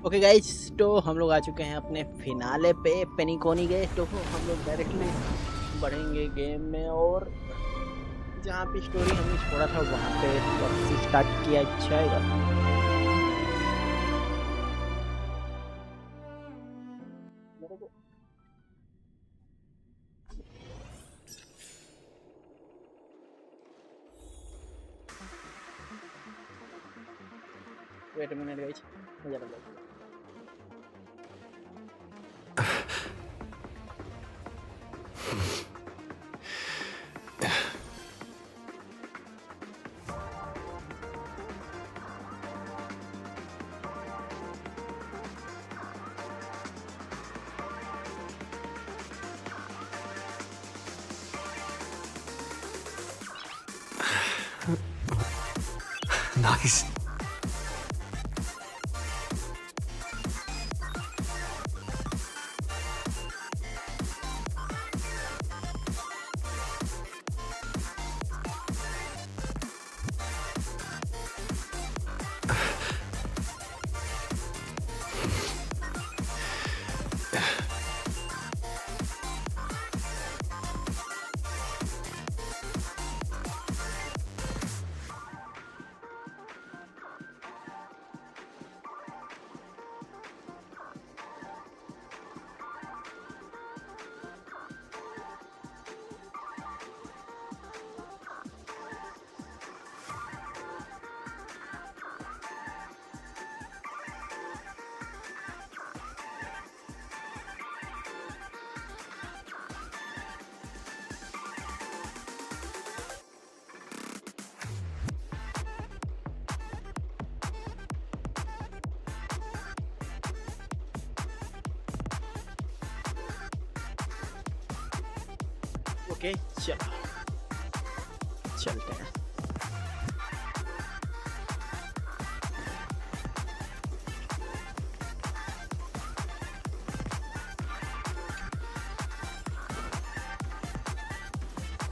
Okay guys, तो हम लोग आ चुके हैं अपने फिनाले पे। पेनिकोनी गए तो हम लोग डायरेक्टली बढ़ेंगे गेम में, और जहाँ पे स्टोरी हमने छोड़ा था वहाँ पे वापस स्टार्ट किया जाएगा। मेरे को वेट मिनट गाइस, मुझे लगा Nice. ओके चलो चलते हैं।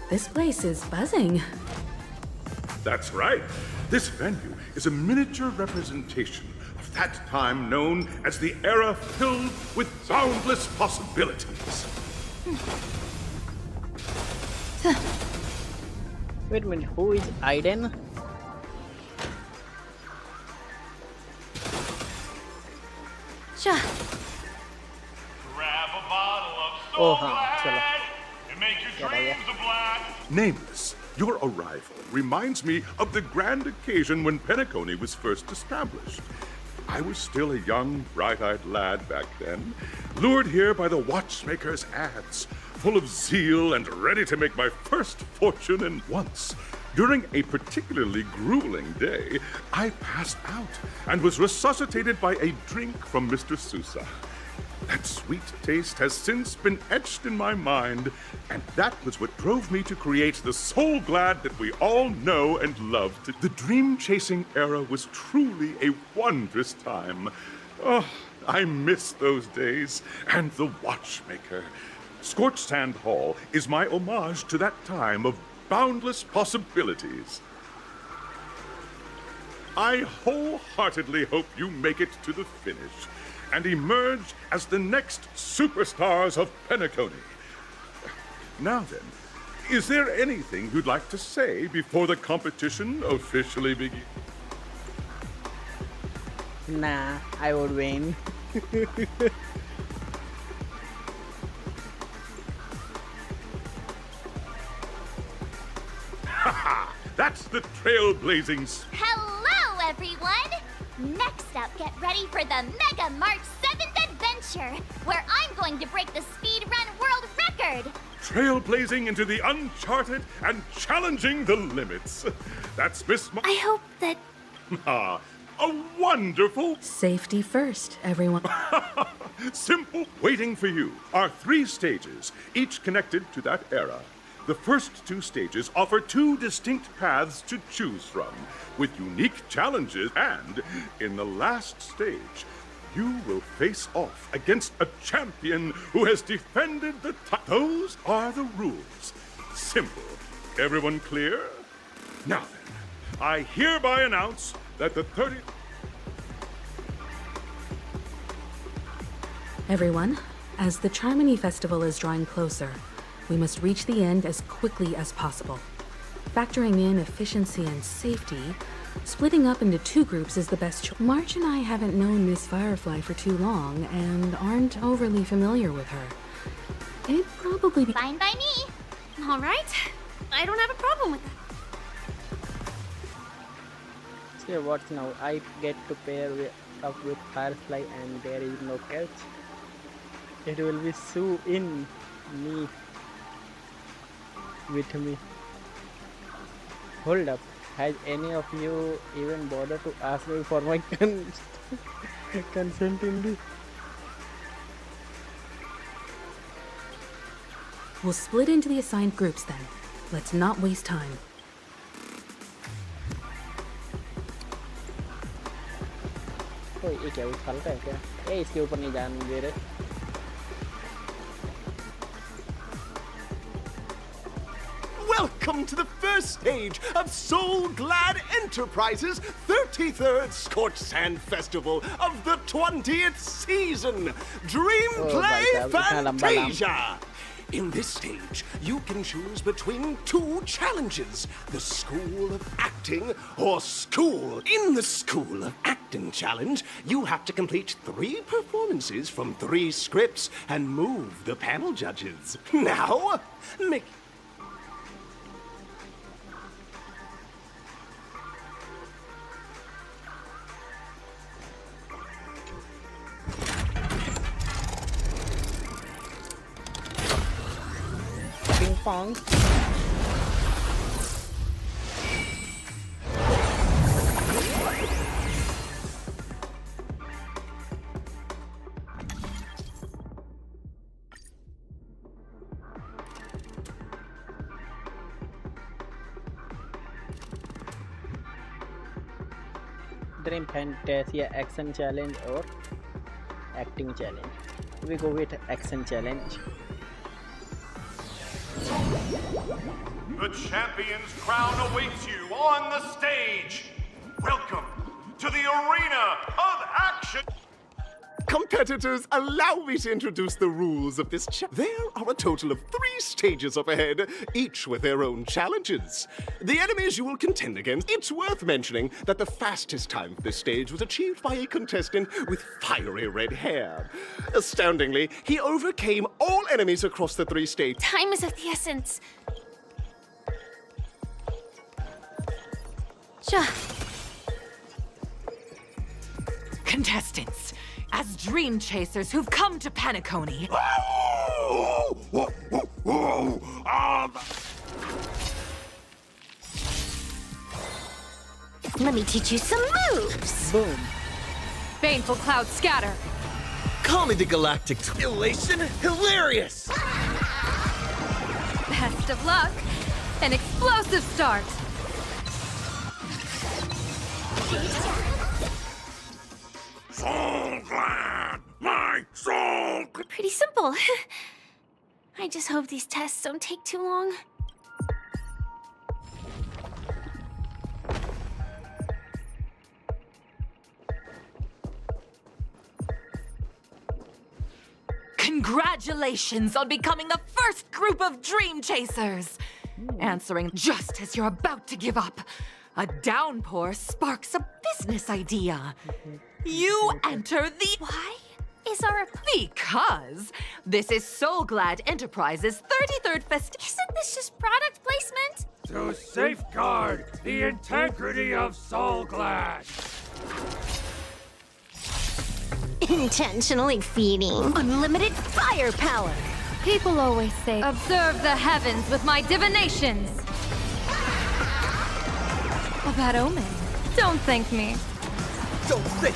This place is buzzing. That's right. This venue is a miniature representation of that time known as the era filled with boundless possibilities. Wait a minute, who is Aiden? Sha. Grab a bottle of Oh, Soul हाँ, चलो। Glad and make your याद आ गया। dreams a black. Nameless, your arrival reminds me of the grand occasion when Penacony was first established. I was still a young, bright-eyed lad back then, lured here by the watchmaker's ads, full of zeal and ready to make my first fortune. And once, during a particularly grueling day, I passed out and was resuscitated by a drink from Mr. Sousa. That sweet taste has since been etched in my mind, and that was what drove me to create the Soul Glad that we all know and love. The dream-chasing era was truly a wondrous time. Oh, I miss those days, and the watchmaker. Scorched Sand Hall is my homage to that time of boundless possibilities. I wholeheartedly hope you make it to the finish and emerge as the next superstars of Penacony. Now then, is there anything you'd like to say before the competition officially begins? Nah, I would win. That's the trailblazing Hello, everyone! Next up, get ready for the Mega March 7th adventure, where I'm going to break the speedrun world record! trailblazing into the uncharted and challenging the limits. That's Miss I hope that... Ah, a wonderful, Safety first, everyone. simple waiting for you are 3 stages, each connected to that era. The first 2 stages offer 2 distinct paths to choose from, with unique challenges, and in the last stage, you will face off against a champion who has defended the Those are the rules. Simple. Everyone clear? Now then, I hereby announce that the Everyone, as the Charmony Festival is drawing closer, we must reach the end as quickly as possible. Factoring in efficiency and safety, splitting up into 2 groups is the best choice. March and I haven't known Miss Firefly for too long and aren't overly familiar with her. It'd probably be Fine by me. All right. I don't have a problem with that. So what's now? I get to pair up with Firefly and there is no catch. It will be Sue in me with me. Hold up. Has any of you even bothered to ask me for my consent in this? We'll split into the assigned groups then. Let's not waste time. कोई ये क्या उछाल रहा है क्या? ए इसके ऊपर नहीं जाने दे रहे. Welcome to the first stage of Soul Glad Enterprises' 33rd Scorched Sand Festival of the 20th season, Dream Play Fantasia! In this stage, you can choose between 2 challenges, the School of Acting or School. In the School of Acting challenge, you have to complete 3 performances from 3 scripts and move the panel judges. Now, make... Ping pong. Dream Fantasia Action Challenge or Acting Challenge. We go with Action Challenge. The champion's crown awaits you on the stage. Welcome to the arena of action. Competitors, allow me to introduce the rules of this There are a total of 3 stages up ahead, each with their own challenges. The enemies you will contend against, it's worth mentioning that the fastest time for this stage was achieved by a contestant with fiery red hair. Astoundingly, he overcame all enemies across the 3 stages. Time is of the essence. Sure. Contestants, as dream chasers who've come to Penacony. Let me teach you some moves. Boom. Baneful clouds scatter. Call me the Galactic Elation. Hilarious! Best of luck. An explosive start. Soul glad, my soul. Pretty simple. I just hope these tests don't take too long. Congratulations on becoming the first group of dream chasers. Answering just as you're about to give up. A downpour sparks a business idea. You enter the... Why is our... Because this is Soul Glad Enterprises' 33rd fest... Isn't this just product placement? To safeguard the integrity of Soul Glad. Intentionally feeding. Unlimited firepower. People always say, observe the heavens with my divinations. A bad omen. Don't thank me. Don't think.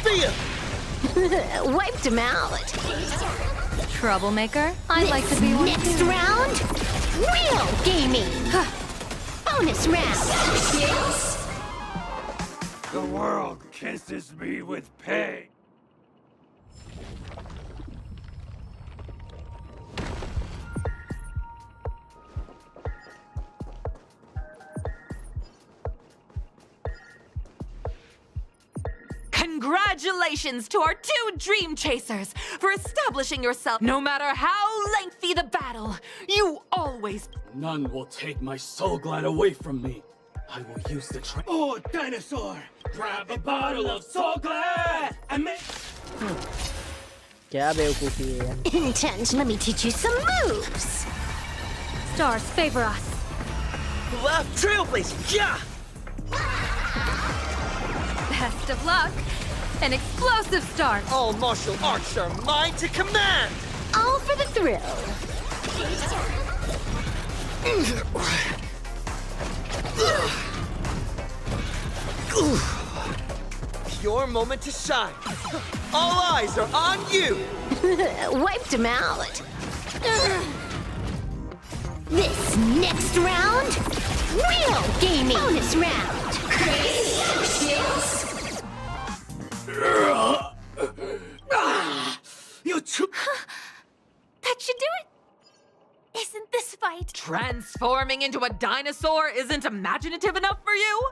Fear! Wiped him out. Troublemaker? I'd like to be one Next too. round, real gaming. Bonus round. The world kisses me with pain. Congratulations to our 2 Dream Chasers for establishing yourself. No matter how lengthy the battle, you always... None will take my soul glad away from me. I will use the Oh, dinosaur! Grab a bottle of soul glad and make... क्या बेवकूफी है यार? Intense, let me teach you some moves. Stars favor us. Left trailblazing, yeah! Best of luck. An explosive start. All martial arts are mine to command! All for the thrill. Your moment to shine. All eyes are on you! Wiped him out. This next round, real gaming. Bonus round. Crazy skills. You took... That should do it. Isn't this fight? Transforming into a dinosaur isn't imaginative enough for you?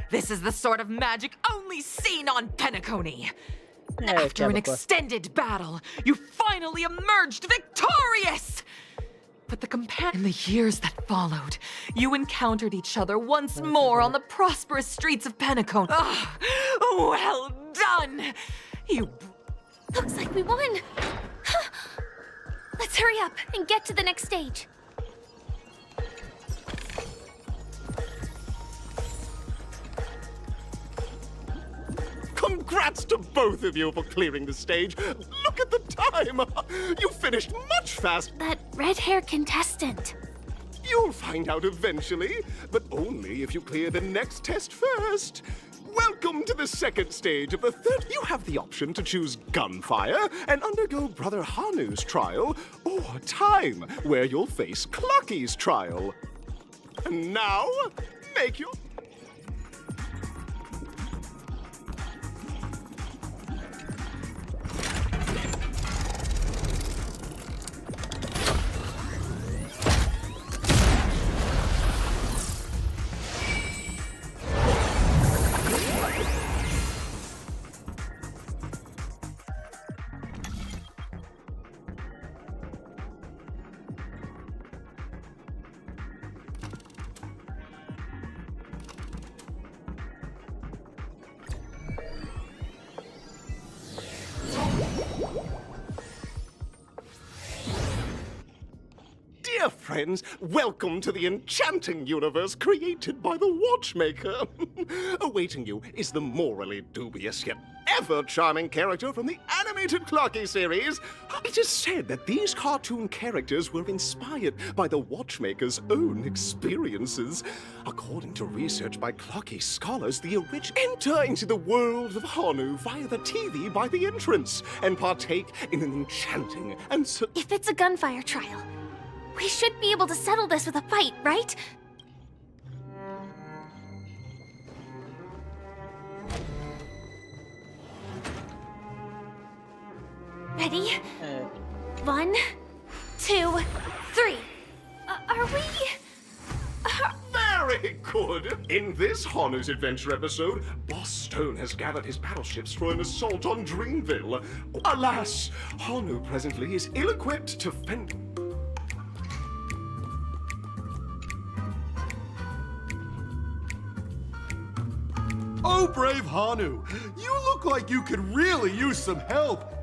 This is the sort of magic only seen on Penacony. After an extended battle, you finally emerged victorious! But in the years that followed, you encountered each other once more on the prosperous streets of Penacony. Ah, well done! You... Looks like we won. Let's hurry up and get to the next stage. Congrats to both of you for clearing the stage. Look at the time. You finished much faster. That red-haired contestant. You'll find out eventually, but only if you clear the next test first. Welcome to the second stage of the third. You have the option to choose gunfire and undergo Brother Hanu's trial, or time, where you'll face Clucky's trial. And now, make your... Dear friends, welcome to the enchanting universe created by the Watchmaker. Awaiting you is the morally dubious yet ever charming character from the animated Clocky series. It is said that these cartoon characters were inspired by the Watchmaker's own experiences. According to research by Clocky scholars, the original enter into the world of Hanu via the TV by the entrance and partake in an enchanting and If it's a gunfire trial, we should be able to settle this with a fight, right? Ready? 1, 2, 3. Are we... Very good! In this Hanu's Adventure episode, Boss Stone has gathered his battleships for an assault on Dreamville. Alas, Hanu presently is ill-equipped to fend... Oh, brave Hanu, you look like you could really use some help.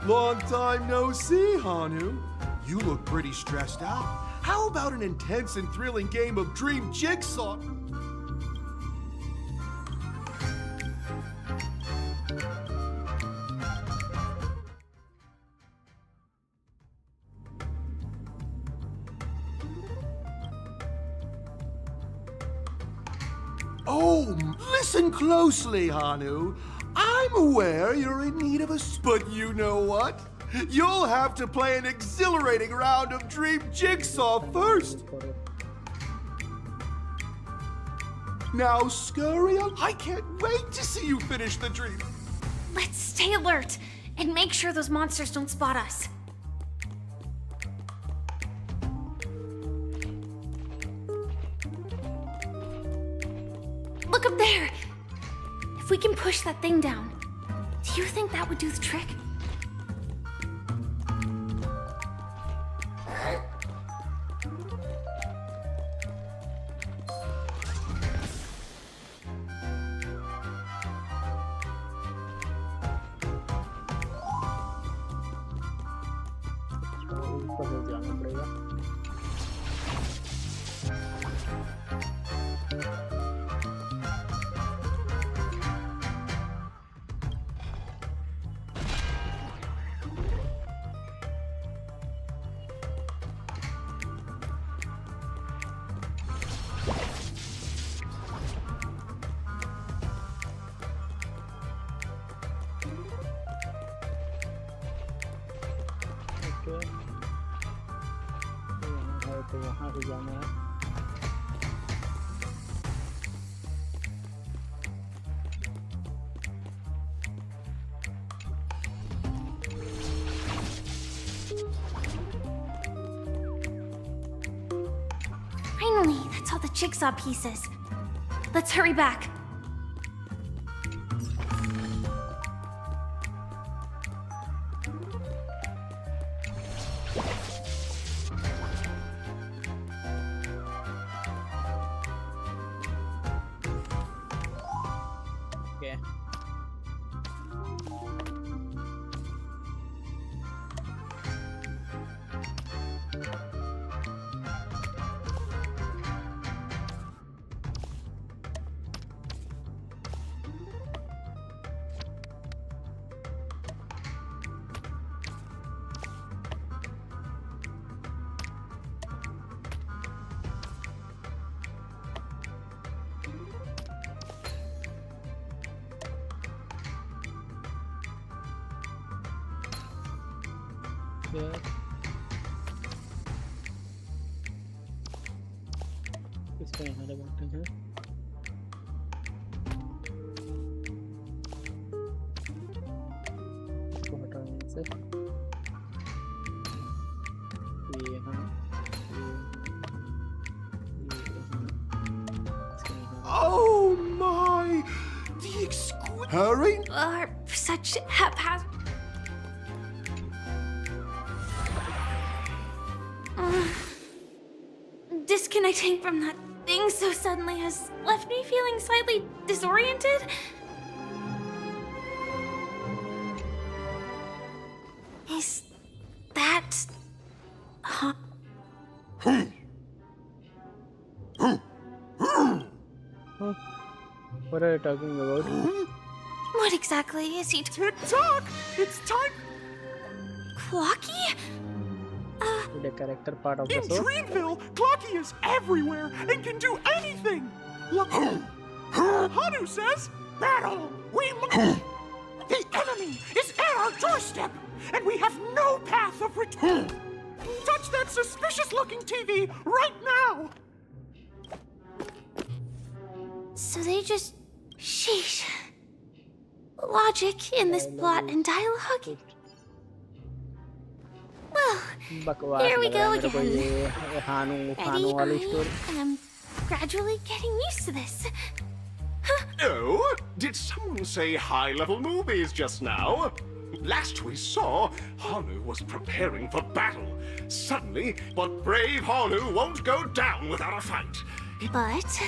Long time no see, Hanu. You look pretty stressed out. How about an intense and thrilling game of Dream Jigsaw? Oh, listen closely, Hanu. I'm aware you're in need of a but you know what? You'll have to play an exhilarating round of Dream Jigsaw first. Now scurry on. I can't wait to see you finish the dream. Let's stay alert and make sure those monsters don't spot us. There! If we can push that thing down, do you think that would do the trick? ऊपर से जाना पड़ेगा। तो वहाँ से जाना है। Finally, that's all the jigsaw pieces. Let's hurry back. Okay. इसको यहाँ लगाते हैं। इसको हटाएं यहाँ से। ये यहाँ, Oh my! The exquisite. Hurry! Are such haphazard. Disconnecting from that thing so suddenly has left me feeling slightly disoriented. Is that... Huh? What are you talking about? What exactly is he? Tick-tock! It's time! Clocky? The character part of the In show. Dreamville, Clocky is everywhere and can do anything! Look, Hanu says, battle! We must... The enemy is at our doorstep, and we have no path of return! Touch that suspicious-looking TV right now! So they just... Sheesh. Logic in this plot and dialogue? Well, here we go again. Eddie, I'm gradually getting used to this. Oh, did someone say high-level movies just now? Last we saw, Hanu was preparing for battle. Suddenly, but brave Hanu won't go down without a fight. But...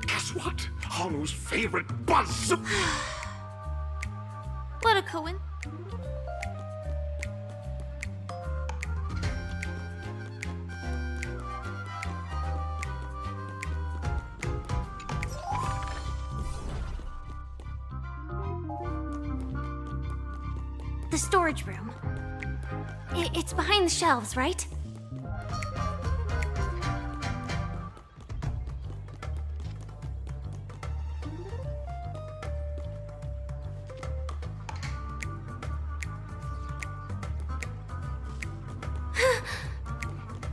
Guess what? Hanu's favorite buzz! What a Cohen. The storage room. It's behind the shelves, right?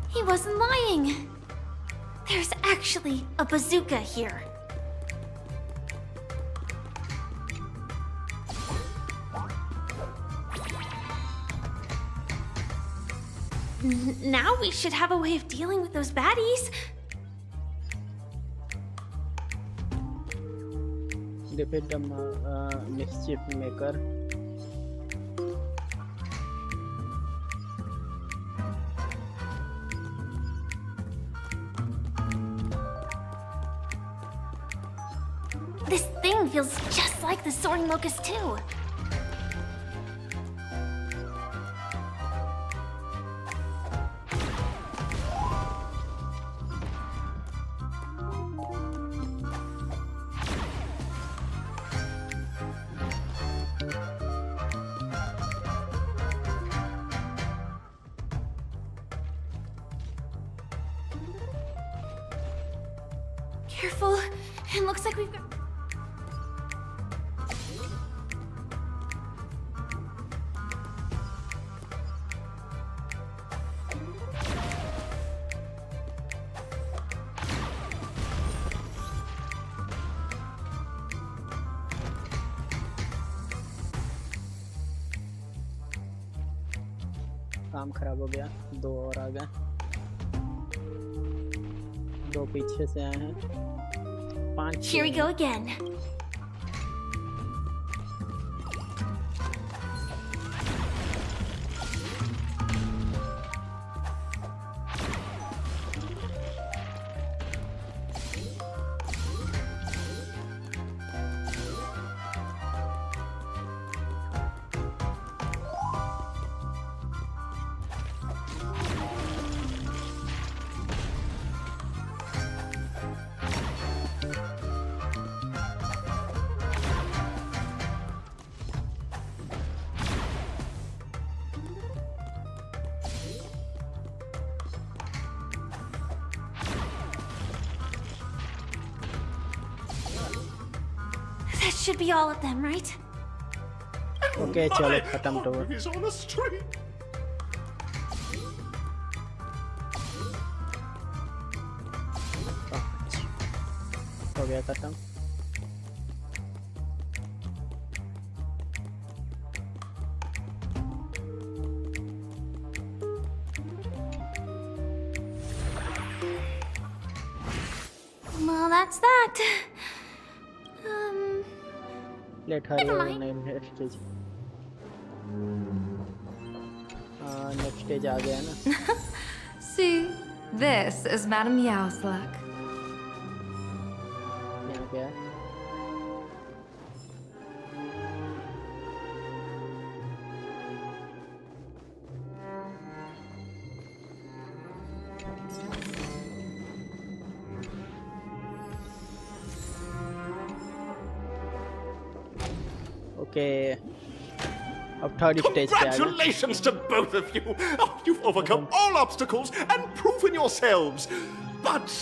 He wasn't lying. There's actually a bazooka here. Now we should have a way of dealing with those baddies. defeat the mischief maker. This thing feels just like the soaring locust too. Careful. It looks like we've got... काम खराब हो गया, 2 और आ गए, 2 पीछे से आए हैं, 5। Here we go again. That should be all of them, right? Okay, चलो खत्म तो। He's on a streak. हो गया खत्म। Well, that's that. Let her next stage. Next stage आ गया ना। See, this is Madame Yao's luck. यहाँ क्या है? Okay. अब third stage पे आ गए। Congratulations to both of you! Oh, you've overcome all obstacles and proven yourselves. But,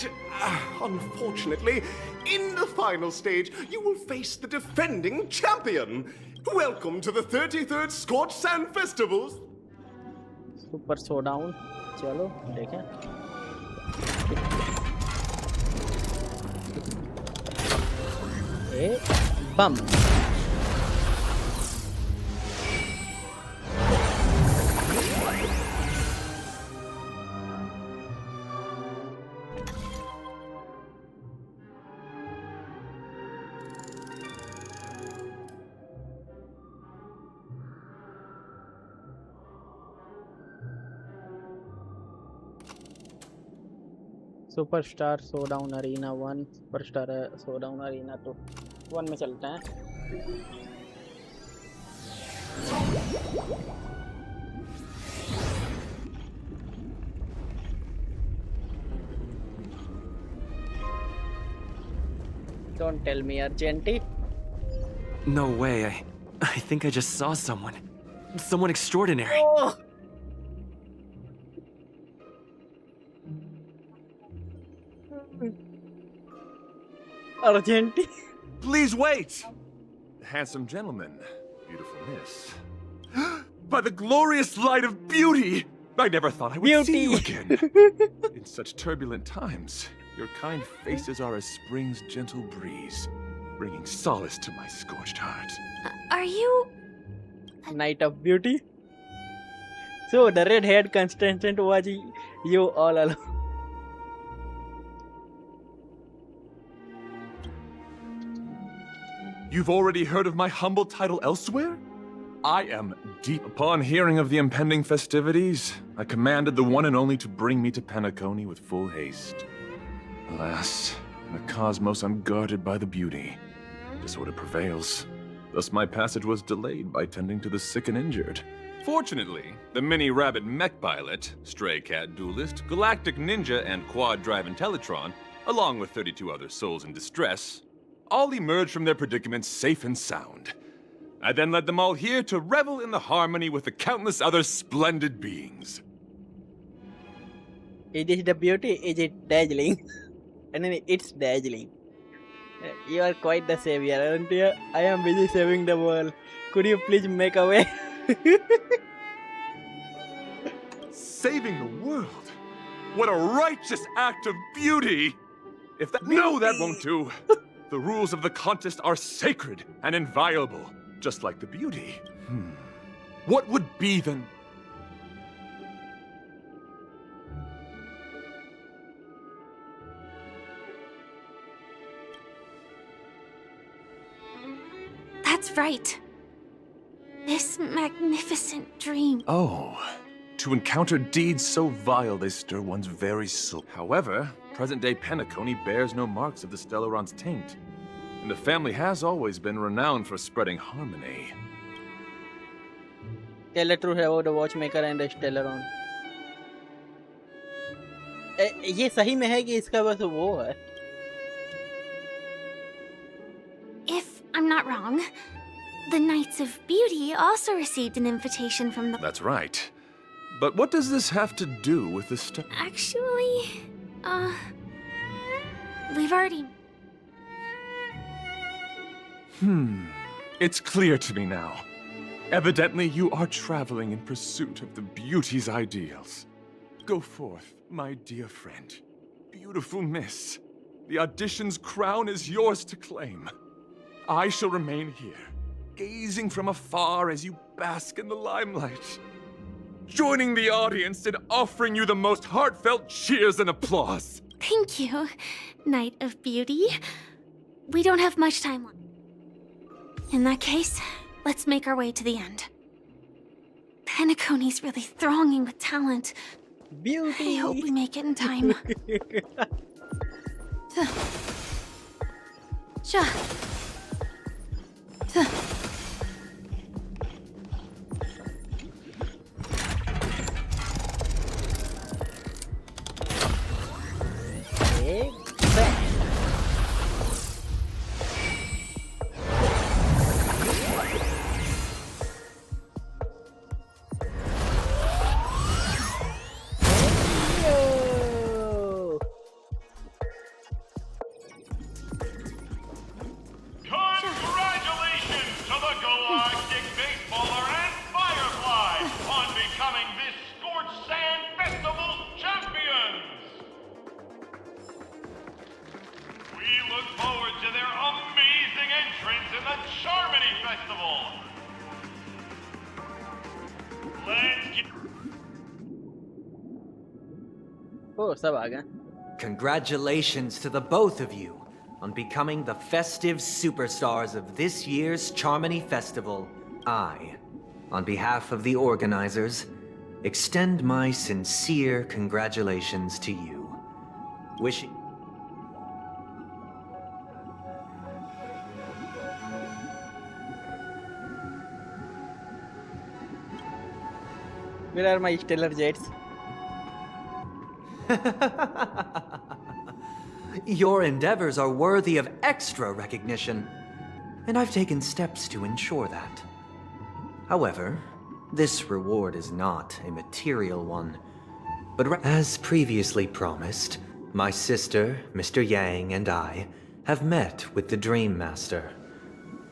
unfortunately, in the final stage, you will face the defending champion. Welcome to the 33rd Scorched Sand Festivals. Super showdown. चलो देखें। बम। Superstar showdown arena 1, superstar showdown arena 2 1 में चलता है। Don't tell me, Argenti. No way. I think I just saw someone. Someone extraordinary. Oh. Argenti. Please wait! Handsome gentleman, beautiful miss. By the glorious light of beauty! I never thought I would see you again. In such turbulent times, your kind faces are as spring's gentle breeze, bringing solace to my scorched heart. Are you... Night of Beauty? So, the red-haired contestant was you all along. You've already heard of my humble title elsewhere? I am deep. Upon hearing of the impending festivities, I commanded the one and only to bring me to Penacony with full haste. Alas, in a cosmos unguarded by the beauty, disorder prevails. Thus my passage was delayed by tending to the sick and injured. Fortunately, the mini-rabbit mech pilot, stray cat duelist, galactic ninja, and quad-drive Intellitron, along with 32 other souls in distress, all emerged from their predicaments safe and sound. I then led them all here to revel in the harmony with the countless other splendid beings. Is it the beauty? Is it dazzling? And then it's dazzling. You are quite the savior, aren't you? I am busy saving the world. Could you please make a way? Saving the world? What a righteous act of beauty! If that— No, that won't do! The rules of the contest are sacred and inviolable, just like the beauty. What would be the— That's right. This magnificent dream. Oh, to encounter deeds so vile they stir one's very soul. However, present-day Penacony bears no marks of the Stellaron's taint, and the family has always been renowned for spreading harmony. Tell the truth about the watchmaker and the Stellaron. ये सही में है कि इसका बस वो है? If I'm not wrong, the Knights of Beauty also received an invitation from the— That's right. But what does this have to do with the Actually, we've already— It's clear to me now. Evidently, you are traveling in pursuit of the beauty's ideals. Go forth, my dear friend. Beautiful miss. The audition's crown is yours to claim. I shall remain here, gazing from afar as you bask in the limelight, joining the audience in offering you the most heartfelt cheers and applause. Thank you, Knight of Beauty. We don't have much time left. In that case, let's make our way to the end. Penacony's really thronging with talent. Beauty. I hope we make it in time. Sha. Congratulations to the Galactic Baseballer and Firefly on becoming this Scorched Sand Festival champions! We look forward to their amazing entrance in the Charmony Festival! Let's get... Oh, सब आ गए. Congratulations to the both of you on becoming the festive superstars of this year's Charmony Festival. I, on behalf of the organizers, extend my sincere congratulations to you. Wishing... Where are my stellar jets? Your endeavors are worthy of extra recognition, and I've taken steps to ensure that. However, this reward is not a material one, but as previously promised, my sister, Mr. Yang, and I have met with the Dream Master.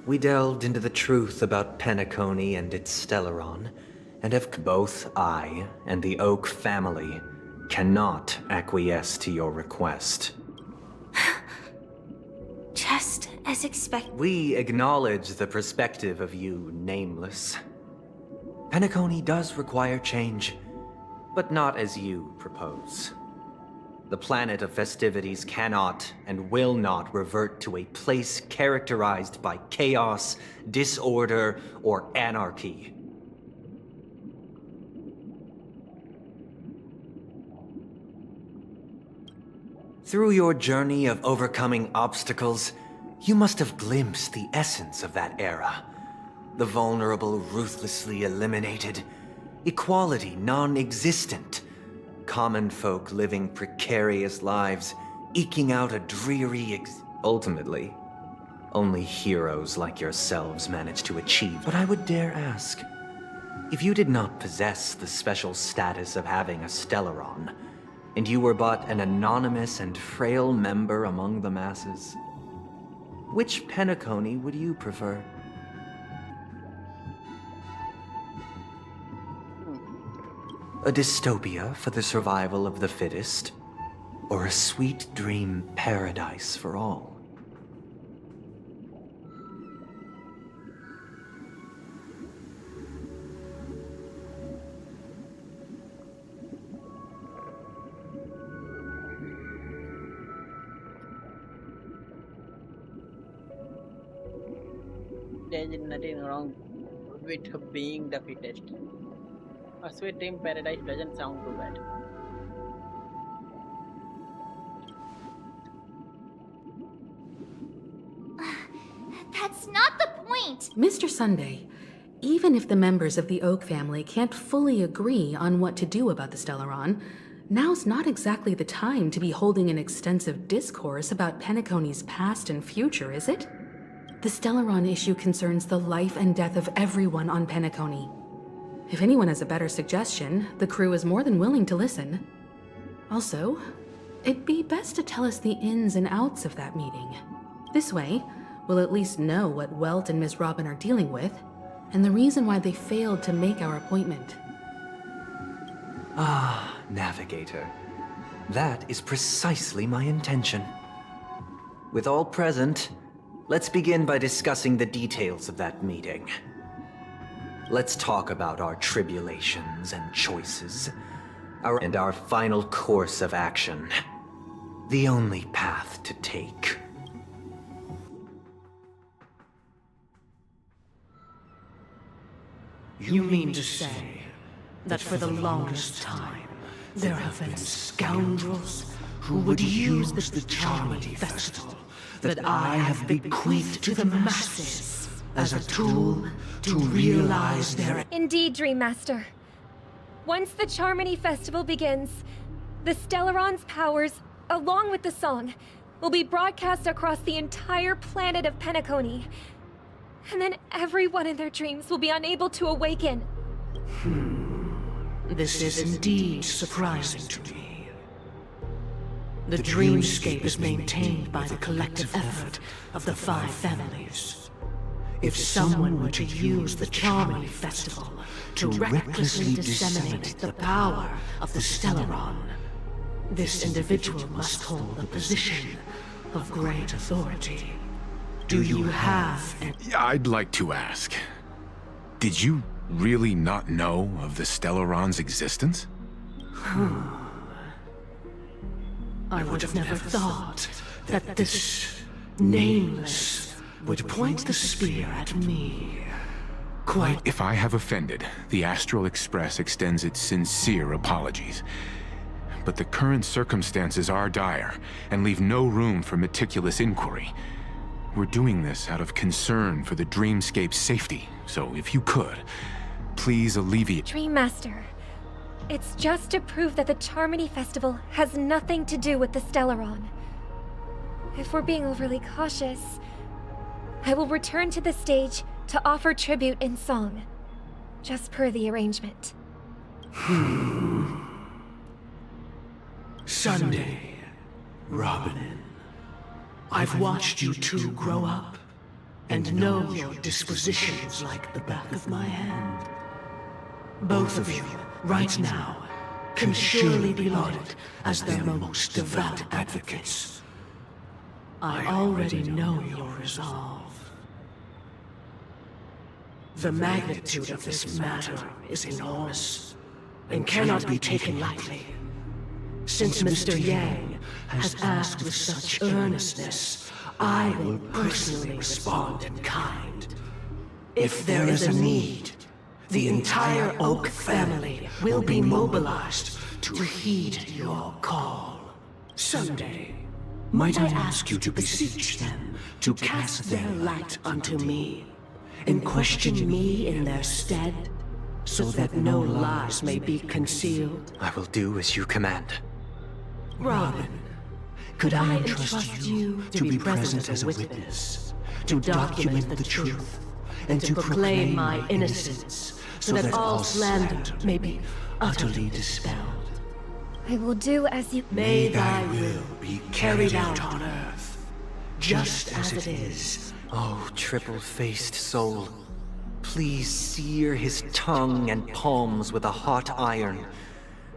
We delved into the truth about Penacony and its Stellaron, and have both I and the Oak family cannot acquiesce to your request. Just as expected. We acknowledge the perspective of you, Nameless. Penacony does require change, but not as you propose. The planet of festivities cannot and will not revert to a place characterized by chaos, disorder, or anarchy. Through your journey of overcoming obstacles, you must have glimpsed the essence of that era. The vulnerable ruthlessly eliminated, equality non-existent, common folk living precarious lives, eking out a dreary ultimately, only heroes like yourselves manage to achieve. But I would dare ask, if you did not possess the special status of having a Stellaron, and you were but an anonymous and frail member among the masses, which Penacony would you prefer? A dystopia for the survival of the fittest, or a sweet dream paradise for all? There is nothing wrong with being the fittest. A sweet dream paradise doesn't sound too bad. That's not the point! Mr. Sunday, even if the members of the Oak family can't fully agree on what to do about the Stellaron, now's not exactly the time to be holding an extensive discourse about Penacony's past and future, is it? The Stellaron issue concerns the life and death of everyone on Penacony. If anyone has a better suggestion, the crew is more than willing to listen. Also, it'd be best to tell us the ins and outs of that meeting. This way, we'll at least know what Welt and Miss Robin are dealing with, and the reason why they failed to make our appointment. Ah, Navigator. That is precisely my intention. With all present, let's begin by discussing the details of that meeting. Let's talk about our tribulations and choices, our final course of action. The only path to take. You mean to say that for the longest time, there have been scoundrels who would use the Charmony Festival that I have bequeathed to the masses as a tool to realize their... Indeed, Dream Master. Once the Charmony Festival begins, the Stellaron's powers, along with the song, will be broadcast across the entire planet of Penacony. And then everyone in their dreams will be unable to awaken. This is indeed surprising to me. The dreamscape is maintained by the collective effort of the 5 families. If someone were to use the Charmony Festival to recklessly disseminate the power of the Stellaron, this individual must hold a position of great authority. Do you have an... I'd like to ask, did you really not know of the Stellaron's existence? I would have never thought that this nameless would point the spear at me. Quite... If I have offended, the Astral Express extends its sincere apologies. But the current circumstances are dire and leave no room for meticulous inquiry. We're doing this out of concern for the Dreamscape's safety, so if you could, please alleviate... Dream Master, it's just to prove that the Charmony Festival has nothing to do with the Stellaron. If we're being overly cautious, I will return to the stage to offer tribute in song, just per the arrangement. Sunday, Robin. I've watched you two grow up, and know your dispositions like the back of my hand. Both of you, right now, can surely be lauded as their most devout advocates. I already know your resolve. The magnitude of this matter is enormous, and cannot be taken lightly. Since Mr. Yang has asked with such earnestness, I will personally respond in kind. If there is a need, the entire Oak family will be mobilized to heed your call. Someday, might I ask you to beseech them to cast their light unto me, and question me in their stead, so that no lies may be concealed? I will do as you command. Robin, could I entrust you to be present as a witness, to document the truth, and to proclaim my innocence, so that all slander may be utterly dispelled? I will do as you... May thy will be carried out on earth, just as it is. Oh, triple-faced soul, please sear his tongue and palms with a hot iron,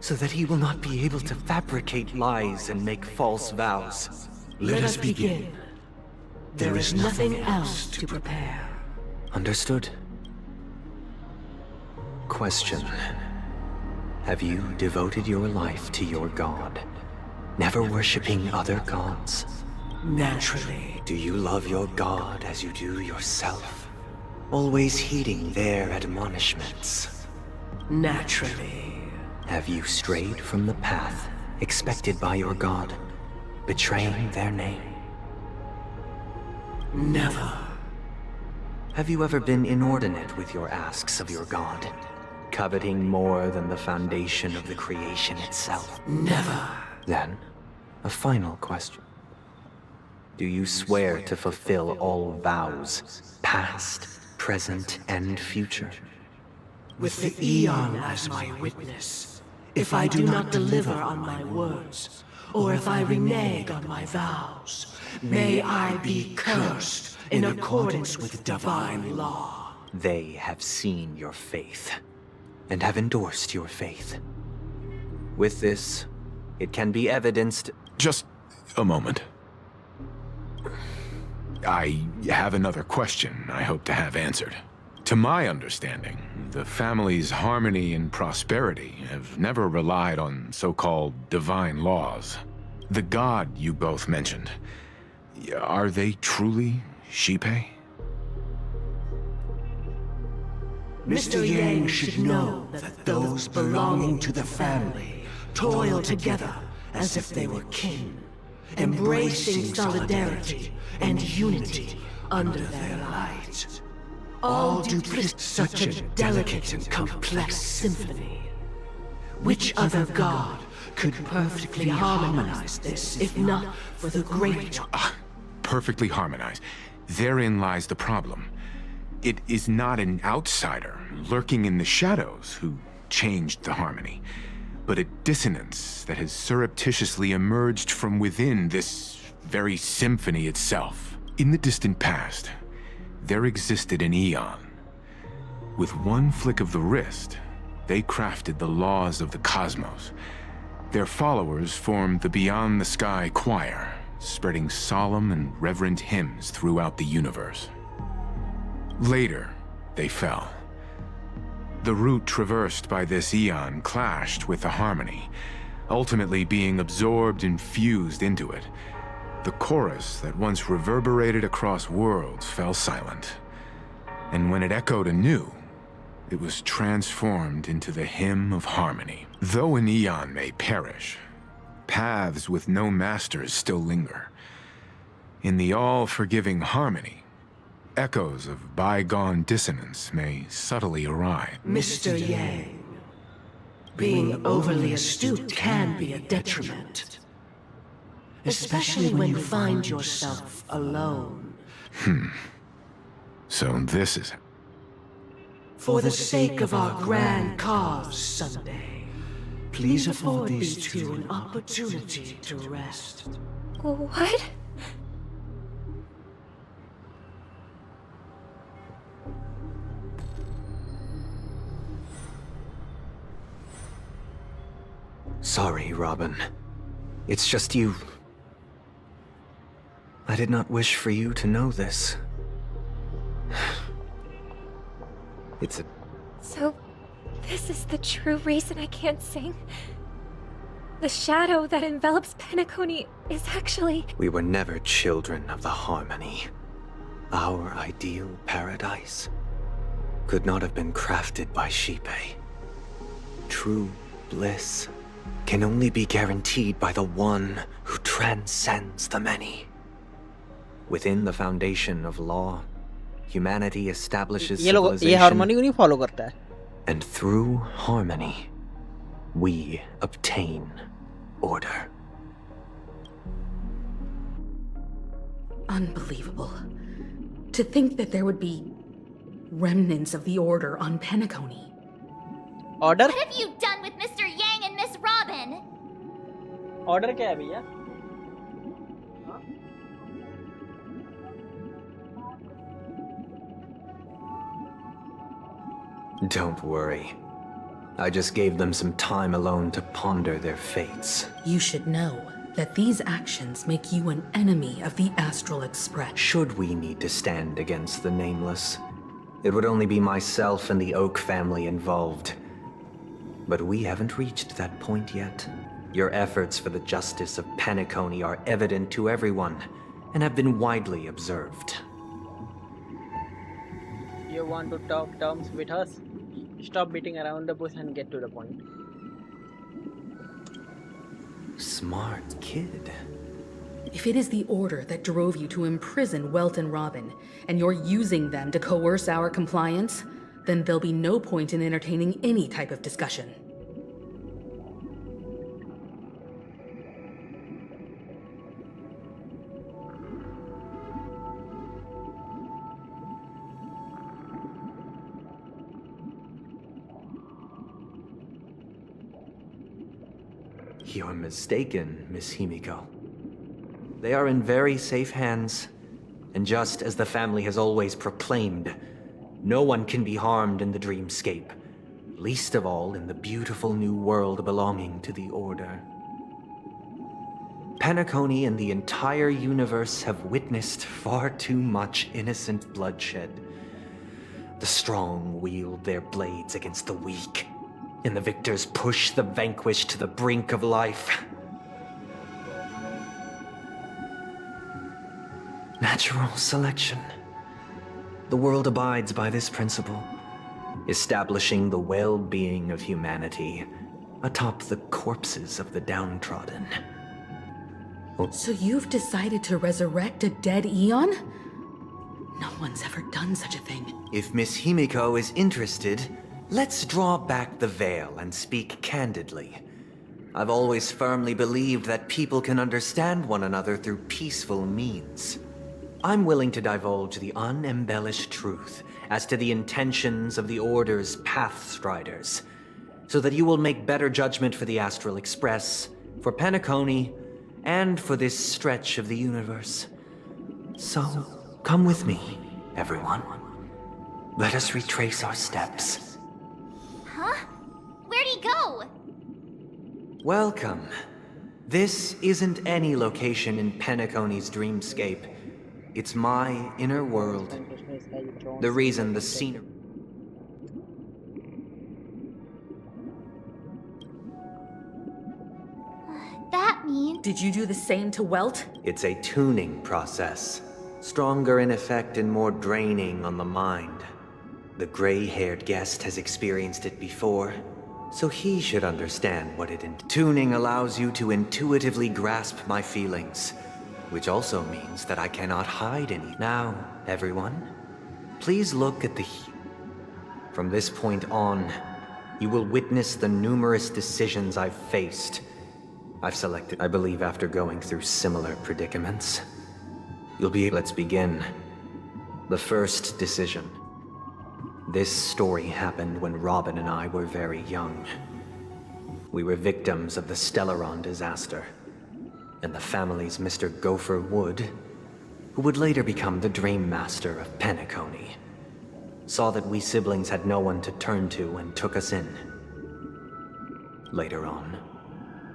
so that he will not be able to fabricate lies and make false vows. Let us begin. There is nothing else to prepare. Understood. Question. Have you devoted your life to your god, never worshipping other gods? Naturally. Do you love your god as you do yourself, always heeding their admonishments? Naturally. Have you strayed from the path expected by your god, betraying their name? Never. Have you ever been inordinate with your asks of your god, coveting more than the foundation of the creation itself? Never. Then, a final question. Do you swear to fulfill all vows, past, present, and future? With the Eon as my witness, if I do not deliver on my words, or if I renege on my vows, may I be cursed in accordance with divine law. They have seen your faith, and have endorsed your faith. With this, it can be evidenced... Just a moment. I have another question I hope to have answered. To my understanding, the family's harmony and prosperity have never relied on so-called divine laws. The god you both mentioned, are they truly Xipe? Mr. Yang should know that those belonging to the family toil together as if they were kin, embracing solidarity and unity under their light. All duplicate such a delicate and complex symphony. Which other god could perfectly harmonize this, if not for the great... Perfectly harmonized. Therein lies the problem. It is not an outsider lurking in the shadows who changed the harmony, but a dissonance that has surreptitiously emerged from within this very symphony itself. In the distant past, there existed an Eon. With one flick of the wrist, they crafted the laws of the cosmos. Their followers formed the Beyond the Sky Choir, spreading solemn and reverent hymns throughout the universe. Later, they fell. The route traversed by this Eon clashed with the harmony, ultimately being absorbed and fused into it. The chorus that once reverberated across worlds fell silent, and when it echoed anew, it was transformed into the hymn of harmony. Though an Eon may perish, paths with no masters still linger. In the all-forgiving harmony, echoes of bygone dissonance may subtly arrive. Mr. Yang, being overly astute can be a detriment. Especially when you find yourself alone. So this is... For the sake of our grand cause someday, please afford these two an opportunity to rest. What? Sorry, Robin. It's just you. I did not wish for you to know this. It's a... So, this is the true reason I can't sing? The shadow that envelops Penacony is actually... We were never children of the Harmony. Our ideal paradise could not have been crafted by Xipe. True bliss can only be guaranteed by the one who transcends the many. Within the foundation of law, humanity establishes civilization, and through harmony, we obtain order. Unbelievable. To think that there would be remnants of the Order on Penacony. Order? What have you done with Mr. Yang and Miss Robin? Order क्या है भैया? Don't worry. I just gave them some time alone to ponder their fates. You should know that these actions make you an enemy of the Astral Express. Should we need to stand against the Nameless, it would only be myself and the Oak family involved. But we haven't reached that point yet. Your efforts for the justice of Penacony are evident to everyone, and have been widely observed. You want to talk terms with us? Stop beating around the bush and get to the point. Smart kid. If it is the Order that drove you to imprison Welt and Robin, and you're using them to coerce our compliance, then there'll be no point in entertaining any type of discussion. You're mistaken, Miss Himiko. They are in very safe hands, and just as the family has always proclaimed, no one can be harmed in the dreamscape, least of all in the beautiful new world belonging to the Order. Penacony and the entire universe have witnessed far too much innocent bloodshed. The strong wield their blades against the weak, and the victors push the vanquished to the brink of life. Natural selection. The world abides by this principle, establishing the well-being of humanity atop the corpses of the downtrodden. So you've decided to resurrect a dead Eon? No one's ever done such a thing. If Miss Himiko is interested, let's draw back the veil and speak candidly. I've always firmly believed that people can understand one another through peaceful means. I'm willing to divulge the unembellished truth as to the intentions of the Order's Pathstriders, so that you will make better judgment for the Astral Express, for Penacony, and for this stretch of the universe. So, come with me, everyone. Let us retrace our steps. Huh? Where'd he go? Welcome. This isn't any location in Penacony's dreamscape. It's my inner world. The reason the scenery... That means... Did you do the same to Welt? It's a tuning process. Stronger in effect and more draining on the mind. The gray-haired guest has experienced it before, so he should understand what it is. Tuning allows you to intuitively grasp my feelings, which also means that I cannot hide any. Now, everyone, please look at the... From this point on, you will witness the numerous decisions I've faced. I've selected, I believe, after going through similar predicaments. You'll be... Let's begin. The first decision. This story happened when Robin and I were very young. We were victims of the Stellaron disaster, and the family's Mr. Gopher Wood, who would later become the Dream Master of Penacony, saw that we siblings had no one to turn to and took us in. Later on,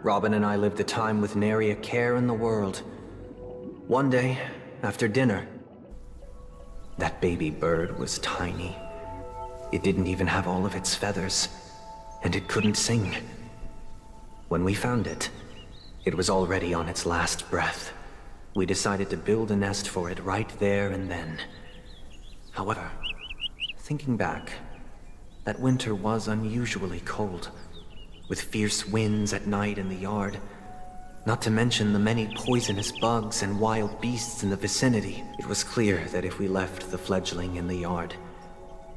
Robin and I lived a time with nary a care in the world. One day, after dinner, that baby bird was tiny. It didn't even have all of its feathers, and it couldn't sing. When we found it, it was already on its last breath. We decided to build a nest for it right there and then. However, thinking back, that winter was unusually cold, with fierce winds at night in the yard, not to mention the many poisonous bugs and wild beasts in the vicinity. It was clear that if we left the fledgling in the yard,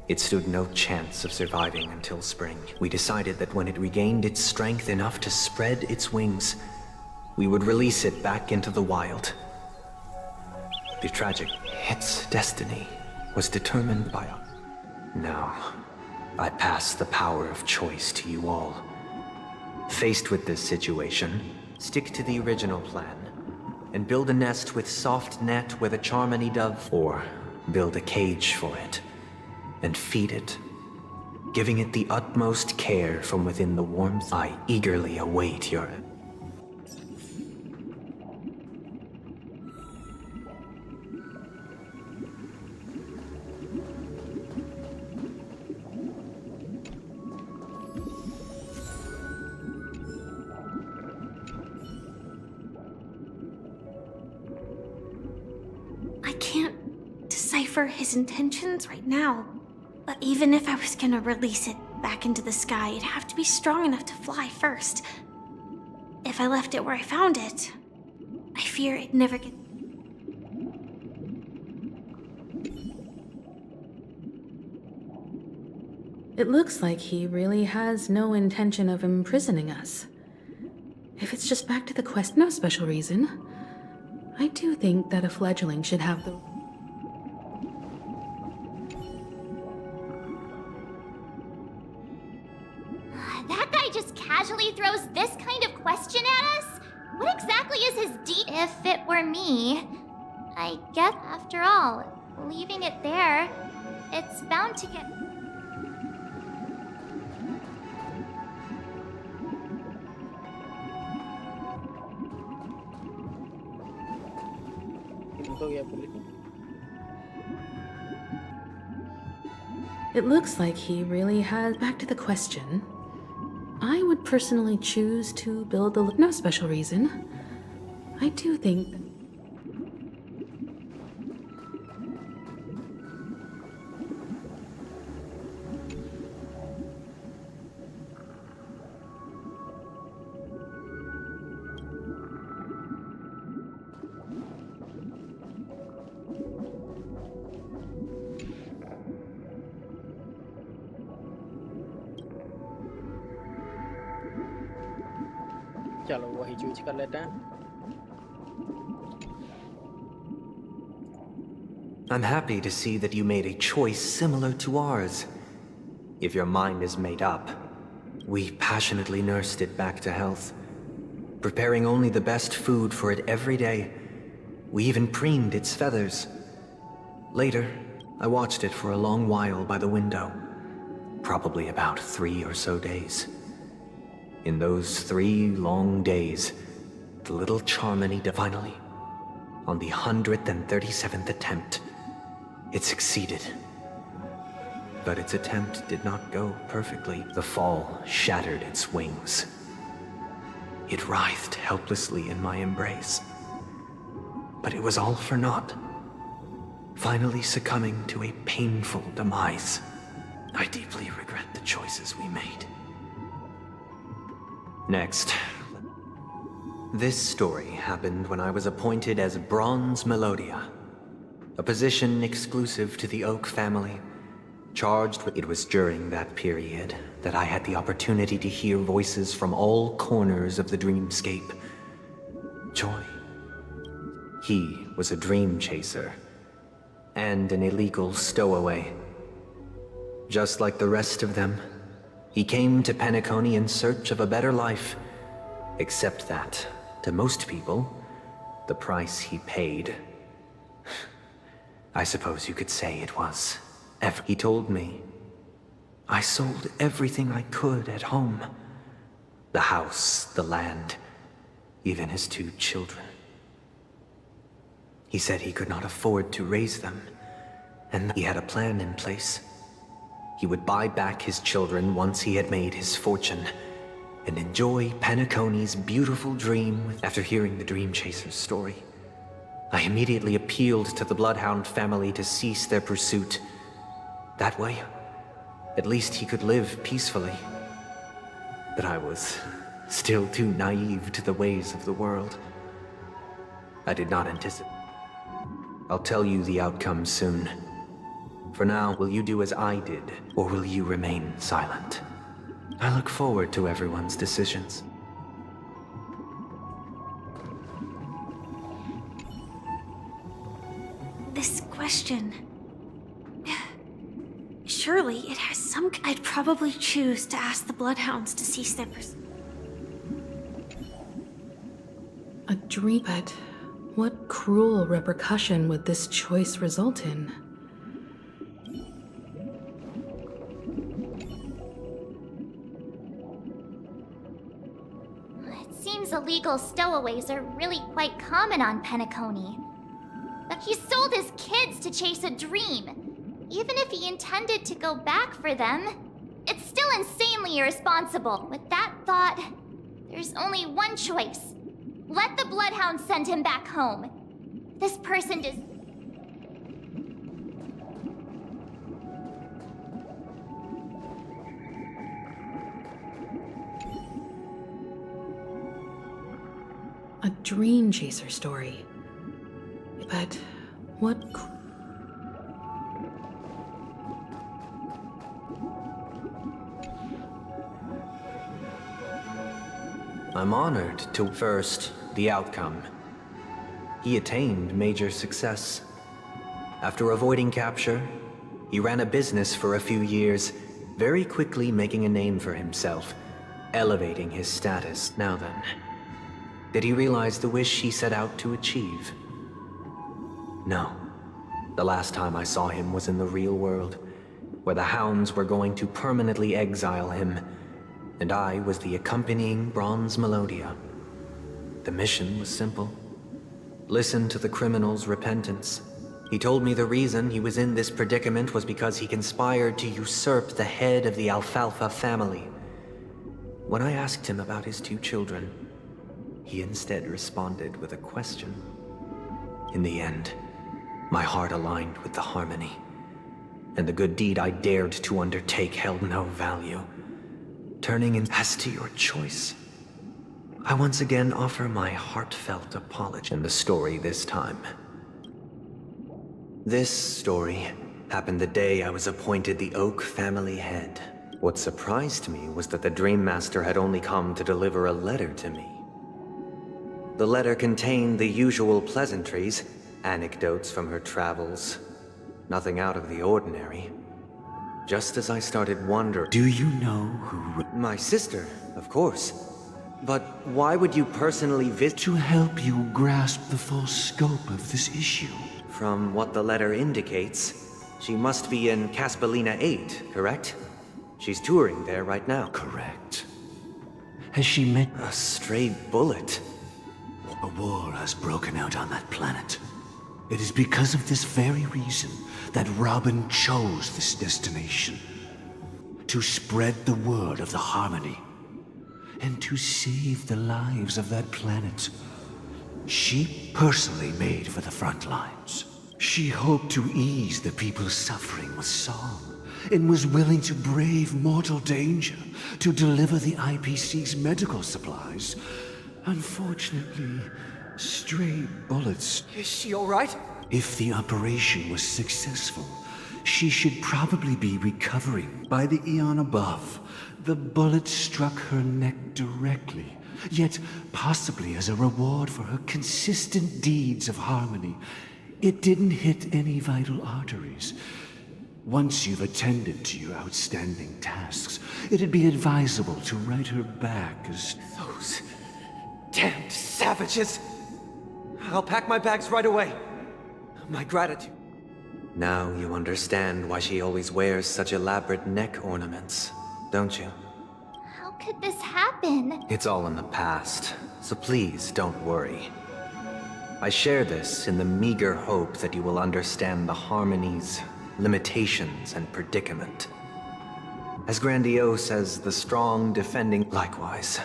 it stood no chance of surviving until spring. We decided that when it regained its strength enough to spread its wings, we would release it back into the wild. The tragic, its destiny was determined by us. Now, I pass the power of choice to you all. Faced with this situation, stick to the original plan and build a nest with soft net with a Charmony dove, or build a cage for it and feed it, giving it the utmost care from within the warmth. I eagerly await your... I can't decipher his intentions right now. But even if I was gonna release it back into the sky, it'd have to be strong enough to fly first. If I left it where I found it, I fear it'd never get... It looks like he really has no intention of imprisoning us. If it's just back to the quest, no special reason. I do think that a fledgling should have the... That guy just casually throws this kind of question at us? What exactly is his If it were me, I guess, after all, leaving it there, it's bound to get... It looks like he really has... Back to the question. I would personally choose to build the... No special reason. I do think... चलो वही choose कर लेते हैं. I'm happy to see that you made a choice similar to ours. If your mind is made up, we passionately nursed it back to health, preparing only the best food for it every day. We even preened its feathers. Later, I watched it for a long while by the window, probably about 3 or so days. In those 3 long days, the little Charmony finally, on the 137th attempt, it succeeded. But its attempt did not go perfectly. The fall shattered its wings. It writhed helplessly in my embrace. But it was all for naught, finally succumbing to a painful demise. I deeply regret the choices we made. Next. This story happened when I was appointed as Bronze Melodia, a position exclusive to the Oak family, charged with... It was during that period that I had the opportunity to hear voices from all corners of the dreamscape. Joy. He was a dream chaser, and an illegal stowaway. Just like the rest of them, he came to Penacony in search of a better life, except that, to most people, the price he paid... I suppose you could say it was... He told me, I sold everything I could at home. The house, the land, even his 2 children. He said he could not afford to raise them, and he had a plan in place. He would buy back his children once he had made his fortune, and enjoy Penacony's beautiful dream. After hearing the Dream Chaser's story, I immediately appealed to the Bloodhound family to cease their pursuit. That way, at least he could live peacefully. But I was still too naive to the ways of the world. I did not anticipate. I'll tell you the outcome soon. For now, will you do as I did, or will you remain silent? I look forward to everyone's decisions. This question... Surely it has some... I'd probably choose to ask the Bloodhounds to cease their pursuit. A dream, but what cruel repercussion would this choice result in? It seems illegal stowaways are really quite common on Penacony. But he sold his kids to chase a dream. Even if he intended to go back for them, it's still insanely irresponsible. With that thought, there's only one choice. Let the Bloodhound send him back home. This person does... A Dream Chaser story. But what... I'm honored to first the outcome. He attained major success. After avoiding capture, he ran a business for a few years, very quickly making a name for himself, elevating his status. Now then, did he realize the wish he set out to achieve? No. The last time I saw him was in the real world, where the hounds were going to permanently exile him, and I was the accompanying bronze Melodia. The mission was simple. Listen to the criminal's repentance. He told me the reason he was in this predicament was because he conspired to usurp the head of the Alfalfa family. When I asked him about his 2 children, he instead responded with a question. In the end, my heart aligned with the harmony, and the good deed I dared to undertake held no value. Turning in as to your choice, I once again offer my heartfelt apology in the story this time. This story happened the day I was appointed the Oak family head. What surprised me was that the Dream Master had only come to deliver a letter to me. The letter contained the usual pleasantries, anecdotes from her travels, nothing out of the ordinary. Just as I started wondering... Do you know who... My sister, of course. But why would you personally visit... To help you grasp the full scope of this issue. From what the letter indicates, she must be in Caspelina 8, correct? She's touring there right now. Correct. Has she met... A stray bullet. A war has broken out on that planet. It is because of this very reason that Robin chose this destination. To spread the word of the harmony. And to save the lives of that planet. She personally made for the front lines. She hoped to ease the people's suffering with song, and was willing to brave mortal danger to deliver the IPC's medical supplies. Unfortunately, stray bullets... Is she all right? If the operation was successful, she should probably be recovering. By the eon above, the bullet struck her neck directly, yet possibly as a reward for her consistent deeds of harmony. It didn't hit any vital arteries. Once you've attended to your outstanding tasks, it'd be advisable to write her back as... Those damned savages! I'll pack my bags right away. My gratitude. Now you understand why she always wears such elaborate neck ornaments, don't you? How could this happen? It's all in the past, so please don't worry. I share this in the meager hope that you will understand the harmony's limitations and predicament. As grandiose as the strong defending. Likewise,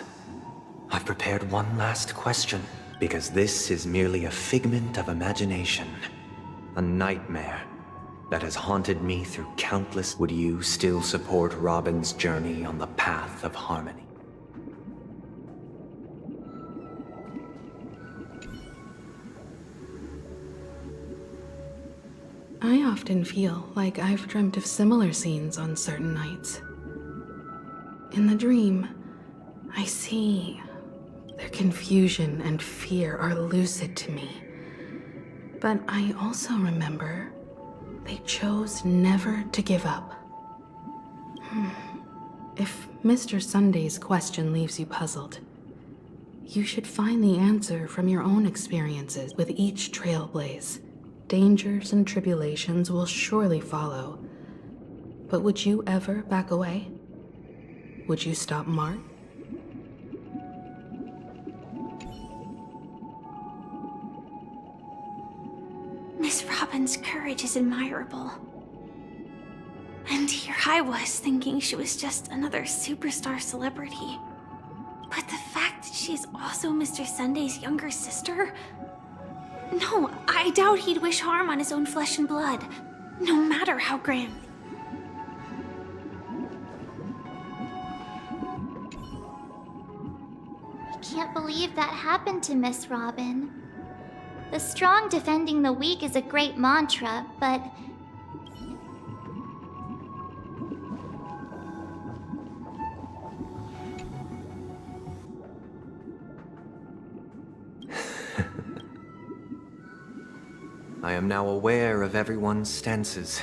I've prepared one last question, because this is merely a figment of imagination. A nightmare that has haunted me through countless. Would you still support Robin's journey on the path of harmony? I often feel like I've dreamt of similar scenes on certain nights. In the dream, I see their confusion and fear are lucid to me. But I also remember they chose never to give up. If Mr. Sunday's question leaves you puzzled, you should find the answer from your own experiences with each trailblaze. Dangers and tribulations will surely follow. But would you ever back away? Would you stop Mark? Miss Robin's courage is admirable. And here I was thinking she was just another superstar celebrity. But the fact that she's also Mr. Sunday's younger sister? No, I doubt he'd wish harm on his own flesh and blood, no matter how grand. I can't believe that happened to Miss Robin. The strong defending the weak is a great mantra, but... I am now aware of everyone's stances.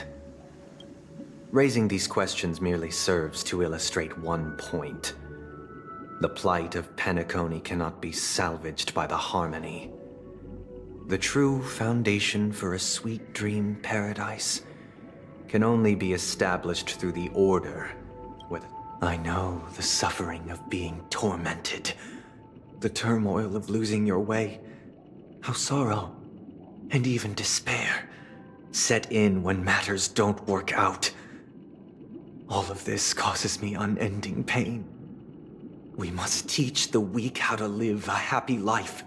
Raising these questions merely serves to illustrate one point. The plight of Penacony cannot be salvaged by the harmony. The true foundation for a sweet dream paradise can only be established through the order. I know the suffering of being tormented, the turmoil of losing your way, how sorrow and even despair set in when matters don't work out. All of this causes me unending pain. We must teach the weak how to live a happy life.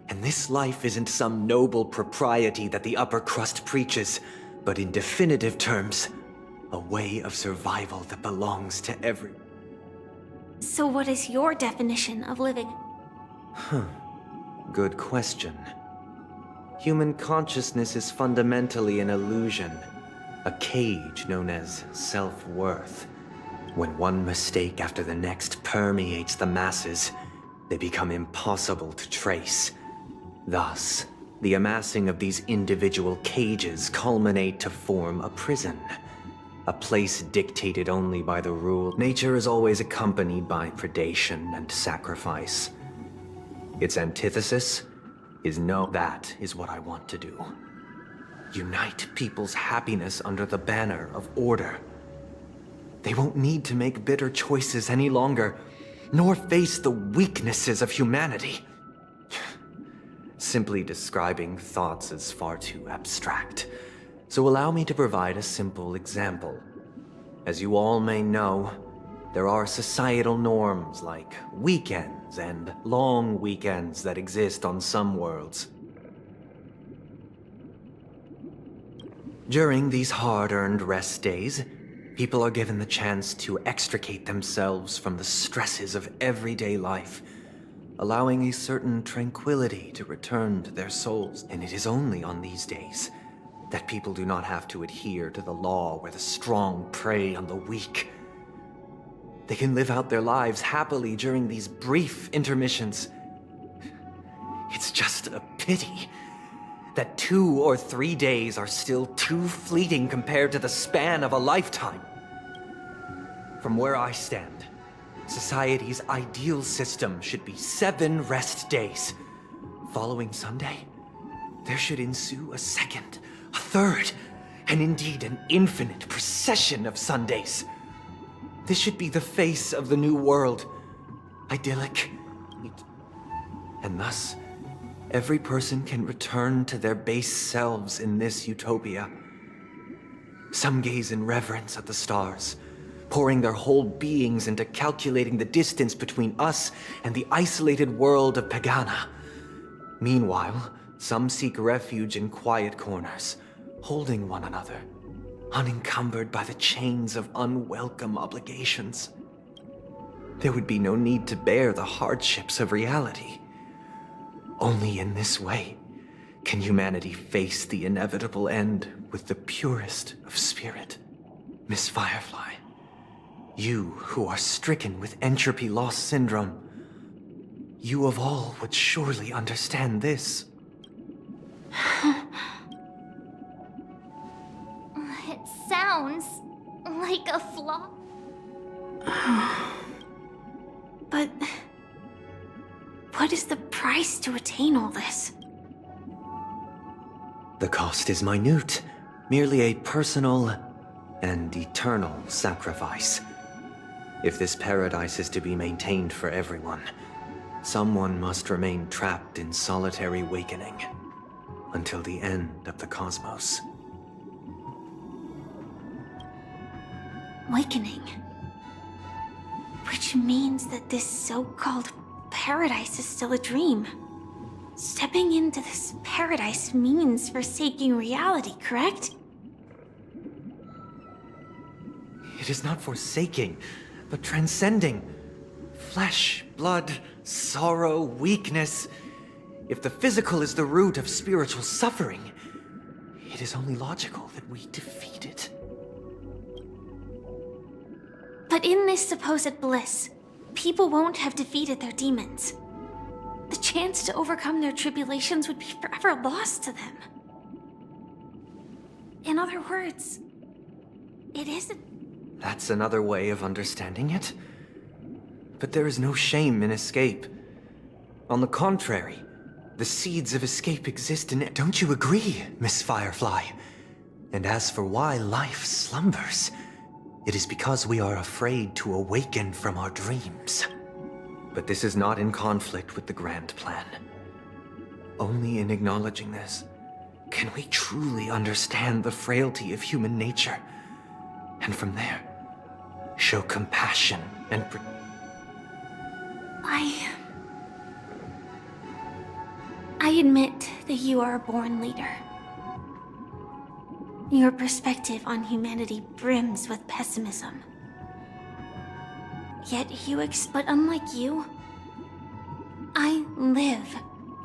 And this life isn't some noble propriety that the upper crust preaches, but in definitive terms, a way of survival that belongs to every... So what is your definition of living? Good question. Human consciousness is fundamentally an illusion, a cage known as self-worth. When one mistake after the next permeates the masses, they become impossible to trace. Thus, the amassing of these individual cages culminate to form a prison. A place dictated only by the rule. Nature is always accompanied by predation and sacrifice. Its antithesis is that is what I want to do. Unite people's happiness under the banner of order. They won't need to make bitter choices any longer, nor face the weaknesses of humanity. Simply describing thoughts is far too abstract, so allow me to provide a simple example. As you all may know, there are societal norms like weekends and long weekends that exist on some worlds. During these hard-earned rest days, people are given the chance to extricate themselves from the stresses of everyday life, allowing a certain tranquility to return to their souls. And it is only on these days that people do not have to adhere to the law where the strong prey on the weak. They can live out their lives happily during these brief intermissions. It's just a pity that 2 or 3 days are still too fleeting compared to the span of a lifetime. From where I stand, society's ideal system should be 7 rest days. Following Sunday, there should ensue a second, a third, and indeed an infinite procession of Sundays. This should be the face of the new world. Idyllic. And thus, every person can return to their base selves in this utopia. Some gaze in reverence at the stars, pouring their whole beings into calculating the distance between us and the isolated world of Pagana. Meanwhile, some seek refuge in quiet corners, holding one another, unencumbered by the chains of unwelcome obligations. There would be no need to bear the hardships of reality. Only in this way can humanity face the inevitable end with the purest of spirit. Miss Firefly, you who are stricken with entropy loss syndrome, you of all would surely understand this. It sounds like a flaw. But what is the price to attain all this? The cost is minute, merely a personal and eternal sacrifice. If this paradise is to be maintained for everyone, someone must remain trapped in solitary awakening until the end of the cosmos. Awakening. Which means that this so-called paradise is still a dream. Stepping into this paradise means forsaking reality, correct? It is not forsaking, but transcending. Flesh, blood, sorrow, weakness. If the physical is the root of spiritual suffering, it is only logical that we defeat it. But in this supposed bliss, people won't have defeated their demons. The chance to overcome their tribulations would be forever lost to them. In other words, it isn't. That's another way of understanding it. But there is no shame in escape. On the contrary, the seeds of escape exist in it. Don't you agree, Miss Firefly? And as for why life slumbers, it is because we are afraid to awaken from our dreams. But this is not in conflict with the grand plan. Only in acknowledging this can we truly understand the frailty of human nature, and from there, show compassion and I admit that you are a born leader. Your perspective on humanity brims with pessimism. Yet but unlike you, I live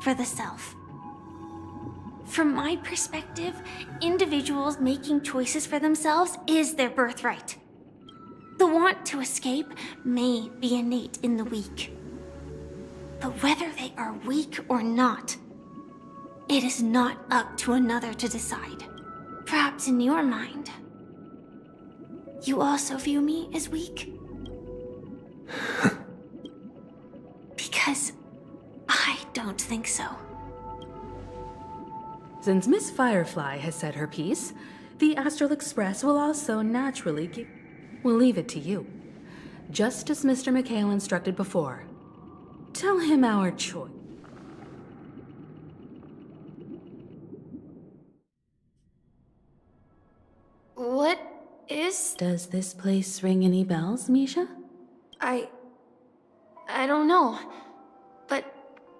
for the self. From my perspective, individuals making choices for themselves is their birthright. The want to escape may be innate in the weak. But whether they are weak or not, it is not up to another to decide. Perhaps in your mind, you also view me as weak? Because I don't think so. Since Miss Firefly has said her piece, the Astral Express will also naturally give... We'll leave it to you. Just as Mr. McHale instructed before. Tell him our choice. What is... Does this place ring any bells, Misha? I don't know, but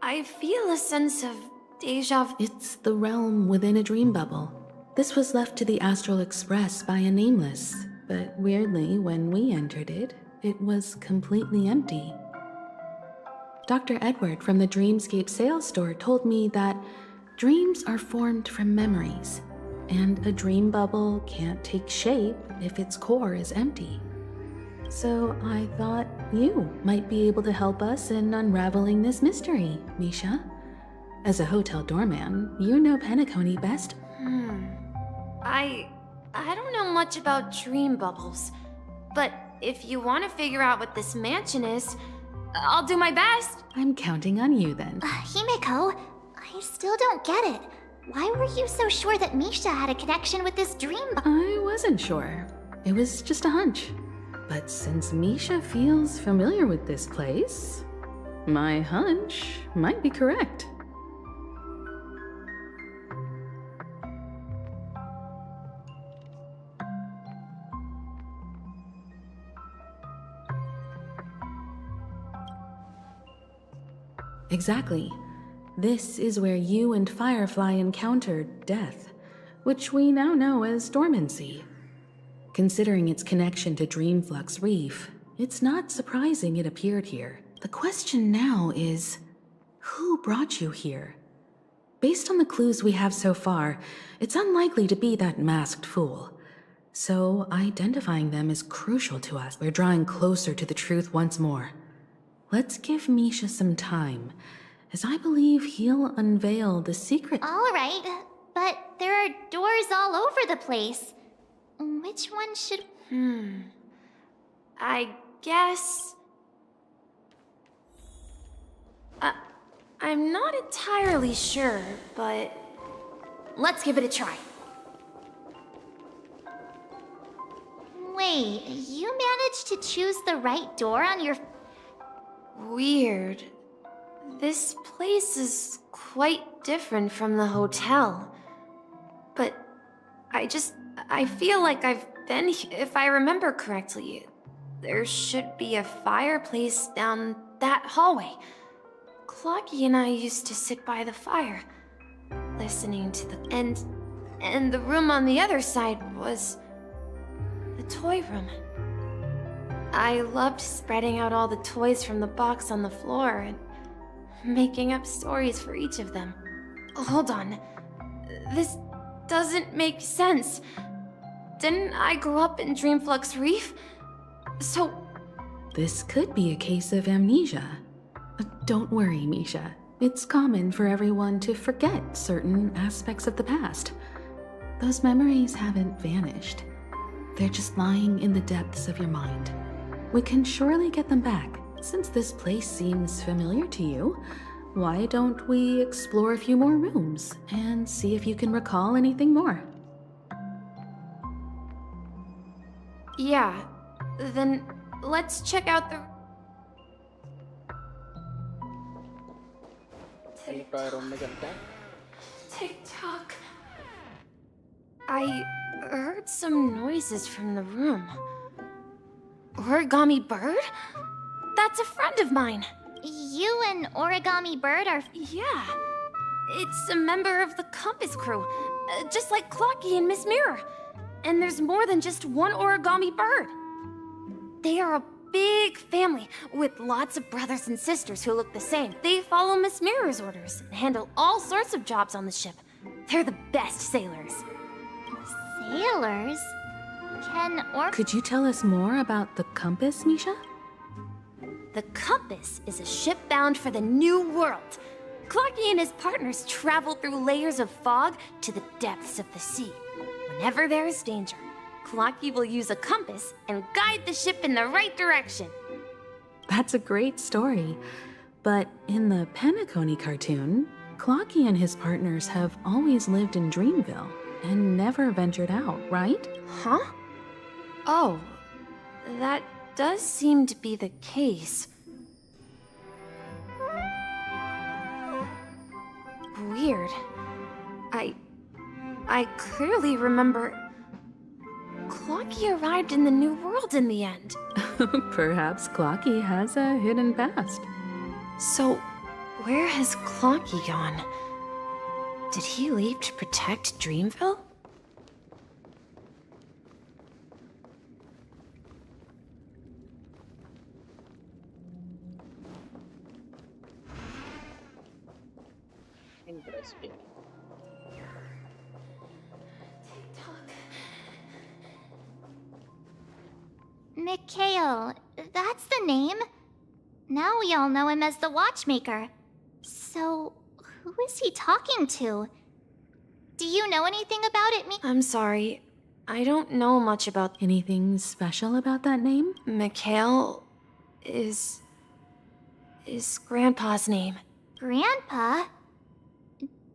I feel a sense of deja vu. It's the realm within a dream bubble. This was left to the Astral Express by a nameless, but weirdly, when we entered it, it was completely empty. Dr. Edward from the Dreamscape sales store told me that dreams are formed from memories, and a dream bubble can't take shape if its core is empty. So I thought you might be able to help us in unraveling this mystery, Misha. As a hotel doorman, you know Penacony best. I don't know much about dream bubbles, but if you want to figure out what this mansion is, I'll do my best. I'm counting on you then. Himeko, I still don't get it. Why were you so sure that Misha had a connection with this dream? I wasn't sure. It was just a hunch. But since Misha feels familiar with this place, my hunch might be correct. Exactly. This is where you and Firefly encountered death, which we now know as dormancy. Considering its connection to Dreamflux Reef, it's not surprising it appeared here. The question now is, who brought you here? Based on the clues we have so far, it's unlikely to be that masked fool. So identifying them is crucial to us. We're drawing closer to the truth once more. Let's give Misha some time, as I believe he'll unveil the secret. All right, but there are doors all over the place. Which one should... I guess... I'm not entirely sure, but... let's give it a try. Wait, you managed to choose the right door on your... Weird. This place is quite different from the hotel. But I feel like I've been here. If I remember correctly, there should be a fireplace down that hallway. Clocky and I used to sit by the fire, listening to the... And the room on the other side was... the toy room. I loved spreading out all the toys from the box on the floor and making up stories for each of them. Hold on. This doesn't make sense. Didn't I grow up in Dreamflux Reef? So... This could be a case of amnesia. Don't worry, Misha. It's common for everyone to forget certain aspects of the past. Those memories haven't vanished. They're just lying in the depths of your mind. We can surely get them back. Since this place seems familiar to you, why don't we explore a few more rooms and see if you can recall anything more? Yeah, then let's check out the... Tick-tock. I heard some noises from the room. Origami Bird? That's a friend of mine. You and Origami Bird are... Yeah. It's a member of the Compass crew, just like Clocky and Miss Mirror. And there's more than just one Origami Bird. They are a big family with lots of brothers and sisters who look the same. They follow Miss Mirror's orders and handle all sorts of jobs on the ship. They're the best sailors. Sailors? Could you tell us more about the Compass, Misha? The Compass is a ship bound for the New World. Clocky and his partners travel through layers of fog to the depths of the sea. Whenever there is danger, Clocky will use a compass and guide the ship in the right direction. That's a great story. But in the Penacony cartoon, Clocky and his partners have always lived in Dreamville and never ventured out, right? Huh? Oh, that does seem to be the case. Weird. I clearly remember... Clocky arrived in the New World in the end. Perhaps Clocky has a hidden past. So, where has Clocky gone? Did he leave to protect Dreamville? Interesting. Mikhail, that's the name. Now we all know him as the Watchmaker. So, who is he talking to? Do you know anything about it, I'm sorry. I don't know much about... Anything special about that name? Mikhail is Grandpa's name. Grandpa?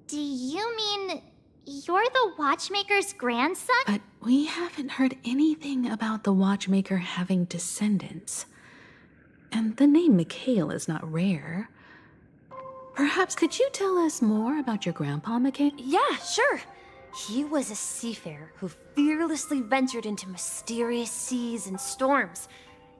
Do you mean you're the Watchmaker's grandson? But we haven't heard anything about the Watchmaker having descendants. And the name Mikhail is not rare. Perhaps could you tell us more about your grandpa, Mikhail? Yeah, sure. He was a seafarer who fearlessly ventured into mysterious seas and storms.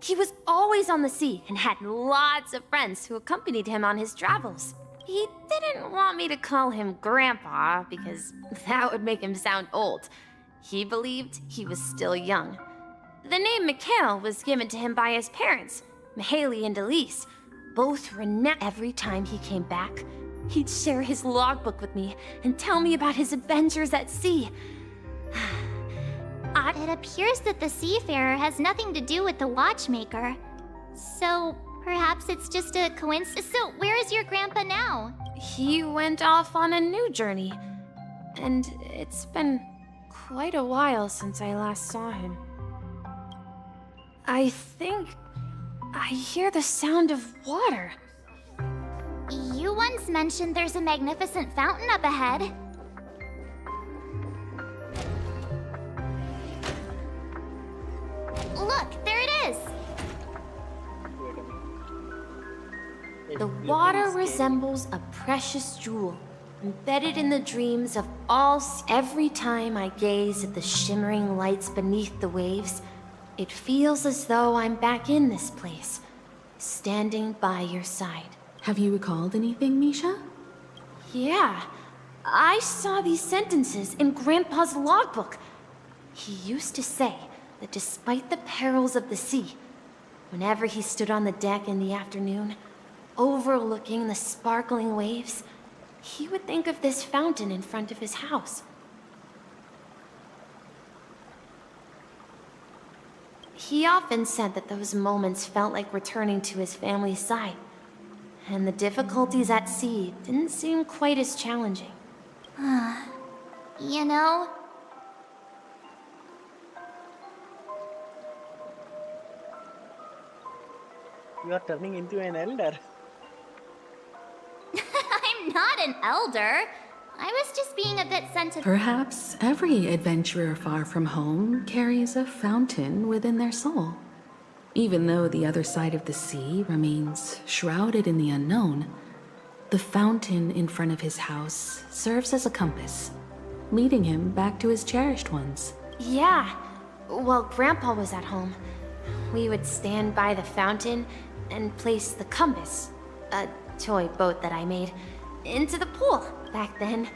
He was always on the sea and had lots of friends who accompanied him on his travels. He didn't want me to call him Grandpa because that would make him sound old. He believed he was still young. The name Mikhail was given to him by his parents, Mihaly and Elise. Both renowned. Every time he came back, he'd share his logbook with me and tell me about his adventures at sea. It appears that the seafarer has nothing to do with the watchmaker. So, perhaps it's just a coincidence. So, where is your grandpa now? He went off on a new journey, and it's been quite a while since I last saw him. I think I hear the sound of water. You once mentioned there's a magnificent fountain up ahead. Look, there it is! The water resembles a precious jewel, embedded in the dreams of all. Every time I gaze at the shimmering lights beneath the waves, it feels as though I'm back in this place, standing by your side. Have you recalled anything, Misha? Yeah, I saw these sentences in Grandpa's logbook. He used to say that despite the perils of the sea, whenever he stood on the deck in the afternoon, overlooking the sparkling waves, he would think of this fountain in front of his house. He often said that those moments felt like returning to his family's side, and the difficulties at sea didn't seem quite as challenging. You know, You are turning into an elder. I'm not an elder. I was just being a bit sentimental. Perhaps every adventurer far from home carries a fountain within their soul. Even though the other side of the sea remains shrouded in the unknown, the fountain in front of his house serves as a compass, leading him back to his cherished ones. Yeah, while Grandpa was at home, we would stand by the fountain and place the compass, a toy boat that I made, into the pool. Back then,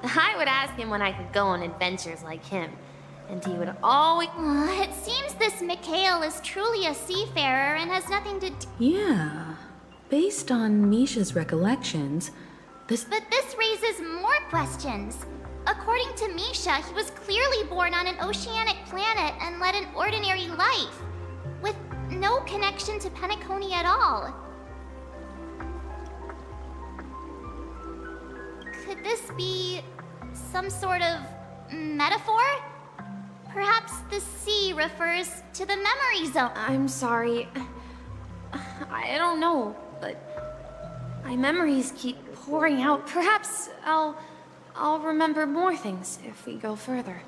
I would ask him when I could go on adventures like him, and he would always... It seems this Mikhail is truly a seafarer and has nothing to do... Yeah, based on Misha's recollections, But this raises more questions. According to Misha, he was clearly born on an oceanic planet and led an ordinary life, with no connection to Penacony at all. Could this be some sort of metaphor? Perhaps the sea refers to the memory zone. I'm sorry. I don't know, but my memories keep pouring out. Perhaps I'll remember more things if we go further.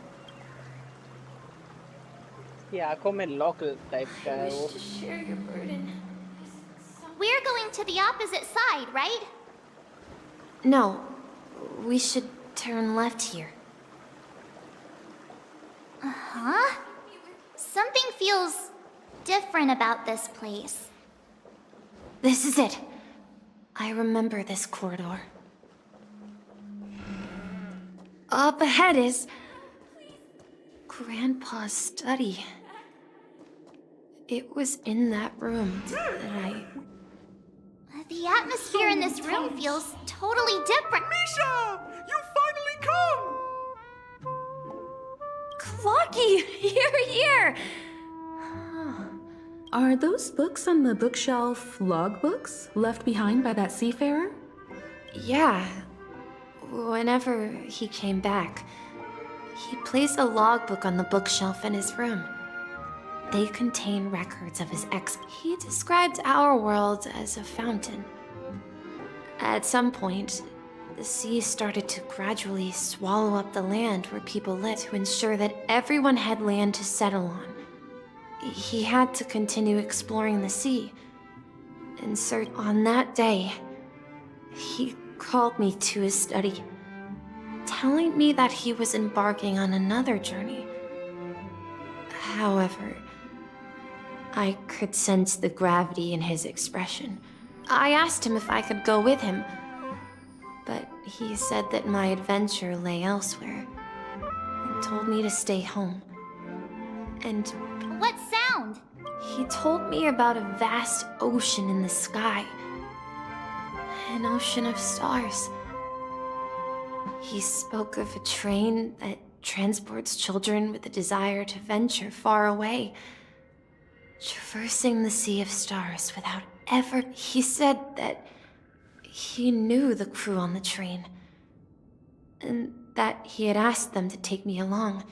ये आंखों में lock type का है वो. To share your burden. We're going to the opposite side, right? No, we should turn left here. Huh? Something feels different about this place. This is it. I remember this corridor. Up ahead is Grandpa's study. It was in that room that The atmosphere in this room feels totally different. Misha! You finally come! Clocky, you're here! are those books on the bookshelf logbooks left behind by that seafarer? Yeah. Whenever he came back, he placed a logbook on the bookshelf in his room. They contain records of his He described our world as a fountain. At some point, the sea started to gradually swallow up the land where people lived to ensure that everyone had land to settle on. He had to continue exploring the sea. And on that day, he called me to his study, telling me that he was embarking on another journey. However, I could sense the gravity in his expression. I asked him if I could go with him, but he said that my adventure lay elsewhere and told me to stay home. And What sound? he told me about a vast ocean in the sky. An ocean of stars. He spoke of a train that transports children with a desire to venture far away, traversing the sea of stars without ever... He said that he knew the crew on the train, and that he had asked them to take me along.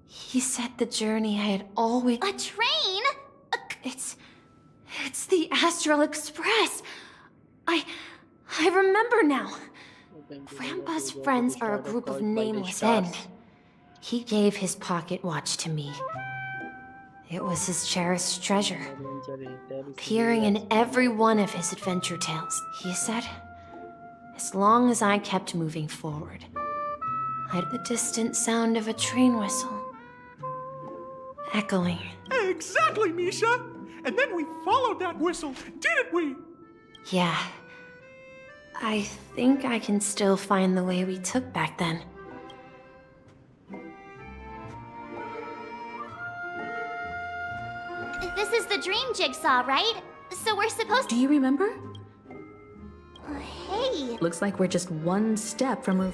He said the journey I had always... A train? It's the Astral Express! I remember now. Grandpa's friends are a group of nameless men. He gave his pocket watch to me. It was his cherished treasure, appearing in every one of his adventure tales. He said, as long as I kept moving forward, I heard the distant sound of a train whistle, echoing. Exactly, Misha! And then we followed that whistle, didn't we? Yeah. I think I can still find the way we took back then. This is the dream jigsaw, right? So we're supposed to... Do you remember? Hey! Looks like we're just one step from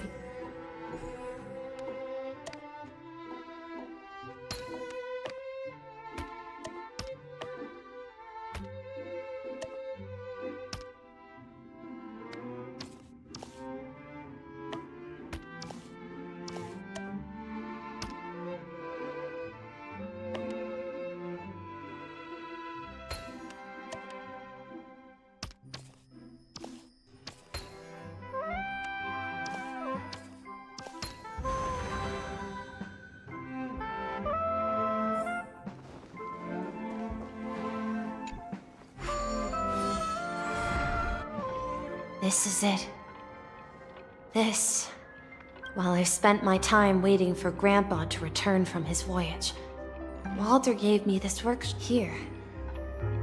This is it. This, while I spent my time waiting for Grandpa to return from his voyage, Walter gave me this work here.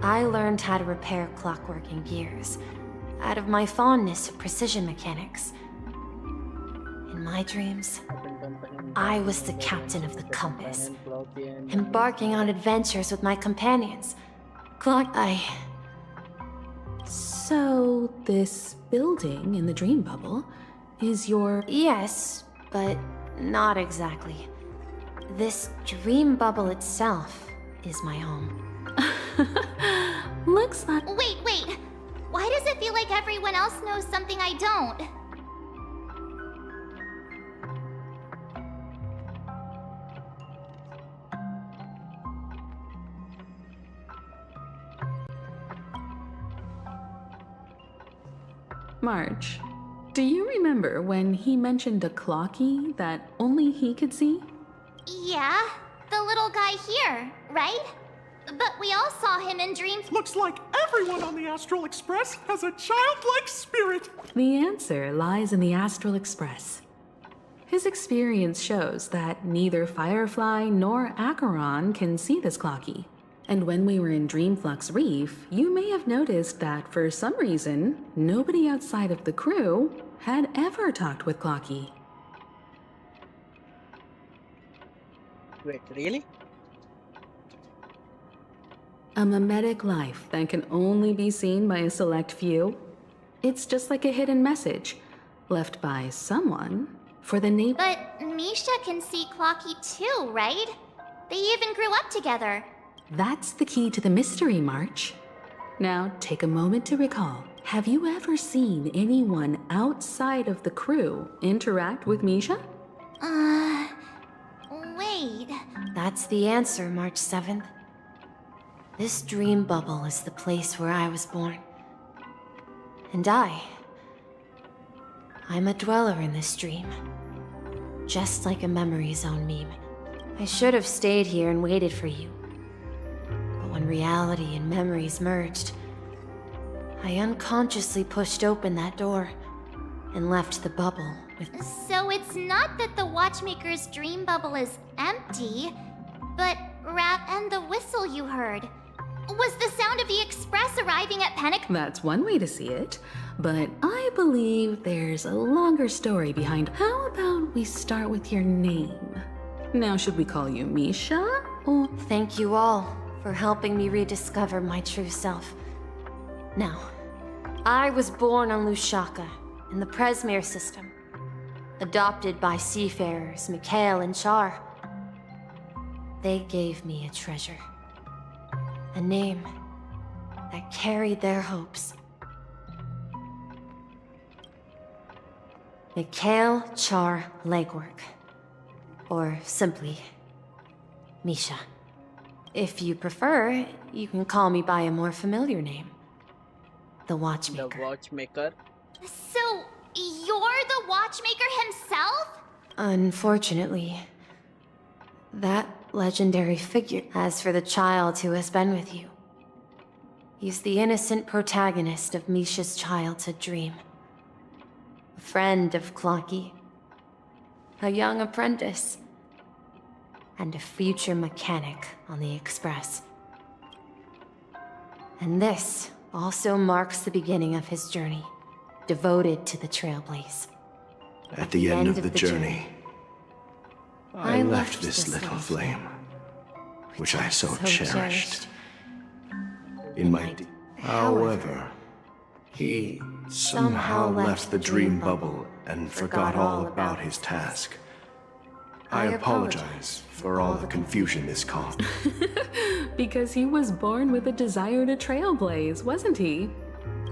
I learned how to repair clockwork and gears out of my fondness of precision mechanics. In my dreams, I was the captain of the compass, embarking on adventures with my companions. So, this building in the dream bubble is your... Yes, but not exactly. This dream bubble itself is my home. Looks like... Wait! Why does it feel like everyone else knows something I don't? March, do you remember when he mentioned a clocky that only he could see? Yeah, the little guy here, right? But we all saw him in dreams. Looks like everyone on the Astral Express has a childlike spirit. The answer lies in the Astral Express. His experience shows that neither Firefly nor Acheron can see this clocky. And when we were in Dreamflux Reef, you may have noticed that for some reason, nobody outside of the crew had ever talked with Clocky. Wait, really? A mimetic life that can only be seen by a select few? It's just like a hidden message, left by someone for the neighbor. But Misha can see Clocky too, right? They even grew up together. That's the key to the mystery, March. Now, take a moment to recall. Have you ever seen anyone outside of the crew interact with Misha? Wait. That's the answer, March 7th. This dream bubble is the place where I was born. And I'm a dweller in this dream. Just like a memory zone meme. I should have stayed here and waited for you. But when reality and memories merged, I unconsciously pushed open that door and left the bubble with... So it's not that the Watchmaker's dream bubble is empty, but rap and the whistle you heard. Was the sound of the express arriving at Penacony? That's one way to see it, but I believe there's a longer story behind. How about we start with your name? Now, should we call you Misha, or... Thank you all for helping me rediscover my true self. Now, I was born on Lushaka, in the Presmere system, adopted by seafarers Mikhail and Char. They gave me a treasure. A name that carried their hopes. Mikhail Char Legwork. Or simply, Misha. If you prefer, you can call me by a more familiar name. The Watchmaker. The Watchmaker. So, you're the Watchmaker himself? Unfortunately, that legendary figure. As for the child who has been with you, he's the innocent protagonist of Misha's childhood dream. A friend of Clocky, a young apprentice, and a future mechanic on the Express. And this also marks the beginning of his journey, devoted to the Trailblaze. At the end of the journey, I left this little flame, which I so cherished. In my... However, he somehow left the dream bubble and forgot all about his task. I apologize for all the confusion this caused. Because he was born with a desire to trailblaze, wasn't he?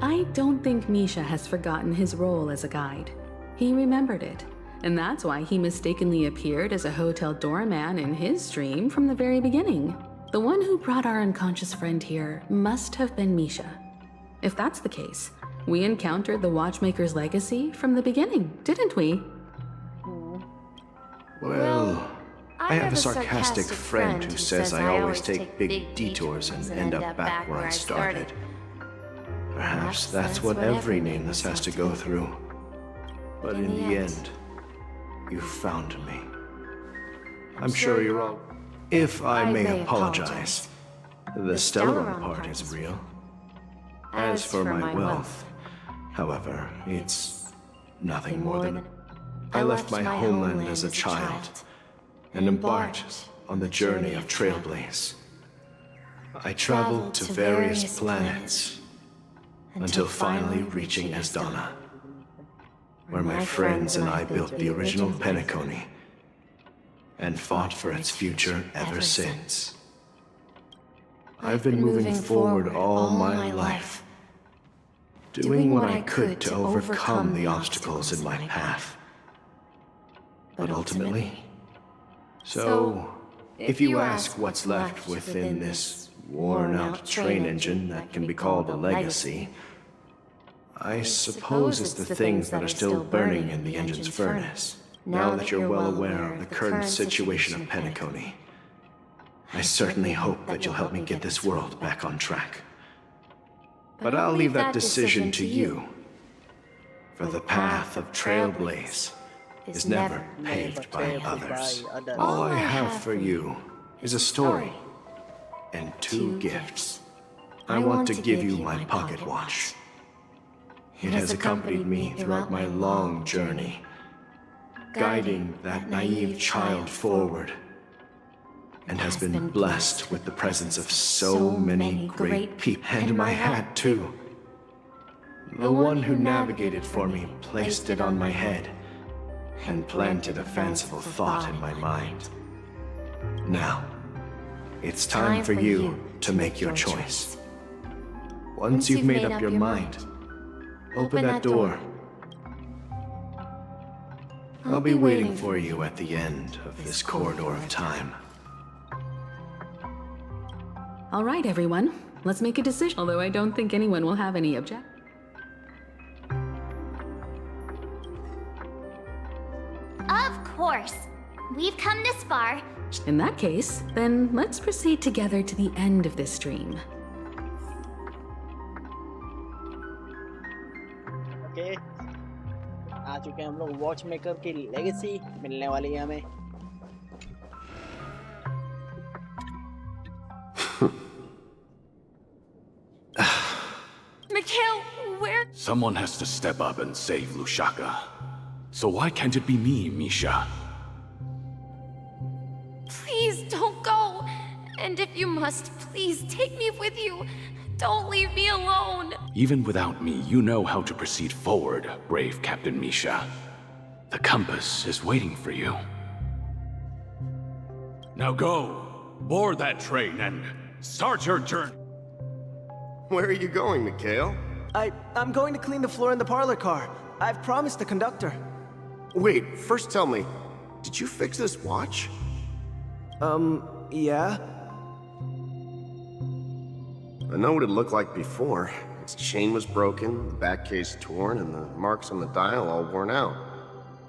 I don't think Misha has forgotten his role as a guide. He remembered it, and that's why he mistakenly appeared as a hotel doorman in his dream from the very beginning. The one who brought our unconscious friend here must have been Misha. If that's the case, we encountered the Watchmaker's legacy from the beginning, didn't we? Well, I have a sarcastic friend who says I always take big detours and end up back where I started. Perhaps that's what every nameless has to go through. But in the end, you found me. I'm sure you're all... If I may apologize, the Stellaron part is real. As for my wealth, however, it's nothing more than... I left my homeland as a child and embarked on the journey of Trailblaze. I traveled to various planets until finally reaching Asdana, where my friends and I built the original Penacony and fought for its future ever since. I've been moving forward all my life, doing what I could to overcome the obstacles in my path. But ultimately... So, if you ask what's left within this worn-out train engine that can be called a legacy, I suppose it's the things that are still burning in the engine's furnace. Now that you're well aware of the current situation of Penacony, I certainly hope that you'll help me get this world back on track. But I'll leave that decision to you, for the path of Trailblaze is never paved by others. All I have for you is a story and 2 gifts. I want to give you my pocket watch. It has accompanied me throughout my long journey, guiding that naive child forward, and has been blessed with the presence of so many great people. And my hat, too. The one who navigated for me placed it on my head and planted a fanciful thought in my mind. Now, it's time for you to make your choice. Once you've made up your mind, open that door. I'll be waiting for you at the end of this corridor of time. All right, everyone. Let's make a decision, although I don't think anyone will have any objection. Of course. We've come this far. In that case, then let's proceed together to the end of this stream. Okay. आ चुके हैं हम लोग वॉचमेकर की legacy मिलने वाली है हमें Mikhail, where? Someone has to step up and save Lushaka. So why can't it be me, Misha? Please don't go. And if you must, please take me with you. Don't leave me alone. Even without me, you know how to proceed forward, brave Captain Misha. The compass is waiting for you. Now go, board that train and start your journey. Where are you going, Mikhail? I'm going to clean the floor in the parlor car. I've promised the conductor. Wait, first tell me, did you fix this watch? Yeah? I know what it looked like before. Its chain was broken, the back case torn, and the marks on the dial all worn out.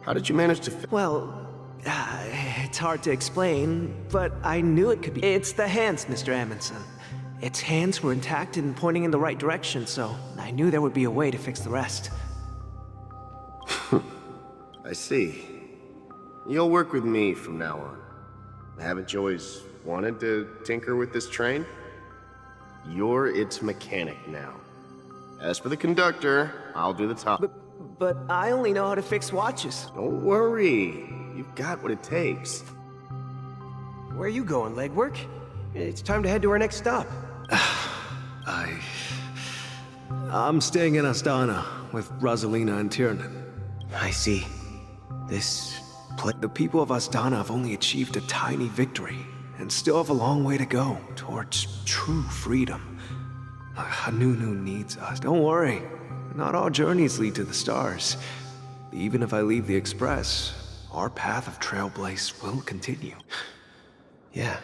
How did you manage to Well, it's hard to explain, but I knew it could be. It's the hands, Mr. Amundsen. Its hands were intact and pointing in the right direction, so I knew there would be a way to fix the rest. I see. You'll work with me from now on. Haven't you always wanted to tinker with this train? You're its mechanic now. As for the conductor, I'll do the top. But I only know how to fix watches. Don't worry. You've got what it takes. Where are you going, legwork? It's time to head to our next stop. I'm staying in Astana with Rosalina and Tiernan. I see. The people of Astana have only achieved a tiny victory, and still have a long way to go towards true freedom. Hanunu needs us. Don't worry. Not all journeys lead to the stars. Even if I leave the Express, our path of trailblaze will continue. Yeah.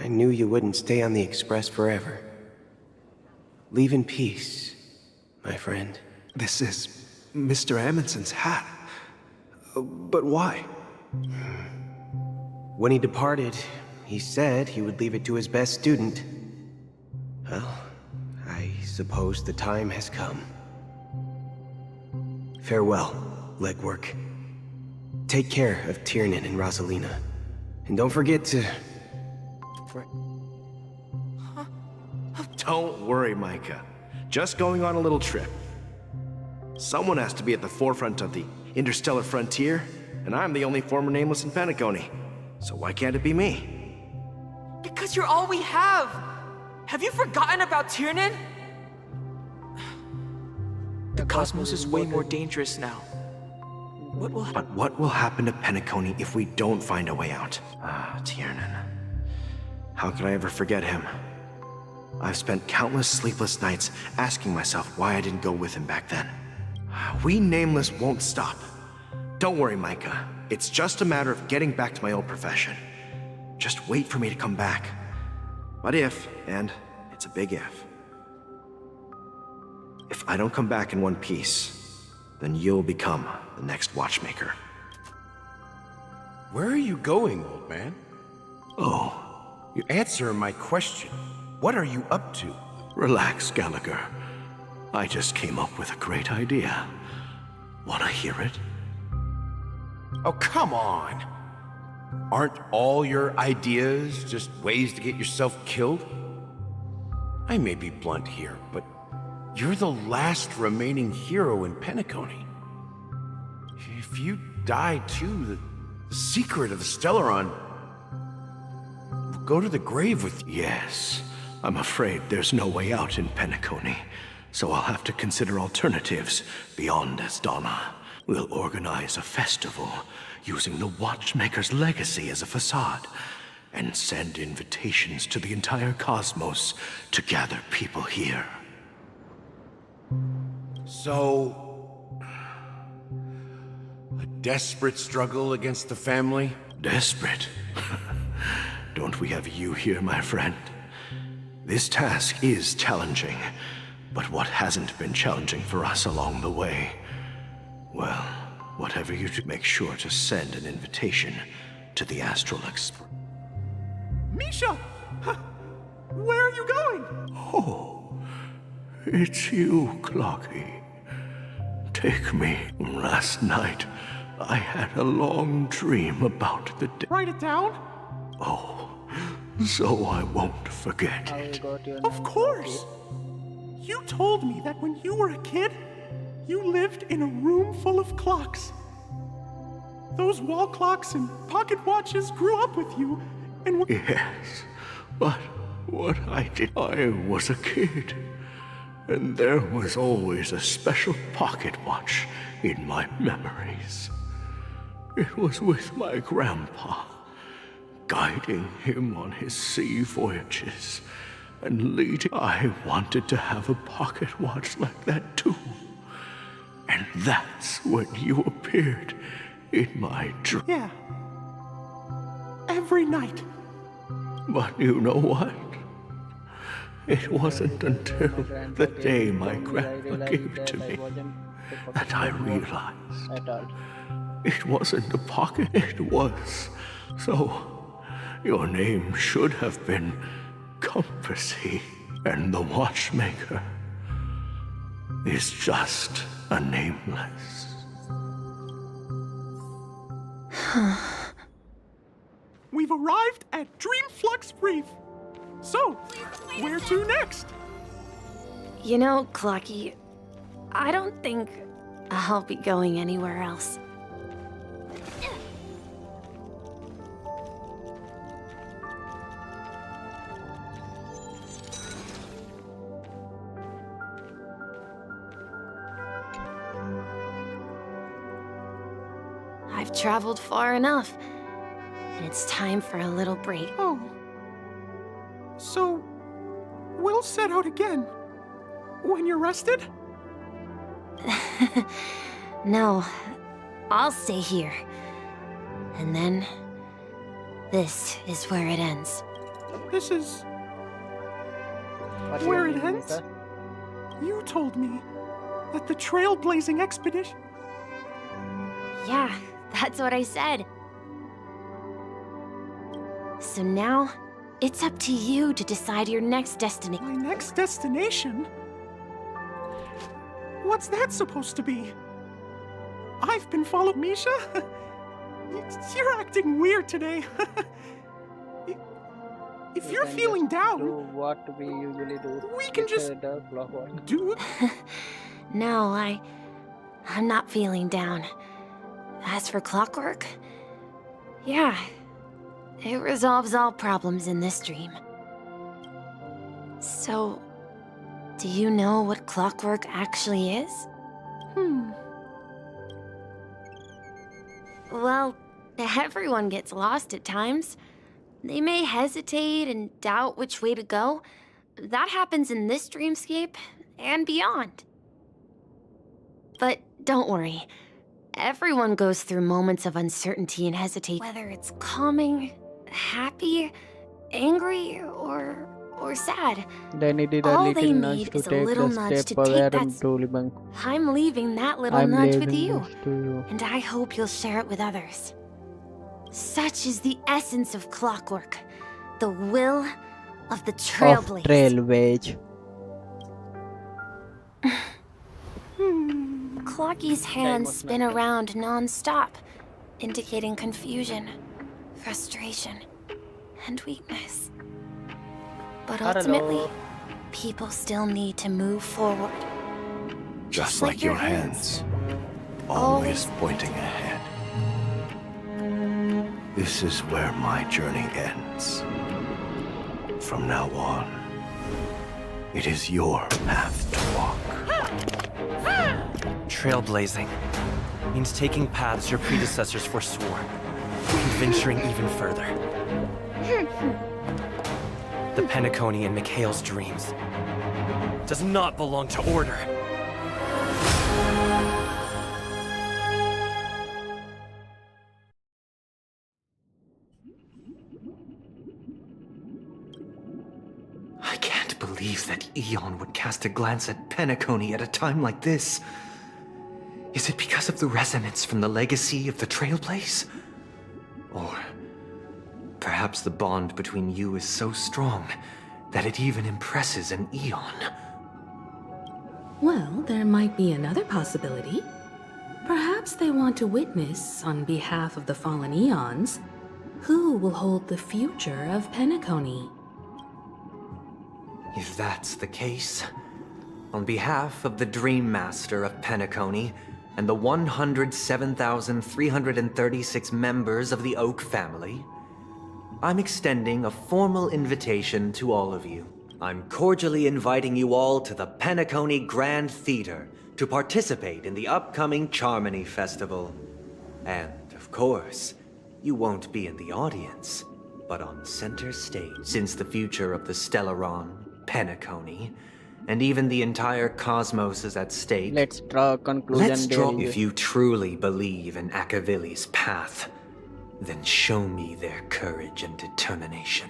I knew you wouldn't stay on the Express forever. Leave in peace, my friend. This is Mr. Amundsen's hat. But why? When he departed, he said he would leave it to his best student. Well, I suppose the time has come. Farewell, legwork. Take care of Tiernan and Rosalina. And don't forget to... Don't worry, Micah. Just going on a little trip. Someone has to be at the forefront of the interstellar frontier, and I'm the only former Nameless in Penacony. So why can't it be me? Because you're all we have! Have you forgotten about Tiernan? The cosmos is way more dangerous now. But what will happen to Penacony if we don't find a way out? Tiernan. How could I ever forget him? I've spent countless sleepless nights asking myself why I didn't go with him back then. We Nameless won't stop. Don't worry, Micah. It's just a matter of getting back to my old profession. Just wait for me to come back. But if, and it's a big if I don't come back in one piece, then you'll become the next watchmaker. Where are you going, old man? Oh. You answer my question. What are you up to? Relax, Gallagher. I just came up with a great idea. Wanna hear it? Oh, come on. Aren't all your ideas just ways to get yourself killed? I may be blunt here, but you're the last remaining hero in Penacony. If you die too, the secret of the Stellaron will go to the grave with you. Yes. I'm afraid there's no way out in Penacony, so I'll have to consider alternatives beyond Astana. We'll organize a festival using the Watchmaker's legacy as a facade, and send invitations to the entire cosmos to gather people here. So, a desperate struggle against the family? Desperate? Don't we have you here, my friend? This task is challenging, but what hasn't been challenging for us along the way? Well, whatever you do, make sure to send an invitation to the Astral Express. Misha! Where are you going? Oh, it's you, Clocky. Take me. Last night, I had a long dream about the day. Write it down? Oh, so I won't forget it. Of course! You told me that when you were a kid, you lived in a room full of clocks. Those wall clocks and pocket watches grew up with you, and Yes, but what I did, I was a kid, and there was always a special pocket watch in my memories. It was with my grandpa, guiding him on his sea voyages and leading. I wanted to have a pocket watch like that too. And that's when you appeared in my dream. Yeah. Every night. But you know what? It wasn't until the day my grandpa gave it to me that I realized it wasn't a pocket, it was. So, your name should have been Compassy, and the watchmaker is just a nameless. We've arrived at Dreamflux Reef. So, where to next? You know, Clocky, I don't think I'll be going anywhere else. I've traveled far enough, and it's time for a little break. Oh. So, we'll set out again. When you're rested? No, I'll stay here. And then, this is where it ends. This is... where it ends? You told me that the trailblazing expedition... Yeah, that's what I said. So now, it's up to you to decide your next destination. My next destination? What's that supposed to be? I've been following Misha? You're acting weird today. If you're feeling down, what we usually do. We can just do it. No, I'm not feeling down. As for clockwork, yeah, it resolves all problems in this dream. So, do you know what clockwork actually is? Well, everyone gets lost at times. They may hesitate and doubt which way to go. That happens in this dreamscape and beyond. But don't worry. Everyone goes through moments of uncertainty and hesitation. Whether it's calming, happy, angry, or sad. All they need is a little nudge to take that. I'm leaving that little nudge with you, and I hope you'll share it with others. Such is the essence of clockwork, the will of the trailblaze. Clocky's hands spin around non-stop, indicating confusion, frustration, and weakness. But ultimately, people still need to move forward. Just like your hands, always pointing ahead. This is where my journey ends. From now on, it is your path to walk. Trailblazing means taking paths your predecessors forswore, and venturing even further. The Penacony in Mikhail's dreams does not belong to order. I can't believe that Eon would cast a glance at Penacony at a time like this. Is it because of the resonance from the legacy of the Trailblaze? Or perhaps the bond between you is so strong that it even impresses an Eon? Well, there might be another possibility. Perhaps they want to witness, on behalf of the fallen Eons, Who will hold the future of Penacony? If that's the case, on behalf of the Dream Master of Penacony and the 107,336 members of the Oak family, I'm extending a formal invitation to all of you. I'm cordially inviting you all to the Penacony Grand Theater to participate in the upcoming Charmony Festival. And, of course, you won't be in the audience, but on center stage. Since the future of the Stellaron, Penacony, and even the entire cosmos is at stake, let's draw a conclusion. If you truly believe in Akavilli's path, then show me their courage and determination.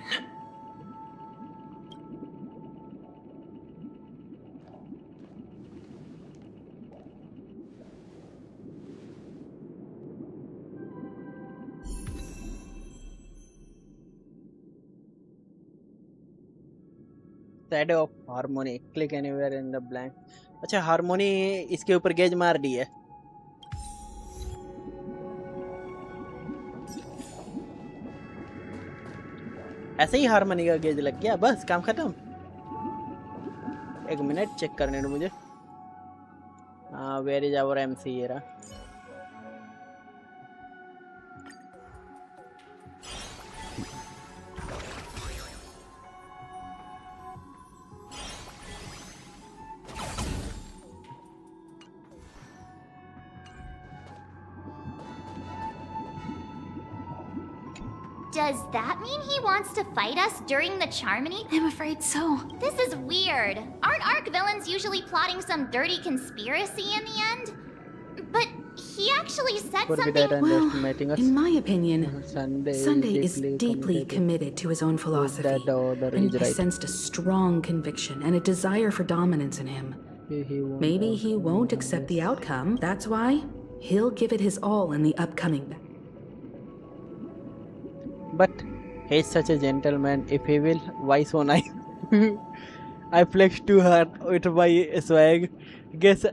Shadow of Harmony. Click anywhere in the blank. अच्छा harmony इसके ऊपर gauge मार दी है. ऐसे ही harmony का gauge लग गया, बस काम खत्म. एक मिनट चेक करने दो मुझे. वेयर इज आवर एमसी ये रहा. Does that mean he wants to fight us during the Charmony? I'm afraid so. This is weird. Aren't Arc villains usually plotting some dirty conspiracy in the end? But he actually said something. Well, in my opinion, Sunday is deeply committed to his own philosophy, and I sensed a strong conviction and a desire for dominance in him. Maybe he won't accept the outcome. That's why he'll give it his all in the upcoming. But he's such a gentleman. If he will, why so nice? I flexed too hard with my swag. Guess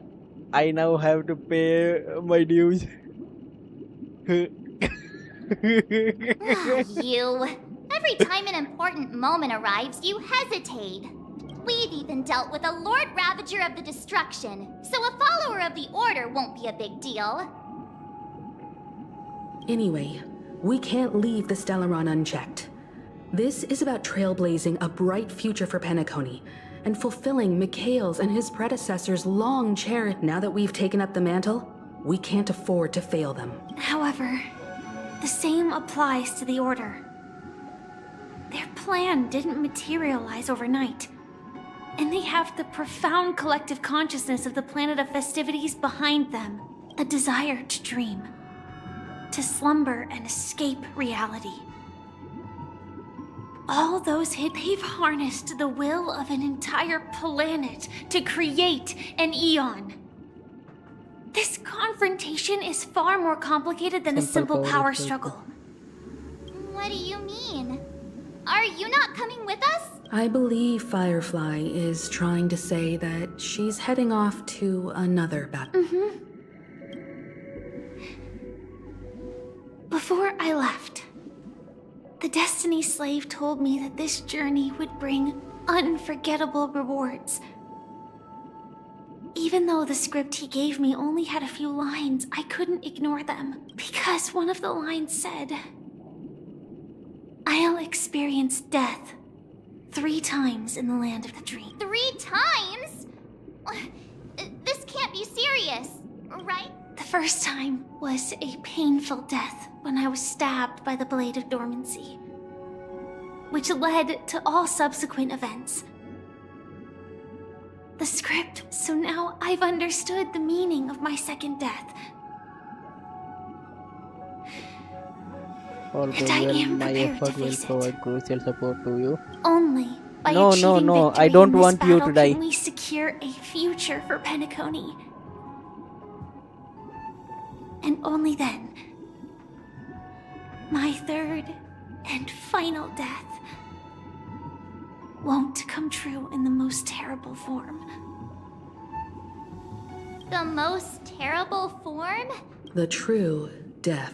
I now have to pay my dues. You. Every time an important moment arrives, you hesitate. We've even dealt with a Lord Ravager of the Destruction, so a follower of the Order won't be a big deal. Anyway, we can't leave the Stellaron unchecked. This is about trailblazing a bright future for Penacony and fulfilling Mikhail's and his predecessors' long cherished. Now that we've taken up the mantle, we can't afford to fail them. However, the same applies to the Order. Their plan didn't materialize overnight, and they have the profound collective consciousness of the planet of festivities behind them, a desire to dream, to slumber and escape reality. All those they've harnessed the will of an entire planet to create an eon. This confrontation is far more complicated than a simple power struggle. What do you mean? Are you not coming with us? I believe Firefly is trying to say that she's heading off to another battle. Before I left, the Destiny Slave told me that this journey would bring unforgettable rewards. Even though the script he gave me only had a few lines, I couldn't ignore them, because one of the lines said, "I'll experience death 3 times in the land of the dream." 3 times? This can't be serious, right? The first time was a painful death when I was stabbed by the Blade of Dormancy, which led to all subsequent events. The script, so now I've understood the meaning of my second death. And I am my prepared effort to will face provide crucial support to you. Only by No, achieving no, victory I don't in this want you to battle die. can we secure a future for Penacony. And only then, my third and final death won't come true in the most terrible form. The most terrible form? The true death.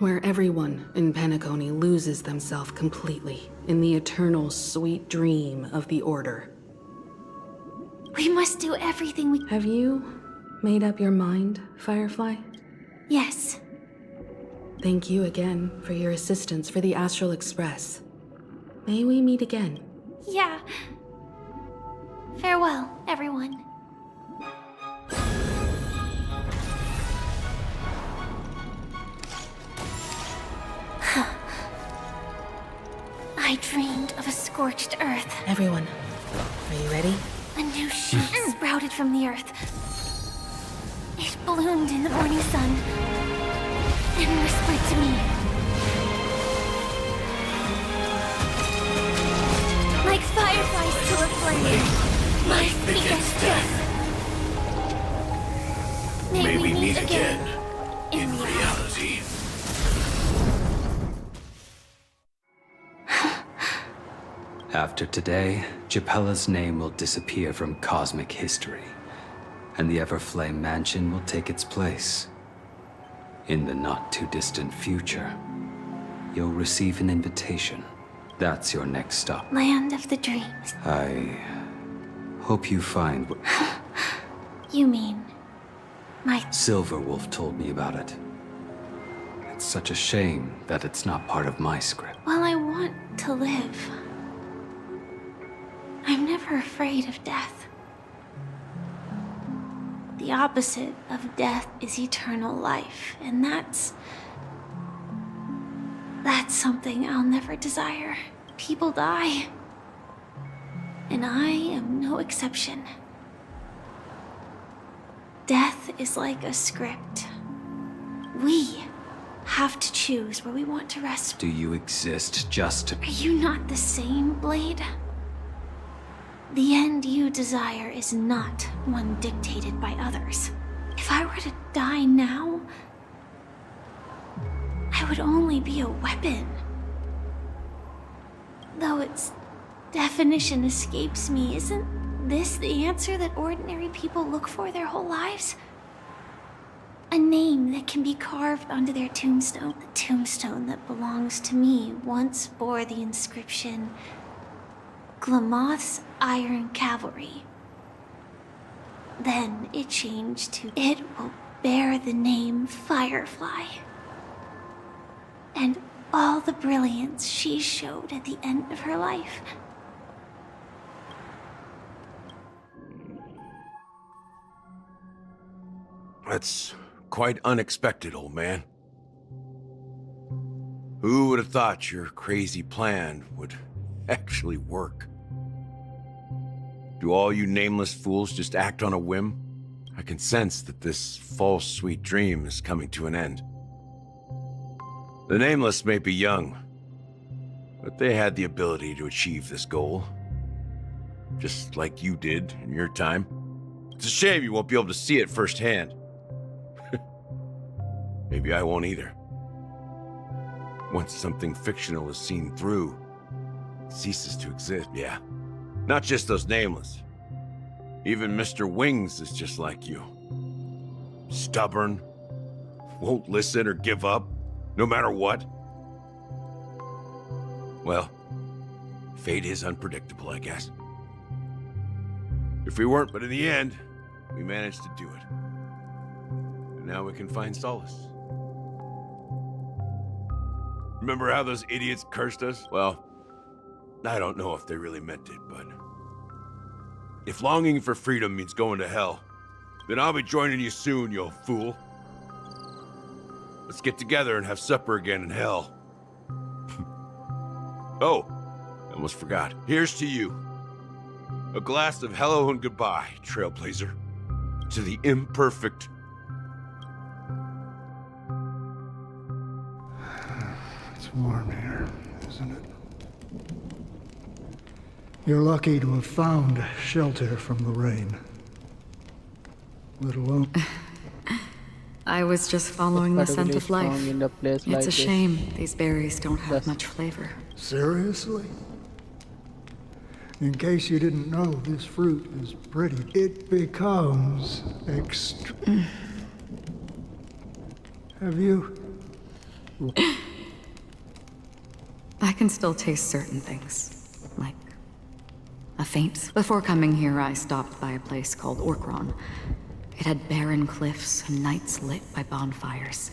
Where everyone in Penacony loses themselves completely in the eternal sweet dream of the Order. We must do everything we— Have you made up your mind, Firefly? Yes. Thank you again for your assistance for the Astral Express. May we meet again? Yeah. Farewell, everyone. I dreamed of a scorched earth. Everyone, are you ready? A new shoot sprouted from the earth. It bloomed in the morning sun and whispered to me. Like fireflies to a flame, life begets death. May we meet again in reality. After today, Japella's name will disappear from cosmic history, and the Everflame Mansion will take its place. In the not-too-distant future, you'll receive an invitation. That's your next stop. Land of the dreams. I hope you find what You mean my— Silverwolf told me about it. It's such a shame that it's not part of my script. Well, I want to live. I'm never afraid of death. The opposite of death is eternal life, and that's something I'll never desire. People die, and I am no exception. Death is like a script. We have to choose where we want to rest. Do you exist just to— Are you not the same, Blade? The end you desire is not one dictated by others. If I were to die now, I would only be a weapon. Though its definition escapes me, isn't this the answer that ordinary people look for their whole lives? A name that can be carved onto their tombstone. The tombstone that belongs to me once bore the inscription, Glamoth's Iron Cavalry. Then it changed to, it will bear the name Firefly. And all the brilliance she showed at the end of her life. That's quite unexpected, old man. Who would have thought your crazy plan would actually work? Do all you nameless fools just act on a whim? I can sense that this false sweet dream is coming to an end. The nameless may be young, but they had the ability to achieve this goal. Just like you did in your time. It's a shame you won't be able to see it firsthand. Maybe I won't either. Once something fictional is seen through, it ceases to exist, yeah. Not just those nameless. Even Mr. Wings is just like you. Stubborn, won't listen or give up, no matter what. Well, fate is unpredictable, I guess. If we weren't, but in the end, we managed to do it. And now we can find solace. Remember how those idiots cursed us? Well, I don't know if they really meant it, but if longing for freedom means going to hell, then I'll be joining you soon, you fool. Let's get together and have supper again in hell. Oh, I almost forgot. Here's to you. A glass of hello and goodbye, Trailblazer. To the imperfect. It's warm here, isn't it? You're lucky to have found shelter from the rain. Let alone... I was just following the scent of life. In a place like It's a this. shame these berries don't have much flavor. Seriously? In case you didn't know, this fruit is pretty. It becomes extra... Have you I can still taste certain things, like a faint. Before coming here, I stopped by a place called Orkron. It had barren cliffs and nights lit by bonfires.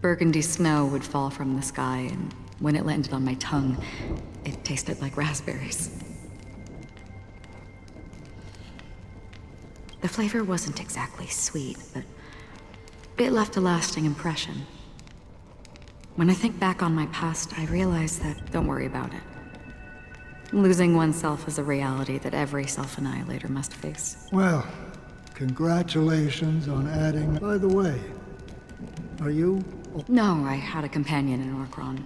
Burgundy snow would fall from the sky, and when it landed on my tongue, it tasted like raspberries. The flavor wasn't exactly sweet, but it left a lasting impression. When I think back on my past, I realize that don't worry about it. Losing oneself is a reality that every self-annihilator must face. Well, congratulations on adding... By the way, are you... No, I had a companion in Orkron.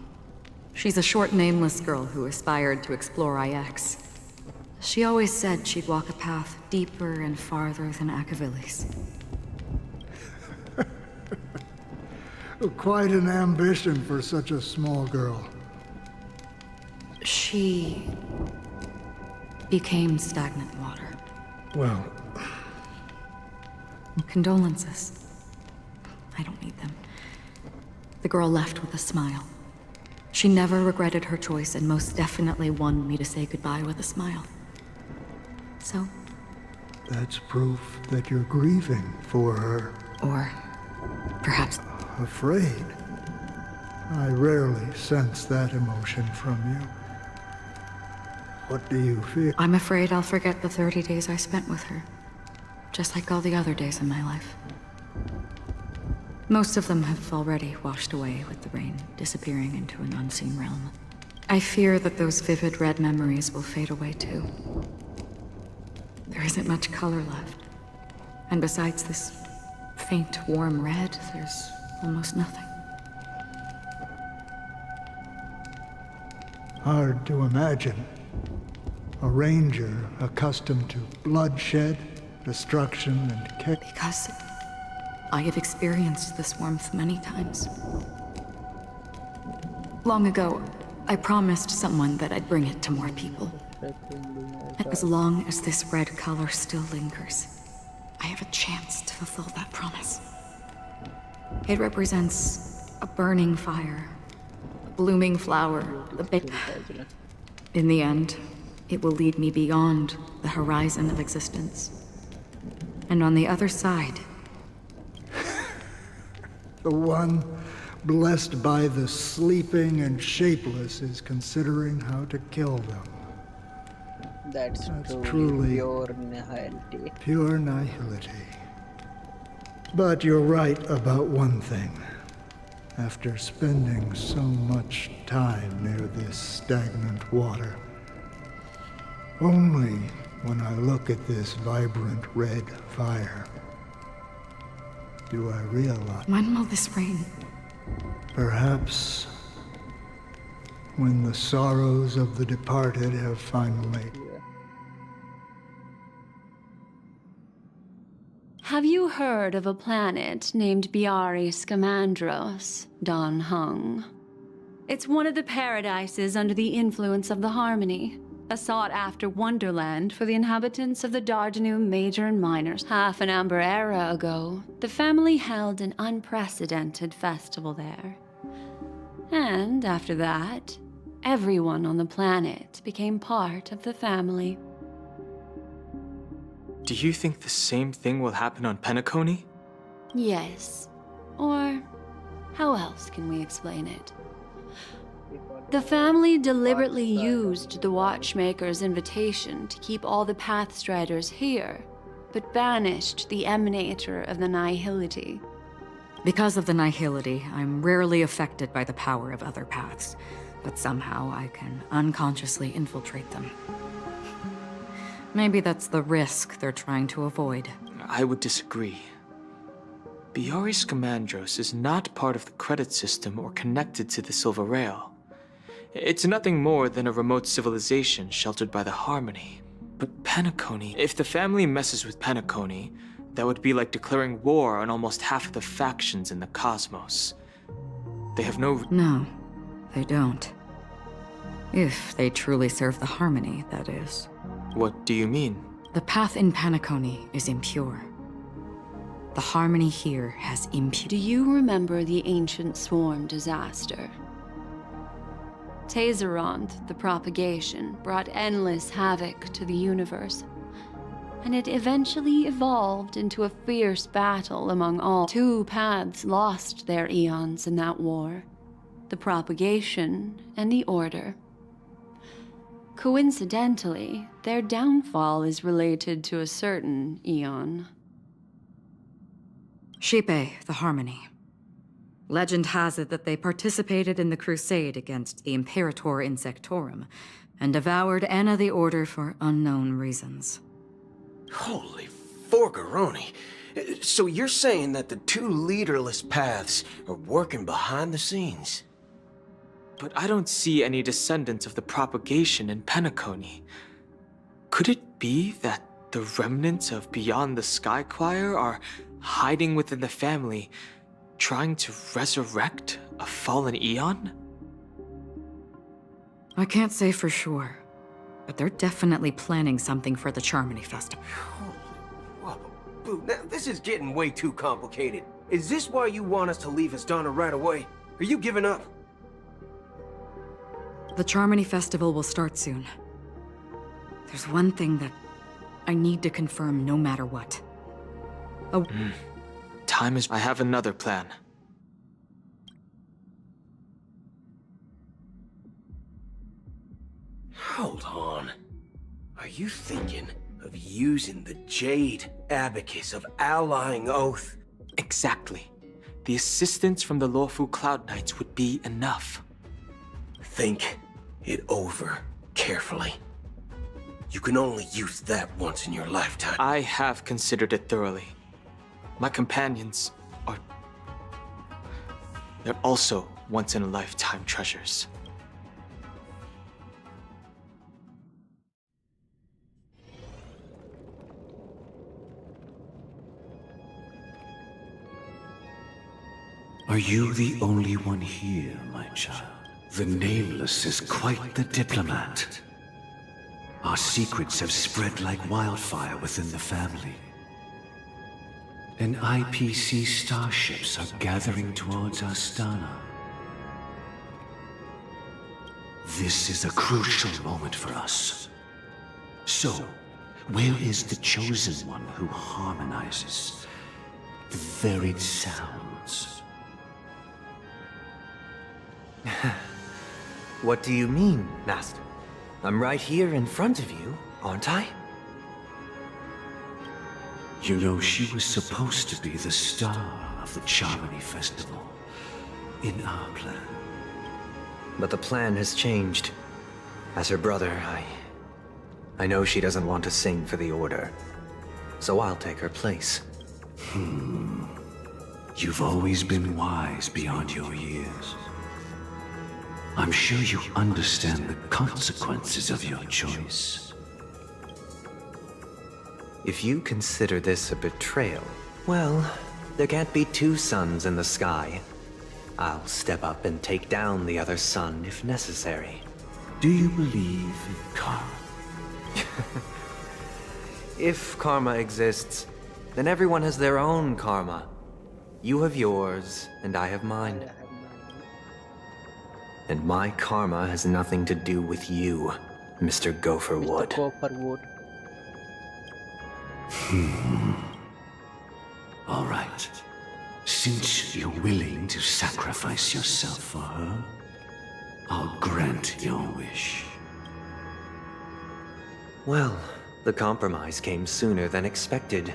She's a short, nameless girl who aspired to explore IX. She always said she'd walk a path deeper and farther than Akavilis. Quite an ambition for such a small girl. She became stagnant water. Well... Condolences. I don't need them. The girl left with a smile. She never regretted her choice and most definitely wanted me to say goodbye with a smile. So? That's proof that you're grieving for her. Or perhaps... Afraid? I rarely sense that emotion from you. What do you feel? I'm afraid I'll forget the 30 days I spent with her. Just like all the other days in my life. Most of them have already washed away with the rain, disappearing into an unseen realm. I fear that those vivid red memories will fade away too. There isn't much color left. And besides this faint, warm red, there's almost nothing. Hard to imagine. A ranger accustomed to bloodshed, destruction, and Because I have experienced this warmth many times. Long ago, I promised someone that I'd bring it to more people. And as long as this red color still lingers, I have a chance to fulfill that promise. It represents a burning fire, a blooming flower, In the end, it will lead me beyond the horizon of existence. And on the other side... The one blessed by the sleeping and shapeless is considering how to kill them. That's truly pure nihility. Pure nihility. But you're right about one thing. After spending so much time near this stagnant water, only when I look at this vibrant red fire do I realize... When will this rain? Perhaps when the sorrows of the departed have finally... Have you heard of a planet named Biari Scamandros, Don Hung? It's one of the paradises under the influence of the Harmony, a sought-after wonderland for the inhabitants of the Dardanu Major and Minors. Half an amber era ago, the family held an unprecedented festival there. And after that, everyone on the planet became part of the family. Do you think the same thing will happen on Penacony? Yes. Or how else can we explain it? The family deliberately used the Watchmaker's invitation to keep all the Pathstriders here, but banished the Emanator of the Nihility. Because of the Nihility, I'm rarely affected by the power of other paths, but somehow I can unconsciously infiltrate them. Maybe that's the risk they're trying to avoid. I would disagree. Biari Scamandros is not part of the credit system or connected to the Silver Rail. It's nothing more than a remote civilization sheltered by the Harmony. But Penacony, if the family messes with Penacony, that would be like declaring war on almost half of the factions in the cosmos. They have no... No, they don't. If they truly serve the Harmony, that is. What do you mean? The path in Penacony is impure. The Harmony here has Do you remember the Ancient Swarm disaster? Tazeront, the propagation, brought endless havoc to the universe, and it eventually evolved into a fierce battle among all. 2 paths lost their eons in that war, the propagation and the Order. Coincidentally, their downfall is related to a certain eon. Shipe, the Harmony. Legend has it that they participated in the crusade against the Imperator Insectorum and devoured Anna the Order for unknown reasons. Holy forgaroni. So you're saying that the 2 leaderless paths are working behind the scenes? But I don't see any descendants of the propagation in Penacony. Could it be that the remnants of Beyond the Sky Choir are hiding within the family, trying to resurrect a fallen eon? I can't say for sure, but they're definitely planning something for the Charmony Festival. Boo, now this is getting way too complicated. Is this why you want us to leave Astana right away? Are you giving up? The Charmony Festival will start soon. There's one thing that I need to confirm no matter what. Time is... I have another plan. Hold on. Are you thinking of using the Jade Abacus of Allying Oath? Exactly. The assistance from the Lawful Cloud Knights would be enough. Think it over carefully. You can only use that once in your lifetime. I have considered it thoroughly. My companions are... they're also once-in-a-lifetime treasures. Are you the only one here, my child? The Nameless is quite the diplomat. Our secrets have spread like wildfire within the family. And IPC starships are gathering towards Astana. This is a crucial moment for us. So, where is the chosen one who harmonizes the varied sounds? What do you mean, Master? I'm right here in front of you, aren't I? You know, she was supposed to be the star of the Charmony Festival in our plan. But the plan has changed. As her brother, I know she doesn't want to sing for the Order. So I'll take her place. You've always been wise beyond your years. I'm sure you understand the consequences of your choice. If you consider this a betrayal, well, there can't be 2 suns in the sky. I'll step up and take down the other sun if necessary. Do you believe in karma? If karma exists, then everyone has their own karma. You have yours, and I have mine. And my karma has nothing to do with you, Mr. Gopherwood. All right. Since you're willing to sacrifice yourself for her, I'll grant your wish. Well, the compromise came sooner than expected.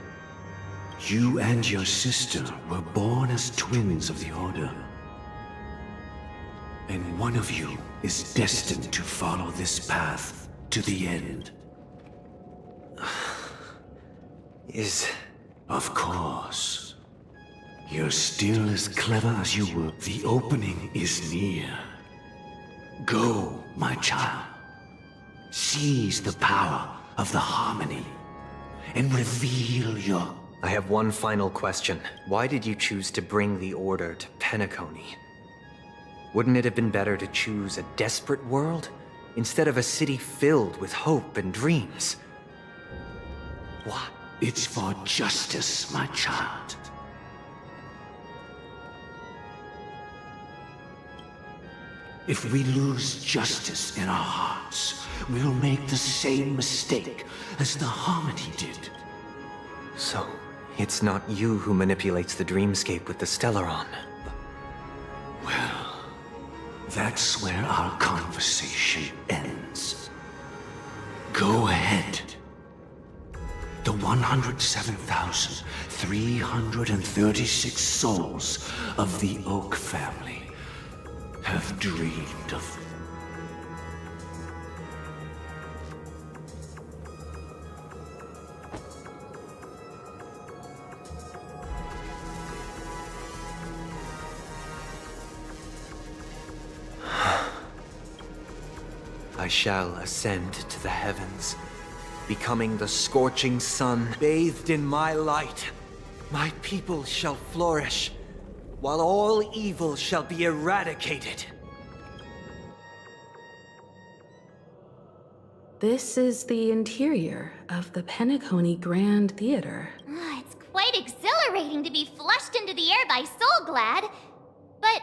You and your sister were born as twins of the Order. And one of you is destined to follow this path to the end. Of course. You're still as clever as you were. The opening is near. Go, my child. Seize the power of the Harmony and reveal your... I have one final question. Why did you choose to bring the Order to Penacony? Wouldn't it have been better to choose a desperate world instead of a city filled with hope and dreams? What? It's for justice, my child. If we lose justice in our hearts, we'll make the same mistake as the Harmony did. So, it's not you who manipulates the dreamscape with the Stellaron. Well, that's where our conversation ends. Go ahead. The 107,336 souls of the Oak family have dreamed of... I shall ascend to the heavens, becoming the scorching sun bathed in my light. My people shall flourish, while all evil shall be eradicated. This is the interior of the Penacony Grand Theater. It's quite exhilarating to be flushed into the air by Soulglad. But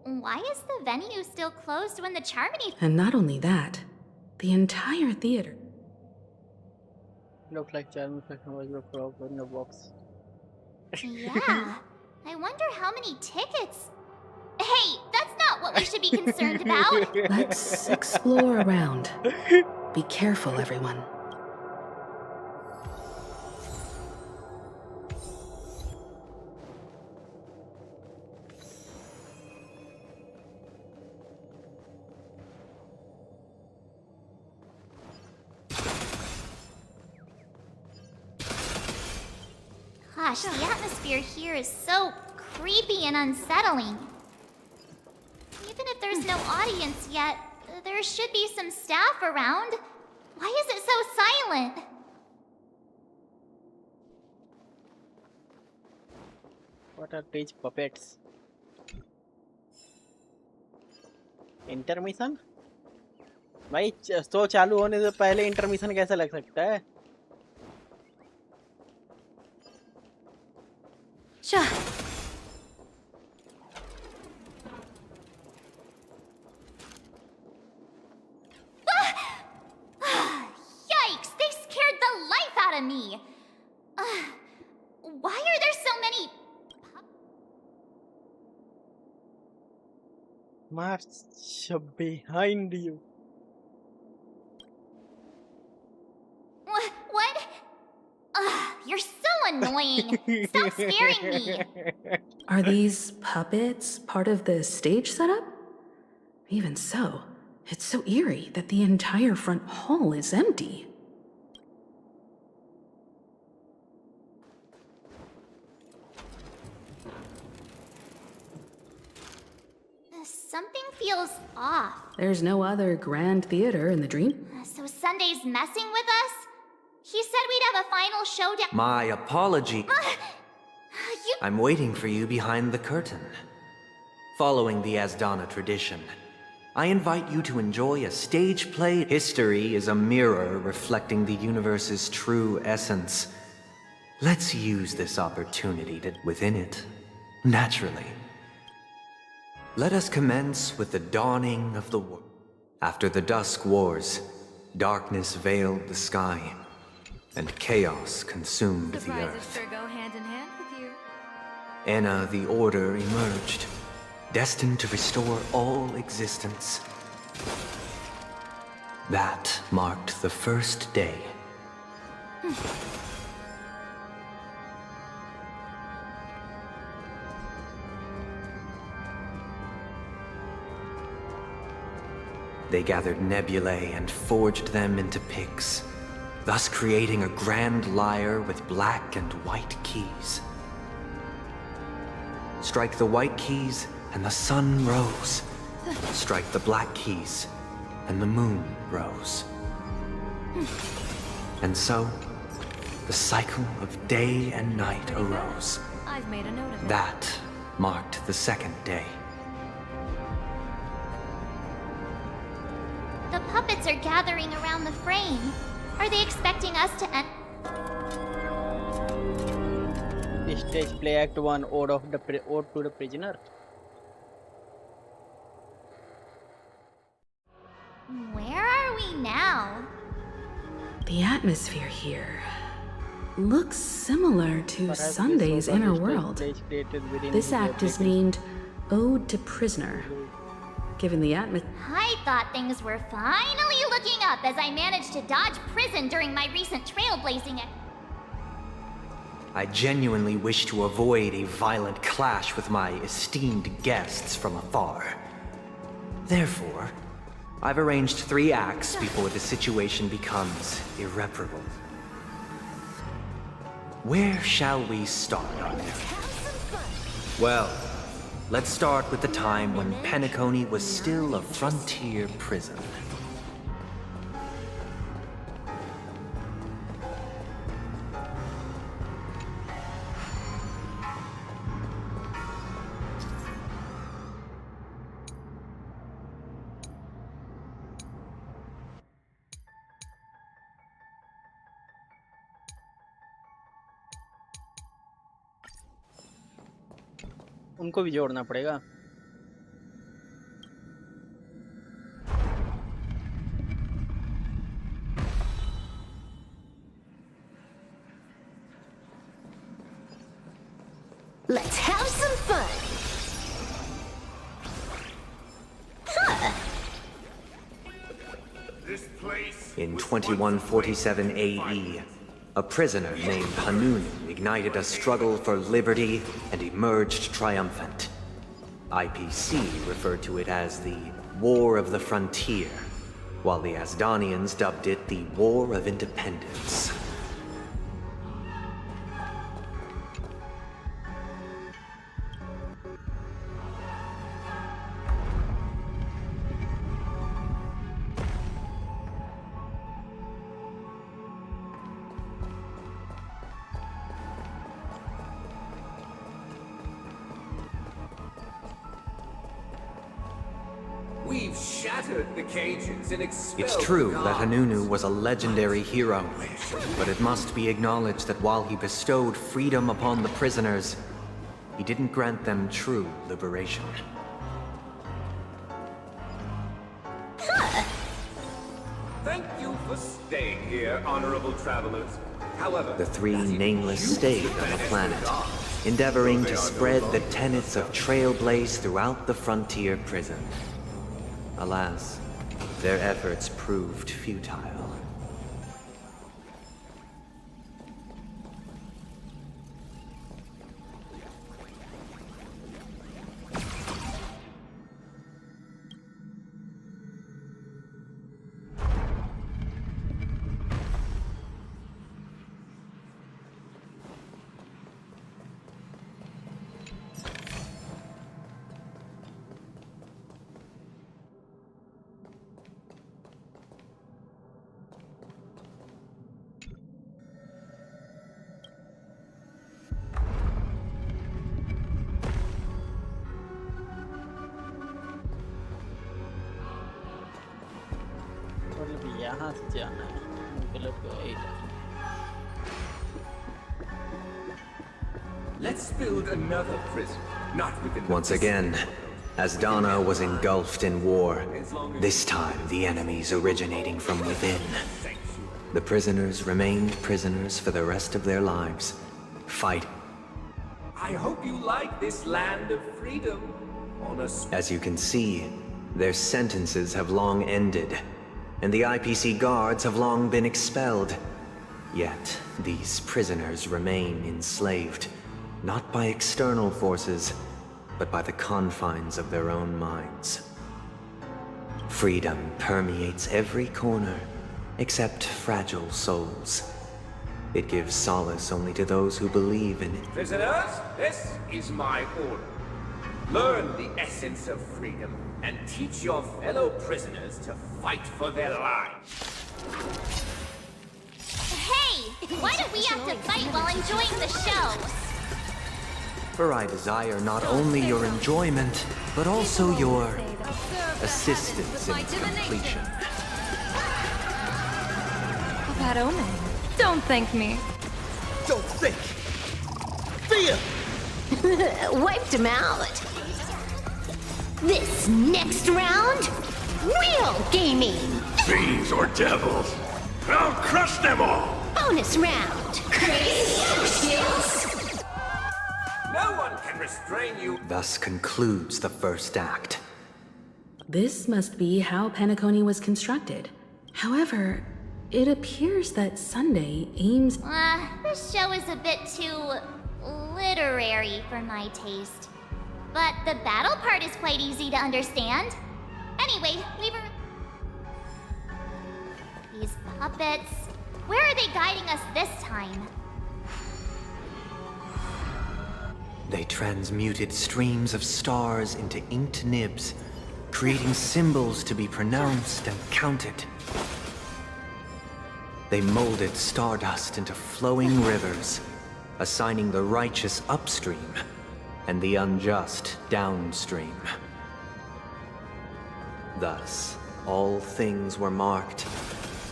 why is the venue still closed when the Charmony... And not only that, the entire theater... Looks like Charmony was the problem in the box. Yeah, I wonder how many tickets... Hey, that's not what we should be concerned about! Let's explore around. Be careful, everyone. Gosh, the atmosphere here is so creepy and unsettling. Even if there's no audience yet, there should be some staff around. Why is it so silent? What are these puppets? Intermission? भाई show चालू होने से पहले intermission कैसे लग सकता है? Yikes! They scared the life out of me! Why are there so many... March behind you. What? You're so annoying! Stop scaring me! Are these puppets part of the stage setup? Even so, it's so eerie that the entire front hall is empty. Something feels off. There's no other grand theater in the dream. So Sunday's messing with us? He said we'd have a final showdown. My apology. I'm waiting for you behind the curtain. Following the Asdana tradition, I invite you to enjoy a stage play. History is a mirror reflecting the universe's true essence. Let's use this opportunity to within it, naturally. Let us commence with the dawning of the world. After the Dusk Wars, darkness veiled the sky, and chaos consumed the earth. Sure go hand in hand with you. Enna the Order emerged, destined to restore all existence. That marked the first day. They gathered nebulae and forged them into picks, thus creating a grand lyre with black and white keys. Strike the white keys, and the sun rose. Strike the black keys, and the moon rose. And so, the cycle of day and night arose. I've made a note of it. That marked the second day. The puppets are gathering around the frame. Are they expecting us to end? Stage play act 1, Ode to the Prisoner. Where are we now? The atmosphere here looks similar to Sunday's inner world. This act is named Ode to Prisoner. Given the atmosphere... I thought things were finally looking up as I managed to dodge prison during my recent trailblazing. I genuinely wish to avoid a violent clash with my esteemed guests from afar. Therefore, I've arranged 3 acts before the situation becomes irreparable. Where shall we start? Well, let's start with the time when Penacony was still a frontier prison. उनको भी जोड़ना पड़ेगा। Let's have some fun. In 2147 AE, a prisoner named Hanunu ignited a struggle for liberty and emerged triumphant. IPC referred to it as the War of the Frontier, while the Asdanians dubbed it the War of Independence. We've shattered the cages and expelled It's true the that guards. Hanunu was a legendary hero, but it must be acknowledged that while he bestowed freedom upon the prisoners, he didn't grant them true liberation. Thank you for staying here, honorable travelers. However, The 3 nameless stayed on the planet, endeavoring to spread the tenets of Trailblaze throughout the frontier prison. Alas, their efforts proved futile. यहाँ से जाना है गलत गए let's build another prison, not within the Once again, Asdana was engulfed in war, this time the enemies originating from within. The prisoners remained prisoners for the rest of their lives, fighting. I hope you like this land of freedom. On a As you can see, their sentences have long ended, and the IPC guards have long been expelled. Yet, these prisoners remain enslaved, not by external forces, but by the confines of their own minds. Freedom permeates every corner, except fragile souls. It gives solace only to those who believe in it. Prisoners, this is my order. Learn the essence of freedom and teach your fellow prisoners to fight for their lives. Hey! Why do we have to fight while enjoying the show? For I desire not only your enjoyment, but also your assistance in its completion. A bad omen. Don't thank me. Don't think. Fear. Wiped him out. This next round, Real gaming! Fiends or devils, I'll crush them all! Bonus round! Crazy skills! No one can restrain you. Thus concludes the first act. This must be how Penacony was constructed. However, it appears that Sunday aims... This show is a bit too literary for my taste. But the battle part is quite easy to understand. Anyway, these puppets. Where are they guiding us this time? They transmuted streams of stars into inked nibs, creating symbols to be pronounced and counted. They molded stardust into flowing rivers, assigning the righteous upstream and the unjust downstream. Thus, all things were marked,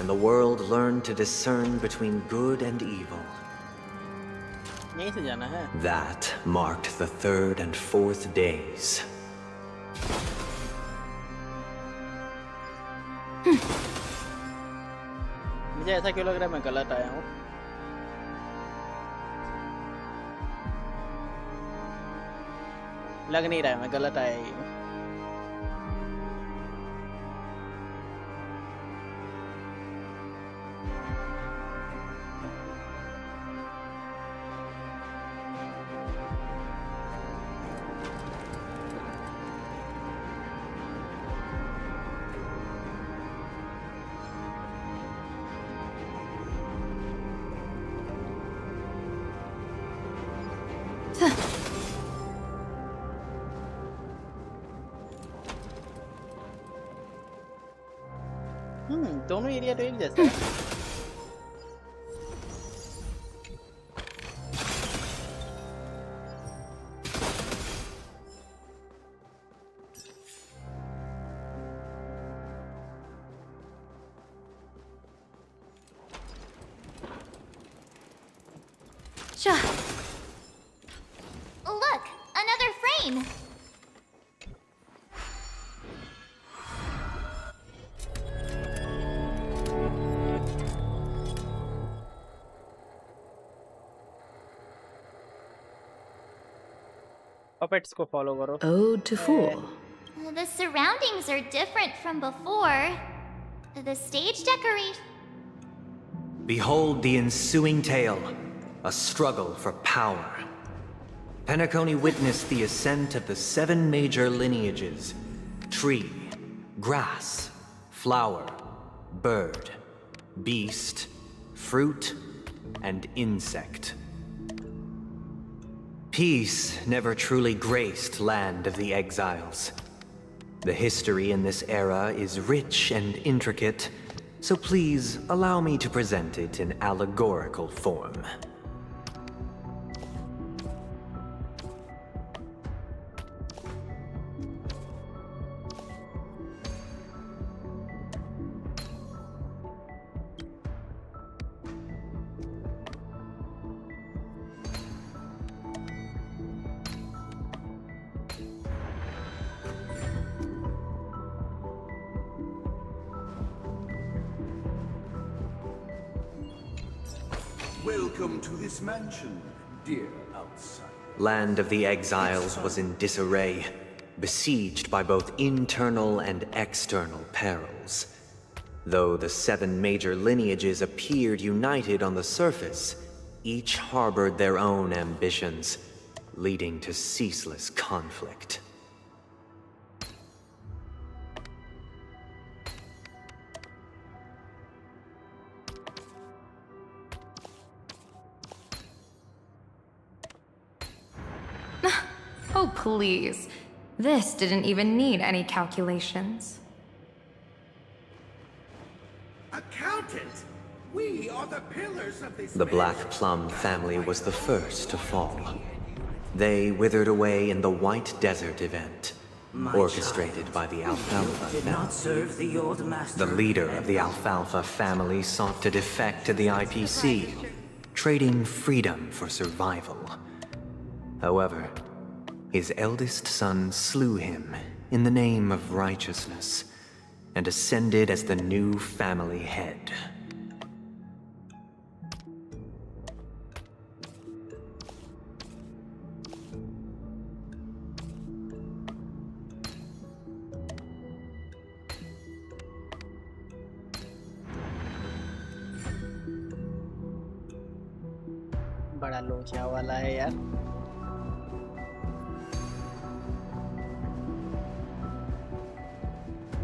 and the world learned to discern between good and evil. यहीं से जाना है. That marked the third and fourth days. मुझे ऐसा क्यों लग रहा है मैं गलत आया हूँ? लग नहीं रहा है मैं गलत आया ही हूँ. दोनों एरिया तो एक जैसा है. Look, another frame. Puppets को follow करो. Ode to Fool. The surroundings are different from before. The stage decoration. Behold the ensuing tale, a struggle for power. Penacony witnessed the ascent of the 7 major lineages: tree, grass, flower, bird, beast, fruit, and insect. Peace never truly graced Land of the Exiles. The history in this era is rich and intricate, so please allow me to present it in allegorical form. Welcome to this mansion, dear outsider. Land of the Exiles was in disarray, besieged by both internal and external perils. Though the 7 major lineages appeared united on the surface, each harbored their own ambitions, leading to ceaseless conflict. Oh, please. This didn't even need any calculations. Accountant! We are the pillars of this The Black Plum family was the first to fall. They withered away in the White Desert event, orchestrated by the Alfalfa family. The leader of the Alfalfa family sought to defect to the IPC, trading freedom for survival. However, his eldest son slew him in the name of righteousness, and ascended as the new family head. बड़ा लोचा वाला है यार।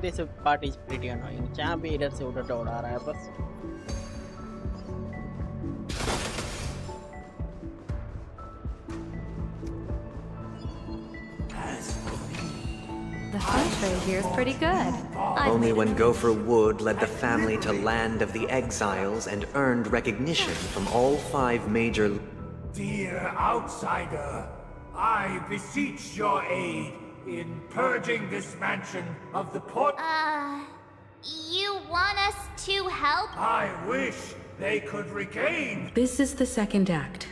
This part is pretty annoying. जहाँ भी इधर से उधर दौड़ा रहा है बस। The feng here is pretty good. Only when Gopher Wood led the family to Land of the Exiles and earned recognition from all 5 major... Dear outsider, I beseech your aid in purging this mansion of the port... You want us to help? I wish they could regain... This is the second act.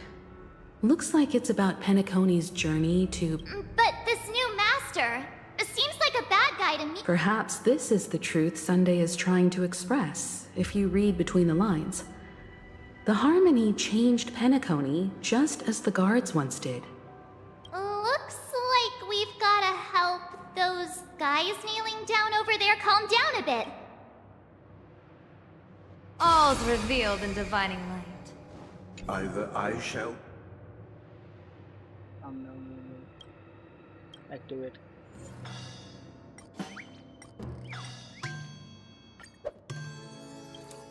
Looks like it's about Penacony's journey to... But this new master... seems like a bad guy to me. Perhaps this is the truth Sunday is trying to express, if you read between the lines. The Harmony changed Penacony just as the guards once did. Looks like we've gotta help those guys kneeling down over there calm down a bit. All's revealed in divining light. Either I shall... No. Activate.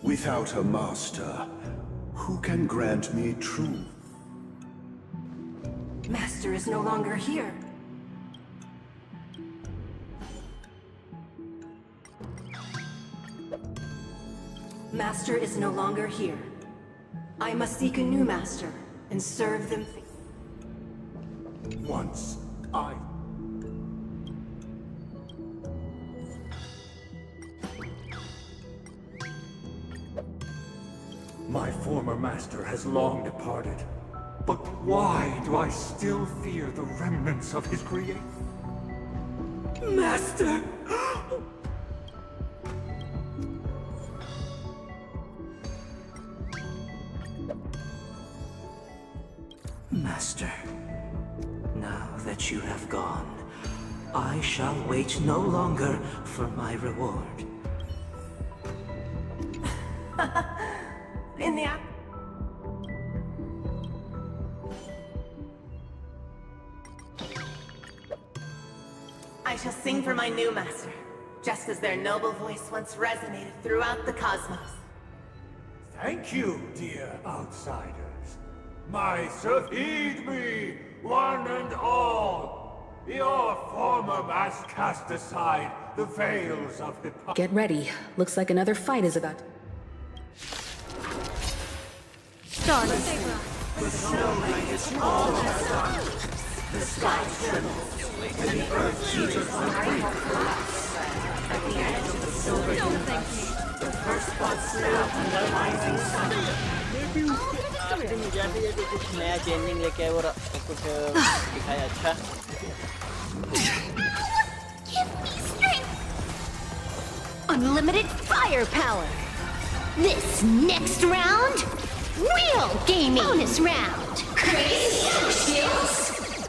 Without a master, who can grant me truth? Master is no longer here. Master is no longer here. I must seek a new master and serve them. Once I... My former master has long departed. But why do I still fear the remnants of his creation? Master! Master, now that you have gone, I shall wait no longer for my reward. In the app. I shall sing for my new master, just as their noble voice once resonated throughout the cosmos. Thank you, dear outsiders. My servants, heed me, one and all. Your former master cast aside the veils of hypocrisy. Get ready. Looks like another fight is about... Start. The snow is all that's done. The sky trembles, and the earth heaves on collapse. At the edge of the silver universe, the first buds snap and the rising sun. अपनी जाती है तो कुछ नया changing लेके आए और कुछ दिखाया अच्छा। Give me strength! Unlimited firepower! This next round, real gaming! Bonus round, crazy skills!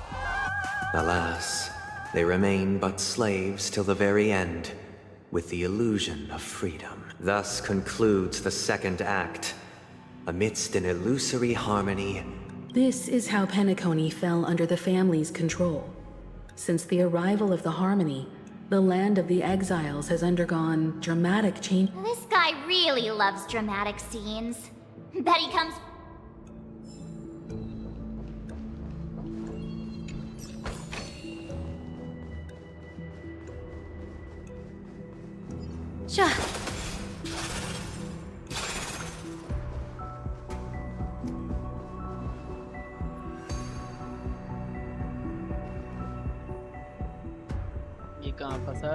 Alas, they remain but slaves till the very end, with the illusion of freedom. Thus concludes the second act. Amidst an illusory harmony... This is how Penacony fell under the family's control. Since the arrival of the Harmony, the land of the exiles has undergone dramatic change. This guy really loves dramatic scenes. Bet he comes... Sure. ये कहाँ फंसा?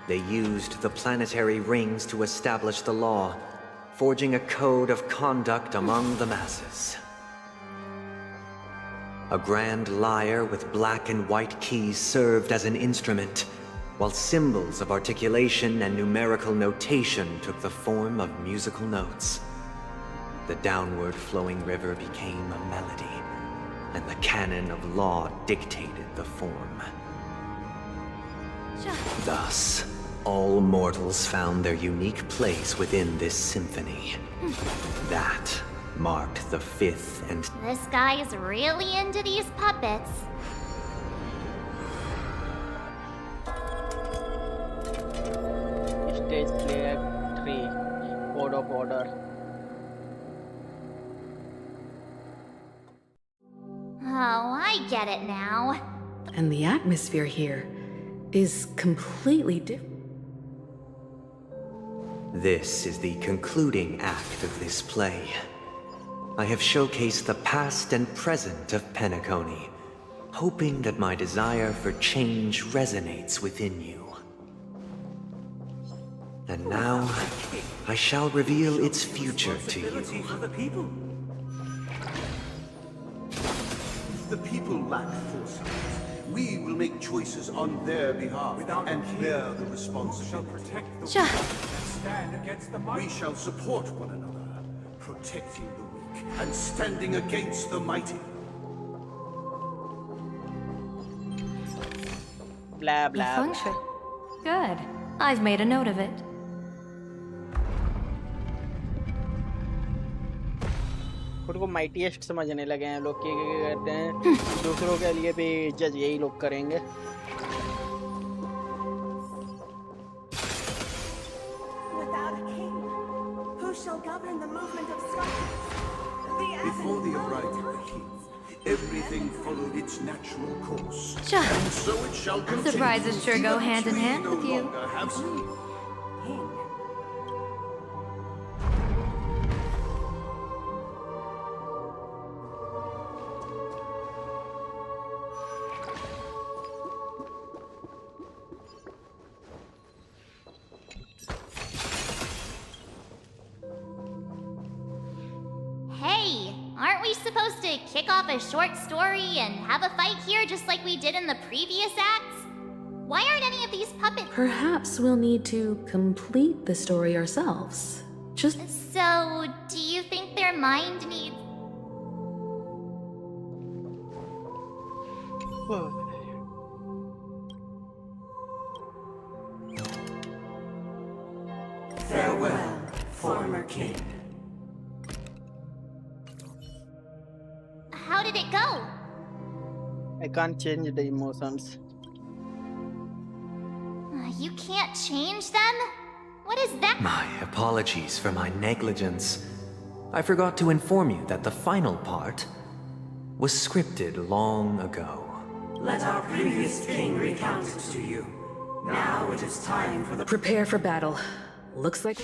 They used the planetary rings to establish the law, forging a code of conduct among the masses. A grand lyre with black and white keys served as an instrument, while symbols of articulation and numerical notation took the form of musical notes. The downward flowing river became a melody, and the canon of law dictated the form. Thus, all mortals found their unique place within this symphony. That marked the fifth and... This guy is really into these puppets. Stage play Act 3, Code of Order. Oh, I get it now. And the atmosphere here is completely different. This is the concluding act of this play. I have showcased the past and present of Penacony, hoping that my desire for change resonates within you. And now, I shall reveal its future to you. The people lack foresight. We will make choices on their behalf and bear the responsibility. We shall support one another, protecting the weak and standing against the mighty. Blah blah. Function. Good. I've made a note of it. खुद को mightiest समझने लगे हैं लोग क्या कहते हैं दूसरों के लिए भी जज यही लोग करेंगे Without a king, who shall govern the movement of stars? Before the arrival of the king, everything followed its natural course. Sure. And so it shall continue. Surprises sure go hand in hand with you. Hey, aren't we supposed to kick off a short story and have a fight here just like we did in the previous acts? Why aren't any of these puppets... Perhaps we'll need to complete the story ourselves. Just... So, do you think their mind needs... Farewell, former king. How did it go? I can't change the emotions. You can't change them? What is that? My apologies for my negligence. I forgot to inform you that the final part was scripted long ago. Let our previous king recount it to you. Now it is time for the... Prepare for battle. Looks like...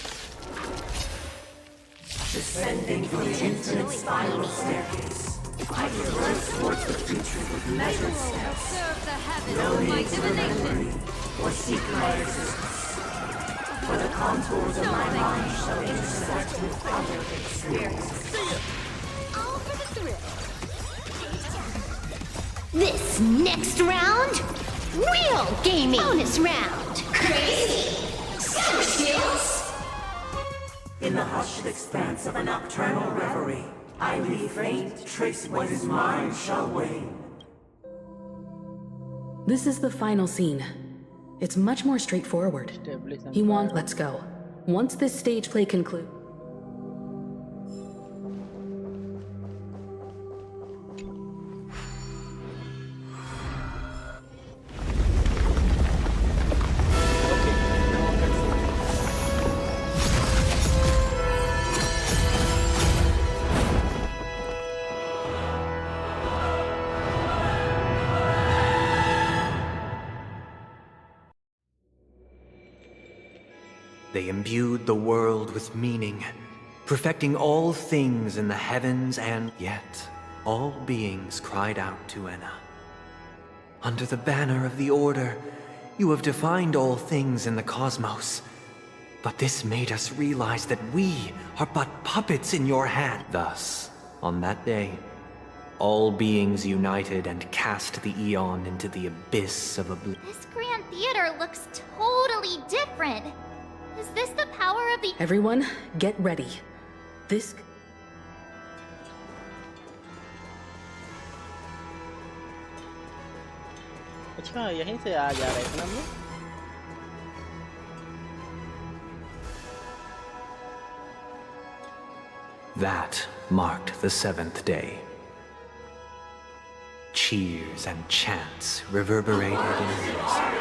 Descending from the infinite spiral staircase. I traverse towards the future with measured steps. Serve the heavens No of my need for divination. memory or seek my existence. For the contours of my mind shall intersect with other experiences. All for the thrill. This next round, real gaming. Bonus round. Crazy. Super skills. In the hushed expanse of a nocturnal reverie, I leave faint trace what is mine shall wane. This is the final scene. It's much more straightforward. He wants... Let's go. Once this stage play concludes... They imbued the world with meaning, perfecting all things in the heavens, and yet all beings cried out to Enna. Under the banner of the Order, you have defined all things in the cosmos. But this made us realize that we are but puppets in your hand. Thus, on that day, all beings united and cast the Eon into the abyss of oblivion. This Grand Theater looks totally different. Is this the power of the... Everyone, get ready. This... अच्छा यहीं से आ जा रहे थे ना हम लोग That marked the seventh day. Cheers and chants reverberated in unison.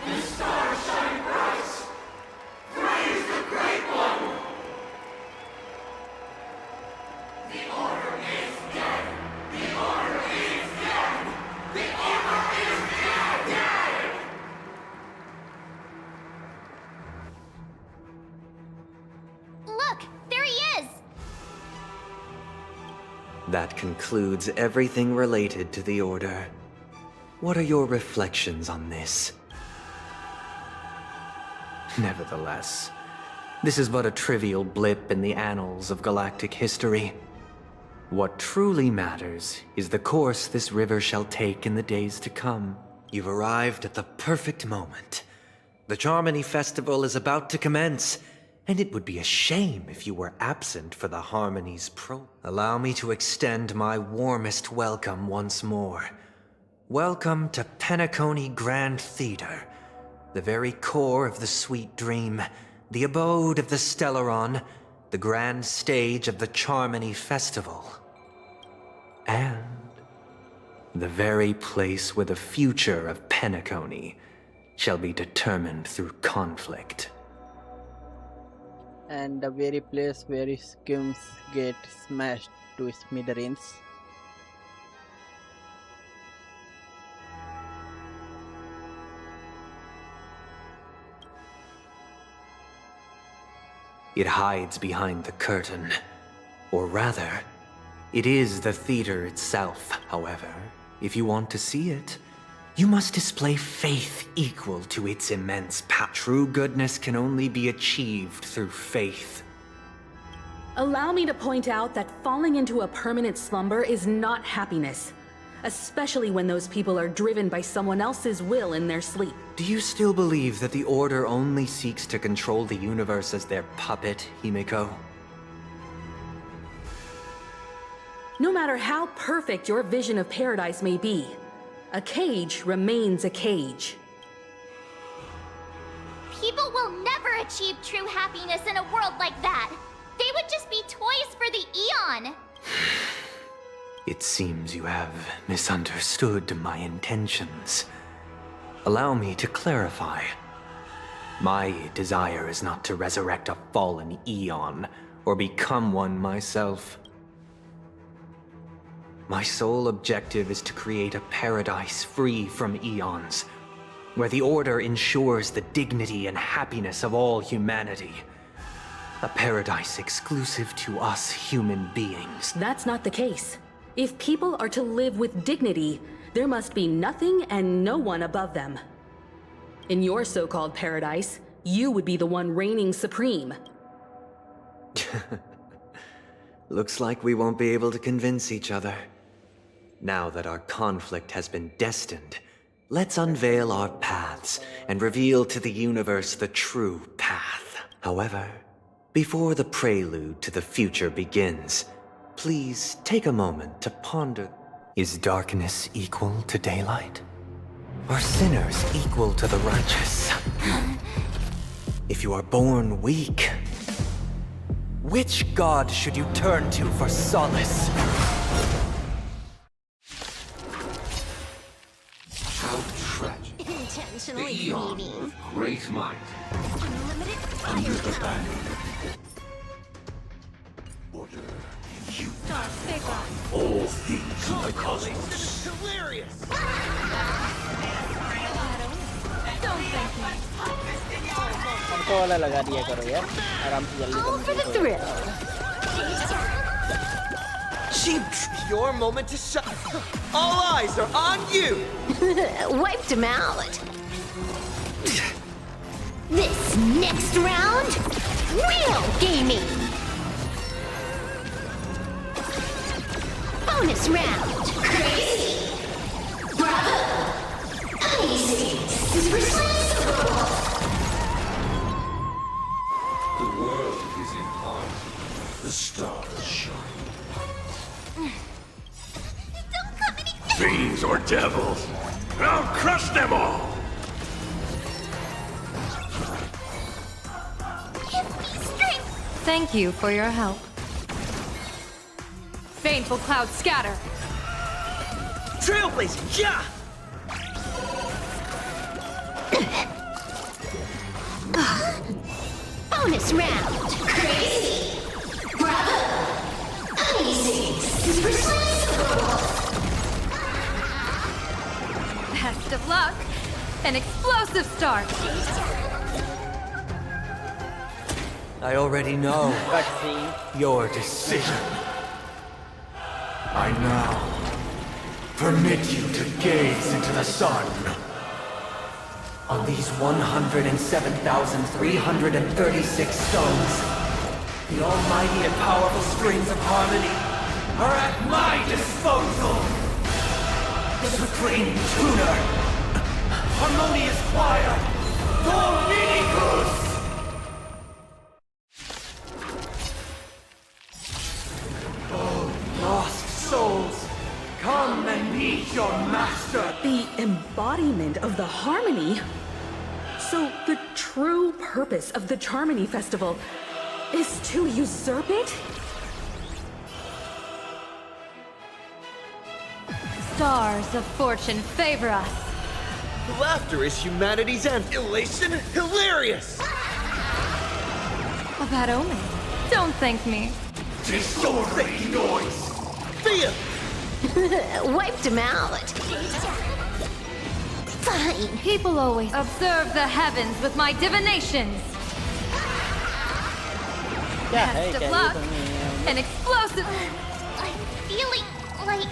The stars shine bright. Praise the Great One. The Order is dead. The Order is dead. The Order is dead. Look, there he is! That concludes everything related to the Order. What are your reflections on this? Nevertheless, this is but a trivial blip in the annals of galactic history. What truly matters is the course this river shall take in the days to come. You've arrived at the perfect moment. The Charmony Festival is about to commence, and it would be a shame if you were absent for the Harmony's Allow me to extend my warmest welcome once more. Welcome to Penacony Grand Theater, the very core of the sweet dream, the abode of the Stellaron, the grand stage of the Charmony Festival, and the very place where the future of Penacony shall be determined through conflict. and the very place where schemes get smashed to smithereens. It hides behind the curtain. Or rather, it is the theater itself, however. If you want to see it, you must display faith equal to its immense power. True goodness can only be achieved through faith. Allow me to point out that falling into a permanent slumber is not happiness, especially when those people are driven by someone else's will in their sleep. Do you still believe that the Order only seeks to control the universe as their puppet, Himiko? No matter how perfect your vision of paradise may be, a cage remains a cage. People will never achieve true happiness in a world like that. They would just be toys for the Eon. It seems you have misunderstood my intentions. Allow me to clarify. My desire is not to resurrect a fallen Eon, or become one myself. My sole objective is to create a paradise free from Eons, where the Order ensures the dignity and happiness of all humanity. A paradise exclusive to us human beings. That's not the case. If people are to live with dignity, there must be nothing and no one above them. In your so-called paradise, you would be the one reigning supreme. Looks like we won't be able to convince each other. Now that our conflict has been destined, let's unveil our paths and reveal to the universe the true path. However, before the prelude to the future begins, please take a moment to ponder. Is darkness equal to daylight? Are sinners equal to the righteous? If you are born weak, which god should you turn to for solace? How tragic. Intentionally The Eon bleeding. of great might. Unlimited Under the fire banner. power. Order. You Dark figure. all things in the cosmos. Hilarious. Don't thank me. हमको वाला लगा दिया करो यार आराम से जल्दी All for the complete हो thrill. जाएगा। Your moment to shine. All eyes are on you. Wiped him out. This next round, real gaming. Bonus round, crazy. Bravo. Amazing. Super sensible. The world is in harmony. The stars shine. Don't come any Fiends or devils, I'll crush them all! Give me strength! Thank you for your help. Baneful clouds scatter. Trailblazing, yeah! Bonus round, crazy. Bravo. Amazing. Super sensible. Best of luck. An explosive start. I already know your decision. I now permit you to gaze into the sun. On these 107,336 stones, the almighty and powerful strings of harmony are at my disposal! The supreme tuner, harmonious choir, Dominicus! Oh, lost souls, come and meet your master! The embodiment of the harmony? So the true purpose of the Charmony Festival is to usurp it? Stars of fortune favor us. Laughter is humanity's end. Elation, hilarious. A bad omen. Don't thank me. Disorderly noise! Thea! Wiped him out. Fine. People always observe the heavens with my divinations. Best of luck. An explosive. I'm feeling like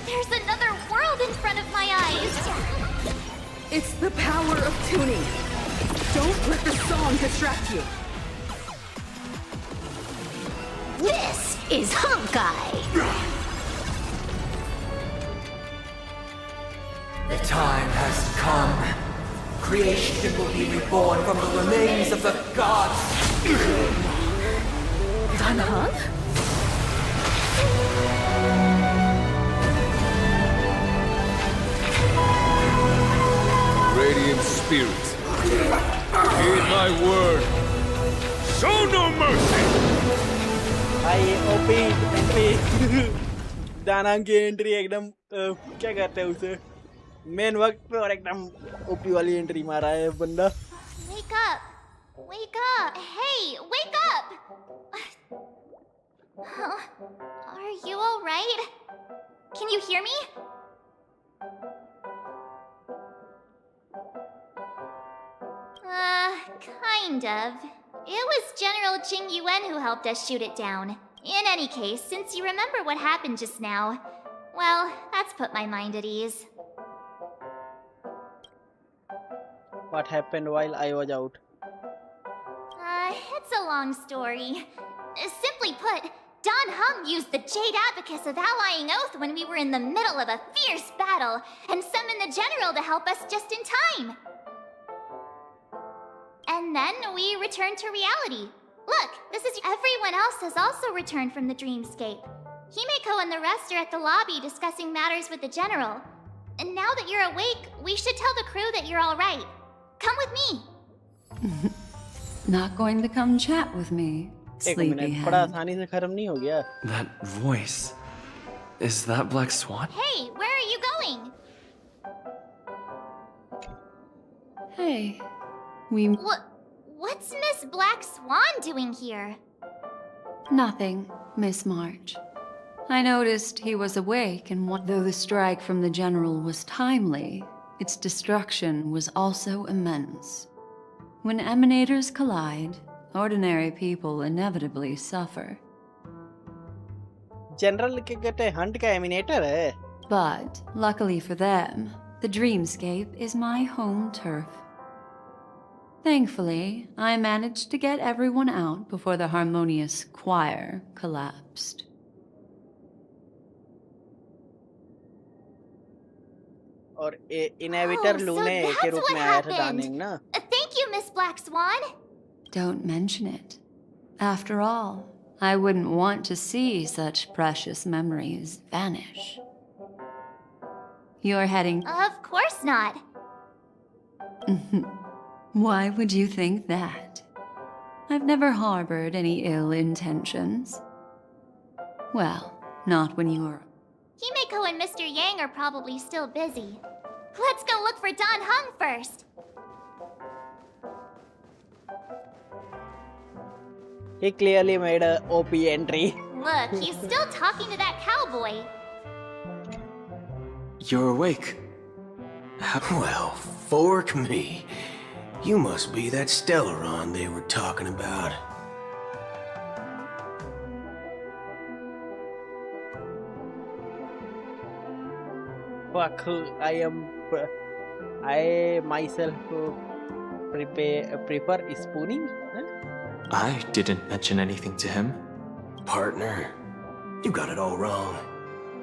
there's another world in front of my eyes. It's the power of tuning. Don't let the song distract you. This is Honkai. The time has come. Creation will be reborn from the remains of the gods. Danhang? Radiant spirits, heed my word. Show no mercy! भाई OP entry दानांग की entry एकदम क्या कहते हैं उसे main वक्त पे और एकदम ओपी वाली एंट्री मारा है बंदा Wake up! Wake up! Hey, wake up! Are you alright? Can you hear me? Kind of. It was General Jing Yuan who helped us shoot it down. In any case, since you remember what happened just now, well, that's put my mind at ease. What happened while I was out? It's a long story. Simply put, Don Hung used the Jade Abacus of Allying Oath when we were in the middle of a fierce battle, and summoned the General to help us just in time. And then we returned to reality. Look, this is... Everyone else has also returned from the dreamscape. Himeko and the rest are at the lobby discussing matters with the General. And now that you're awake, we should tell the crew that you're alright. Come with me! Not going to come chat with me, sleepyhead. बड़ा आसानी से खत्म नहीं हो गया That voice. Is that Black Swan? Hey, where are you going? Hey, we... What's Miss Black Swan doing here? Nothing, Miss March. I noticed he was awake, and though the strike from the General was timely, its destruction was also immense. When emanators collide, ordinary people inevitably suffer. General के कहते Hunt का एमिनेटर है. But, luckily for them, the dreamscape is my home turf. Thankfully, I managed to get everyone out before the harmonious choir collapsed. और इनएविटर लूने के रूप में आया था डार्लिंग ना. Thank you, Miss Black Swan. Don't mention it. After all, I wouldn't want to see such precious memories vanish. You're heading... Of course not. Why would you think that? I've never harbored any ill intentions. Well, not when you were... Himeko and Mr. Yang are probably still busy. Let's go look for Don Hung first. He clearly made a OP entry. Look, he's still talking to that cowboy. You're awake. Well, fork me. You must be that Stellaron they were talking about. Fuck, I myself prefer spooning. Huh? I didn't mention anything to him. Partner, you got it all wrong.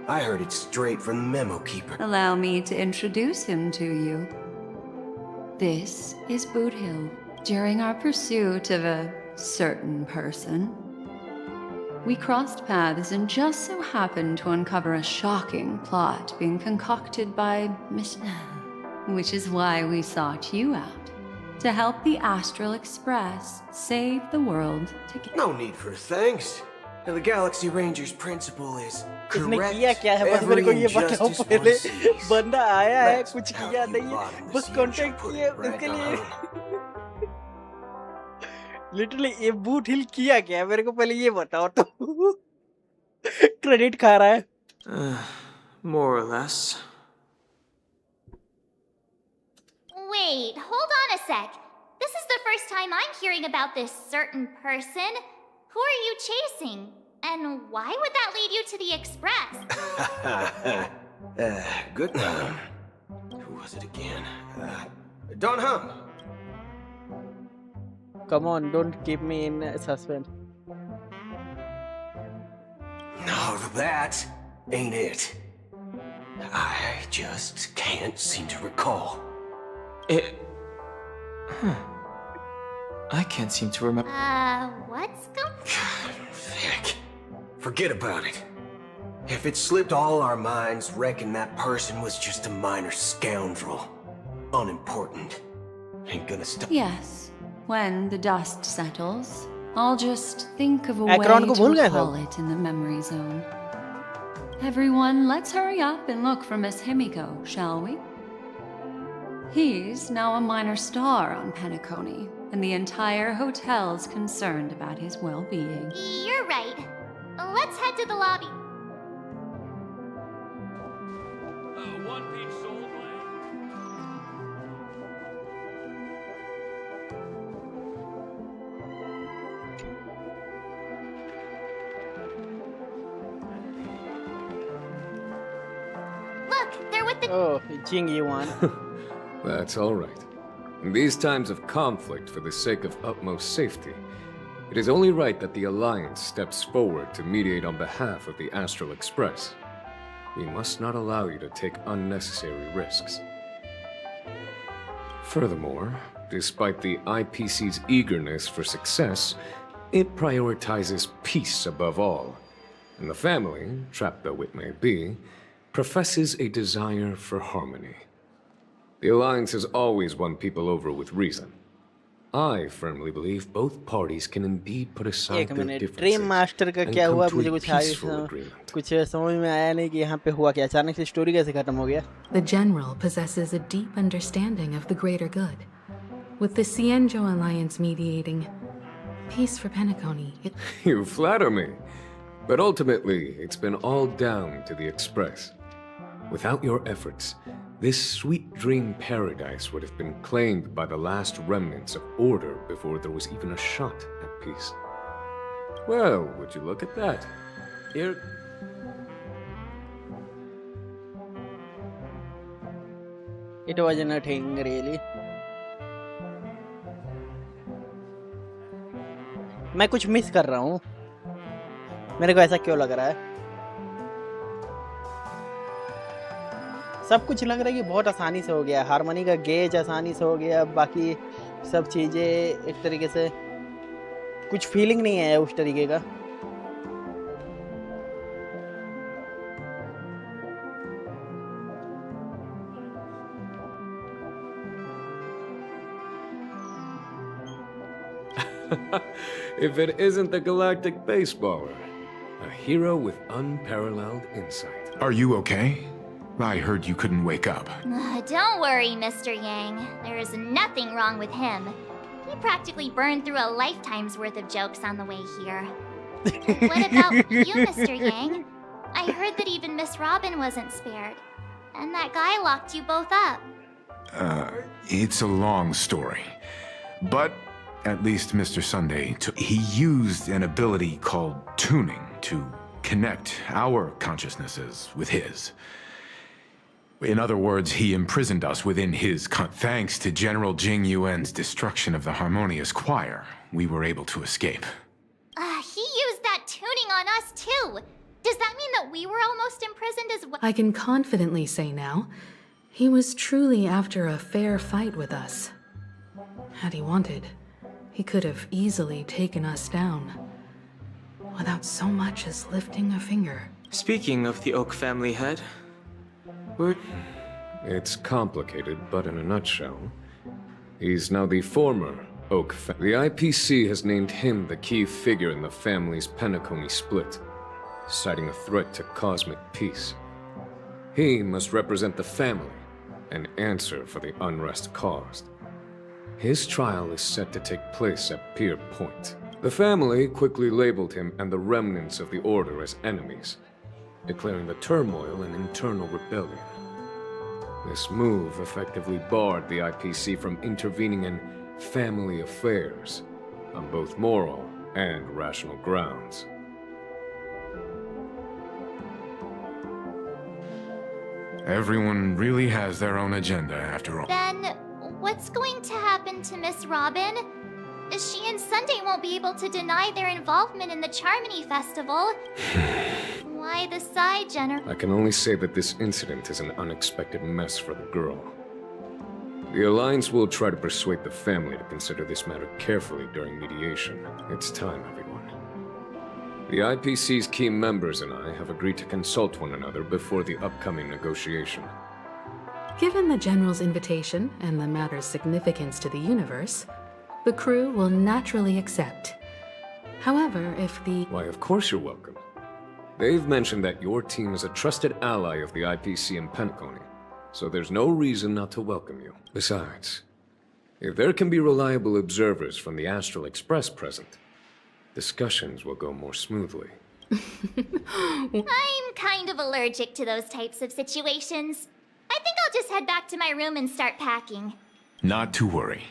I heard it straight from the memo keeper. Allow me to introduce him to you. This is Boot Hill. During our pursuit of a certain person, we crossed paths and just so happened to uncover a shocking plot being concocted by Miss... Which is why we sought you out. To help the Astral Express save the world together. No need for thanks. The Galaxy Ranger's principle is इसने correct किया क्या है बस मेरे को ये बताओ injustice पहले. one sees. बंदा आया है Let's कुछ count किया you नहीं bottom the बस scene, कांटेक्ट put किया it right उसके लिए. on. लिटरली ये बूट हिल किया क्या है मेरे को पहले ये बताओ तो. क्रेडिट खा रहा है. More or less. Wait, hold on a sec. This is the first time I'm hearing about this certain person. Who are you chasing? And why would that lead you to the Express? Good. Who was it again? Don Hum. Come on, don't keep me in suspense. No, that ain't it. I just can't seem to recall. I can't seem to remember. What's going on? Heck. Forget about it. If it slipped all our minds, reckon that person was just a minor scoundrel. Unimportant. Ain't gonna stop. Yes, when the dust settles, I'll just think of a Akron way को to भूल गए recall सब. it in the memory zone. Everyone, let's hurry up and look for Miss Himiko, shall we? He's now a minor star on Penacony, and the entire hotel's concerned about his well-being. You're right. Let's head to the lobby. One Piece sold Look, they're with the... Oh, Jing Yuan. That's all right. In these times of conflict for the sake of utmost safety, it is only right that the Alliance steps forward to mediate on behalf of the Astral Express. We must not allow you to take unnecessary risks. Furthermore, despite the IPC's eagerness for success, it prioritizes peace above all. And the family, trapped though it may be, professes a desire for harmony. The Alliance has always won people over with reason. I firmly believe both parties can indeed put aside एक their minute, differences dream master का and क्या come हुआ to मुझे a कुछ peaceful agreement. कुछ समझ में आया नहीं कि यहाँ पे हुआ क्या, अचानक से स्टोरी कैसे खत्म हो गया. The General possesses a deep understanding of the greater good. With the Cienjo Alliance mediating, peace for Penacony. You flatter me. But ultimately, it's been all down to the Express. Without your efforts, this sweet dream paradise would have been claimed by the last remnants of order before there was even a shot at peace. Well, would you look at that? It was nothing really. मैं कुछ miss कर रहा हूँ, मेरे को ऐसा क्यों लग रहा है? सब कुछ लग रहा है कि बहुत आसानी से हो गया, हारमोनी का गेज आसानी से हो गया, बाकी सब चीज़ें एक तरीके से कुछ फीलिंग नहीं है उस तरीके का। If it isn't the galactic baseballer, a hero with unparalleled insight. Are you okay? I heard you couldn't wake up. Don't worry, Mr. Yang. There is nothing wrong with him. He practically burned through a lifetime's worth of jokes on the way here. What about you, Mr. Yang? I heard that even Miss Robin wasn't spared. And that guy locked you both up. It's a long story. But at least Mr. Sunday, he used an ability called tuning to connect our consciousnesses with his. In other words, he imprisoned us within his thanks to General Jing Yuan's destruction of the Harmonious Choir, we were able to escape. He used that tuning on us too. Does that mean that we were almost imprisoned as well? I can confidently say now, he was truly after a fair fight with us. Had he wanted, he could have easily taken us down, without so much as lifting a finger. Speaking of the Oak family head, It's complicated, but in a nutshell, he's now the former Oak family. The IPC has named him the key figure in the family's Penacony split, citing a threat to cosmic peace. He must represent the family and answer for the unrest caused. His trial is set to take place at Pier Point. The family quickly labeled him and the remnants of the Order as enemies, declaring the turmoil an internal rebellion. This move effectively barred the IPC from intervening in family affairs on both moral and rational grounds. Everyone really has their own agenda after all. Then, what's going to happen to Miss Robin? She and Sunday won't be able to deny their involvement in the Charmony Festival. Why the side, General? I can only say that this incident is an unexpected mess for the girl. The Alliance will try to persuade the family to consider this matter carefully during mediation. It's time, everyone. The IPC's key members and I have agreed to consult one another before the upcoming negotiation. Given the General's invitation and the matter's significance to the universe, the crew will naturally accept. However, if the... Why, of course you're welcome. They've mentioned that your team is a trusted ally of the IPC in Penacony, so there's no reason not to welcome you. Besides, if there can be reliable observers from the Astral Express present, discussions will go more smoothly. I'm kind of allergic to those types of situations. I think I'll just head back to my room and start packing. Not to worry.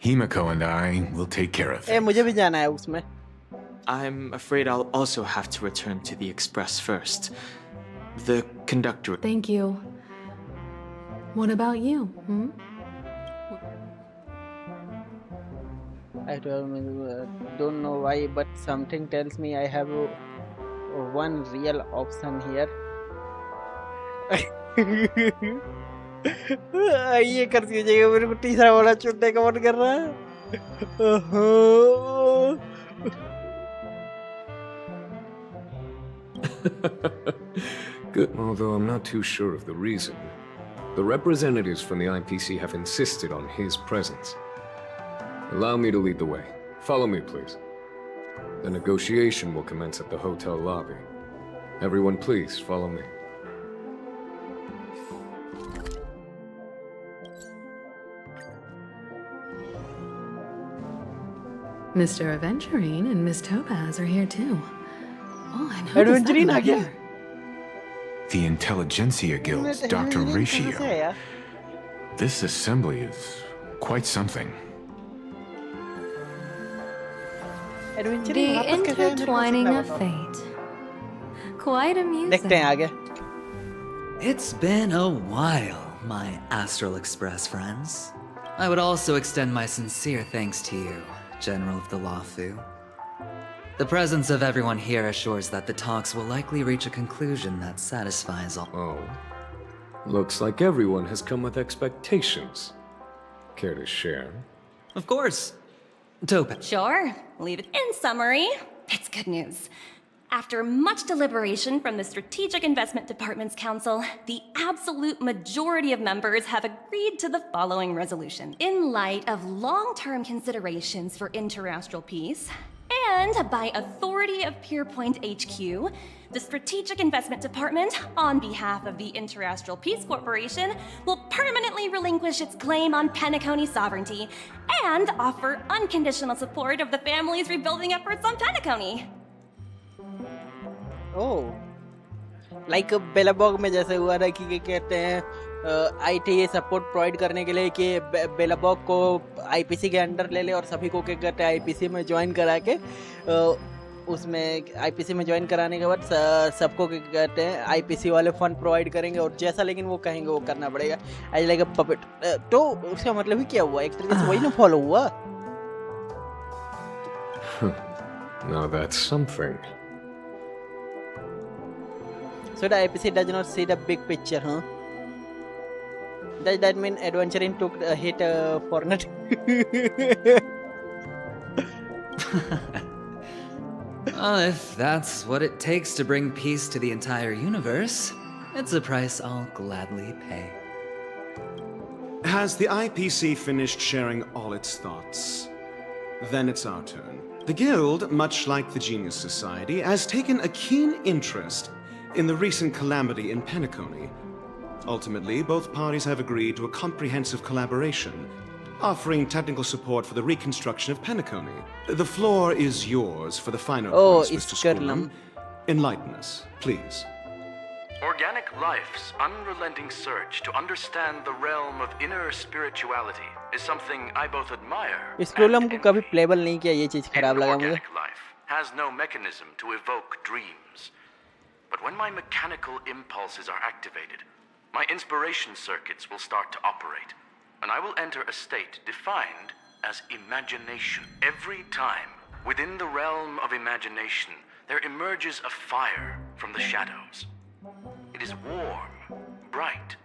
Himiko and I will take care of it. मुझे भी जाना है उसमें. I'm afraid I'll also have to return to the Express first. The conductor... Thank you. What about you, I don't know why, but something tells me I have one real option here. ये कर दीजिएगा, मेरे को तीसरा वाला चुनने का मन कर रहा है. Good. Although I'm not too sure of the reason. The representatives from the IPC have insisted on his presence. Allow me to lead the way. Follow me, please. The negotiation will commence at the hotel lobby. Everyone, please, follow me. Mr. Aventurine and Miss Topaz are here too. Oh, I know. Aventurine आ गया. The Intelligentsia Guild's Dr. Ratio. This assembly is quite something. The intertwining of fate. Quite amusing. देखते हैं आगे. It's been a while. my Astral Express friends. I would also extend my sincere thanks to you, General of the Lawfu. The presence of everyone here assures that the talks will likely reach a conclusion that satisfies all. Oh. Looks like everyone has come with expectations. Care to share? Of course. Topaz. Sure. Leave it in summary. It's good news. After much deliberation from the Strategic Investment Department's Council, the absolute majority of members have agreed to the following resolution. In light of long-term considerations for interastral peace, and by authority of Pierpoint HQ, the Strategic Investment Department, on behalf of the Interastral Peace Corporation, will permanently relinquish its claim on Penacony sovereignty and offer unconditional support of the family's rebuilding efforts on Penacony. Oh like Belobog में जैसे हुआ था कि कहते हैं IT support provide करने के लिए कि बेलाबॉग को आईपीसी के अंडर ले ले और सभी को क्या कहते हैं आईपीसी में ज्वाइन करा के उसमें आईपीसी में ज्वाइन कराने के बाद सबको क्या कहते हैं आईपीसी वाले फंड प्रोवाइड करेंगे और जैसा लेकिन वो कहेंगे वो करना पड़ेगा एज लाइक अ पपेट। तो उसका मतलब ही क्या हुआ, एक तरीके से वही ना फॉलो हुआ। Now that's something. So the IPC does not see the big picture, huh? Does that mean Adventuring took a hit for nothing? Well, if that's what it takes to bring peace to the entire universe, it's a price I'll gladly pay. Has the IPC finished sharing all its thoughts? Then it's our turn. The Guild, much like the Genius Society, has taken a keen interest in the recent calamity in Penacony. Ultimately, both parties have agreed to a comprehensive collaboration, offering technical support for the reconstruction of Penacony. The floor is yours for the final points, Mr. Squirrel. Enlighten us, please. Organic life's unrelenting search to understand the realm of inner spirituality is something I both admire स्क्रोलम को कभी payable नहीं किया, ये चीज खराब लगा मुझे। Organic life has no mechanism to evoke dreams. But when my mechanical impulses are activated, my inspiration circuits will start to operate, and I will enter a state defined as imagination. Every time, within the realm of imagination, there emerges a fire from the shadows. It is warm, bright.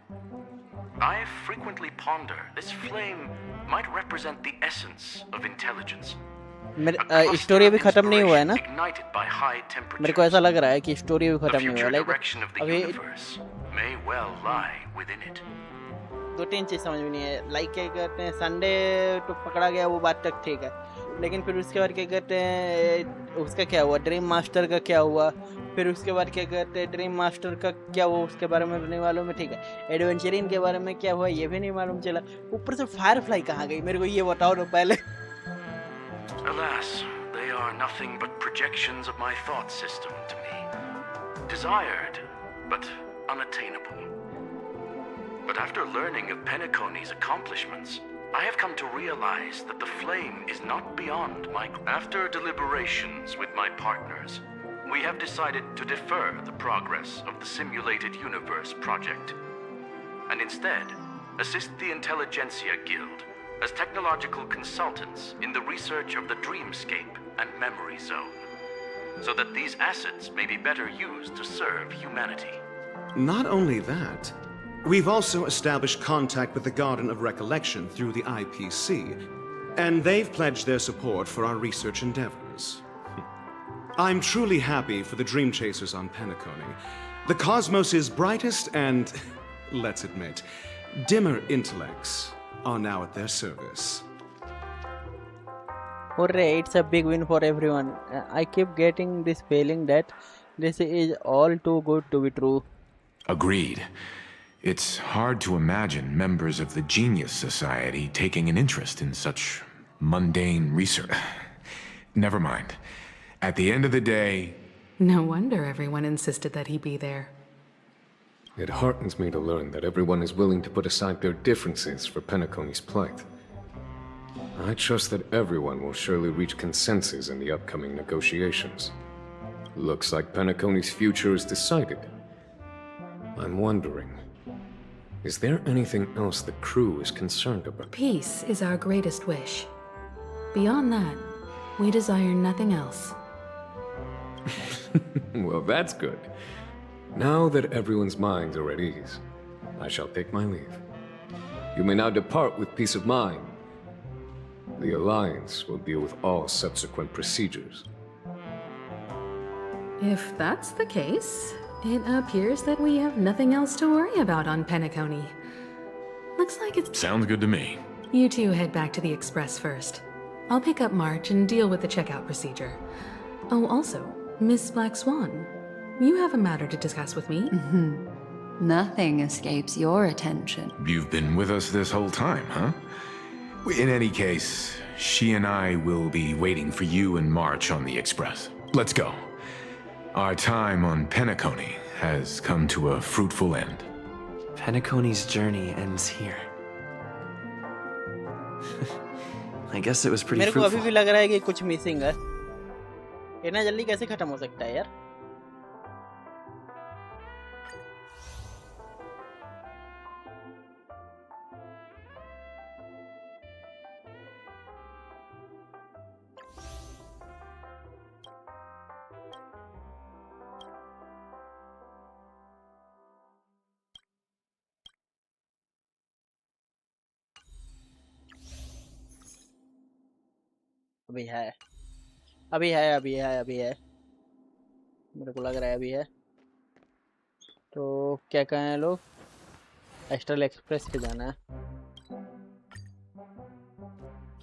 I frequently ponder this flame might represent the essence of intelligence. Story अभी खत्म नहीं हुआ है ना, मेरे को ऐसा लग रहा है कि स्टोरी अभी खत्म नहीं हुआ। लाइक अभी दो तीन चीज समझ में नहीं है। लाइक क्या कहते हैं, संडे तो पकड़ा गया वो बात तक ठीक है, लेकिन फिर उसके बाद क्या कहते हैं उसका क्या हुआ, ड्रीम मास्टर का क्या हुआ, फिर उसके बाद क्या कहते हैं ड्रीम मास्टर का क्या हुआ उसके बारे में नहीं मालूम है, ठीक है। एडवेंचरिंग के बारे में क्या हुआ ये भी नहीं मालूम चला, ऊपर से फायरफ्लाई कहाँ गई मेरे को ये बताओ ना पहले। Alas, they are nothing but projections of my thought system to me. Desired, but unattainable. But after learning of Penacony's accomplishments, I have come to realize that the flame is not beyond my... After deliberations with my partners, we have decided to defer the progress of the Simulated Universe project, and instead assist the Intelligentsia Guild as technological consultants in the research of the Dreamscape and Memory Zone, so that these assets may be better used to serve humanity. Not only that, we've also established contact with the Garden of Recollection through the IPC, and they've pledged their support for our research endeavors. I'm truly happy for the Dream Chasers on Penacony. The cosmos' brightest and, let's admit, dimmer intellects are now at their service. Hooray, it's a big win for everyone. I keep getting this feeling that this is all too good to be true. Agreed. It's hard to imagine members of the Genius Society taking an interest in such mundane research. Never mind. At the end of the day... No wonder everyone insisted that he be there. It heartens me to learn that everyone is willing to put aside their differences for Penacony's plight. I trust that everyone will surely reach consensus in the upcoming negotiations. Looks like Penacony's future is decided. I'm wondering, Is there anything else the crew is concerned about? Peace is our greatest wish. Beyond that, we desire nothing else. Well, that's good. Now that everyone's minds are at ease, I shall take my leave. You may now depart with peace of mind. The Alliance will deal with all subsequent procedures. If that's the case, it appears that we have nothing else to worry about on Penacony. Looks like it's... Sounds good to me. You two head back to the Express first. I'll pick up March and deal with the checkout procedure. Oh, also, Miss Black Swan, you have a matter to discuss with me. Nothing escapes your attention. You've been with us this whole time, huh? In any case, she and I will be waiting for you and March on the Express. Let's go. Our time on Penacony has come to a fruitful end. Penacony's journey ends here. I guess it was pretty मेरे को अभी fruitful. भी लग रहा है कि कुछ missing है। इतना जल्दी कैसे खत्म हो सकता है यार? अभी है, अभी है, अभी है, अभी है। मेरे को लग रहा है अभी है। तो क्या कहें लोग? एस्ट्रल एक्सप्रेस पे जाना है।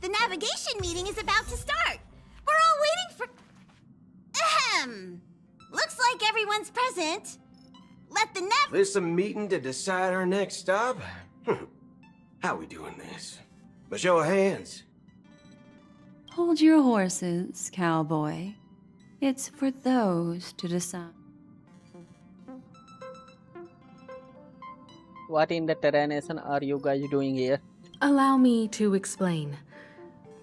The navigation meeting is about to start. We're all waiting for... Ahem. Looks like everyone's present. Let the This a meeting to decide our next stop? How we doing this? By show of hands. Hold your horses, cowboy. It's for those to decide. What in the terranation are you guys doing here? Allow me to explain.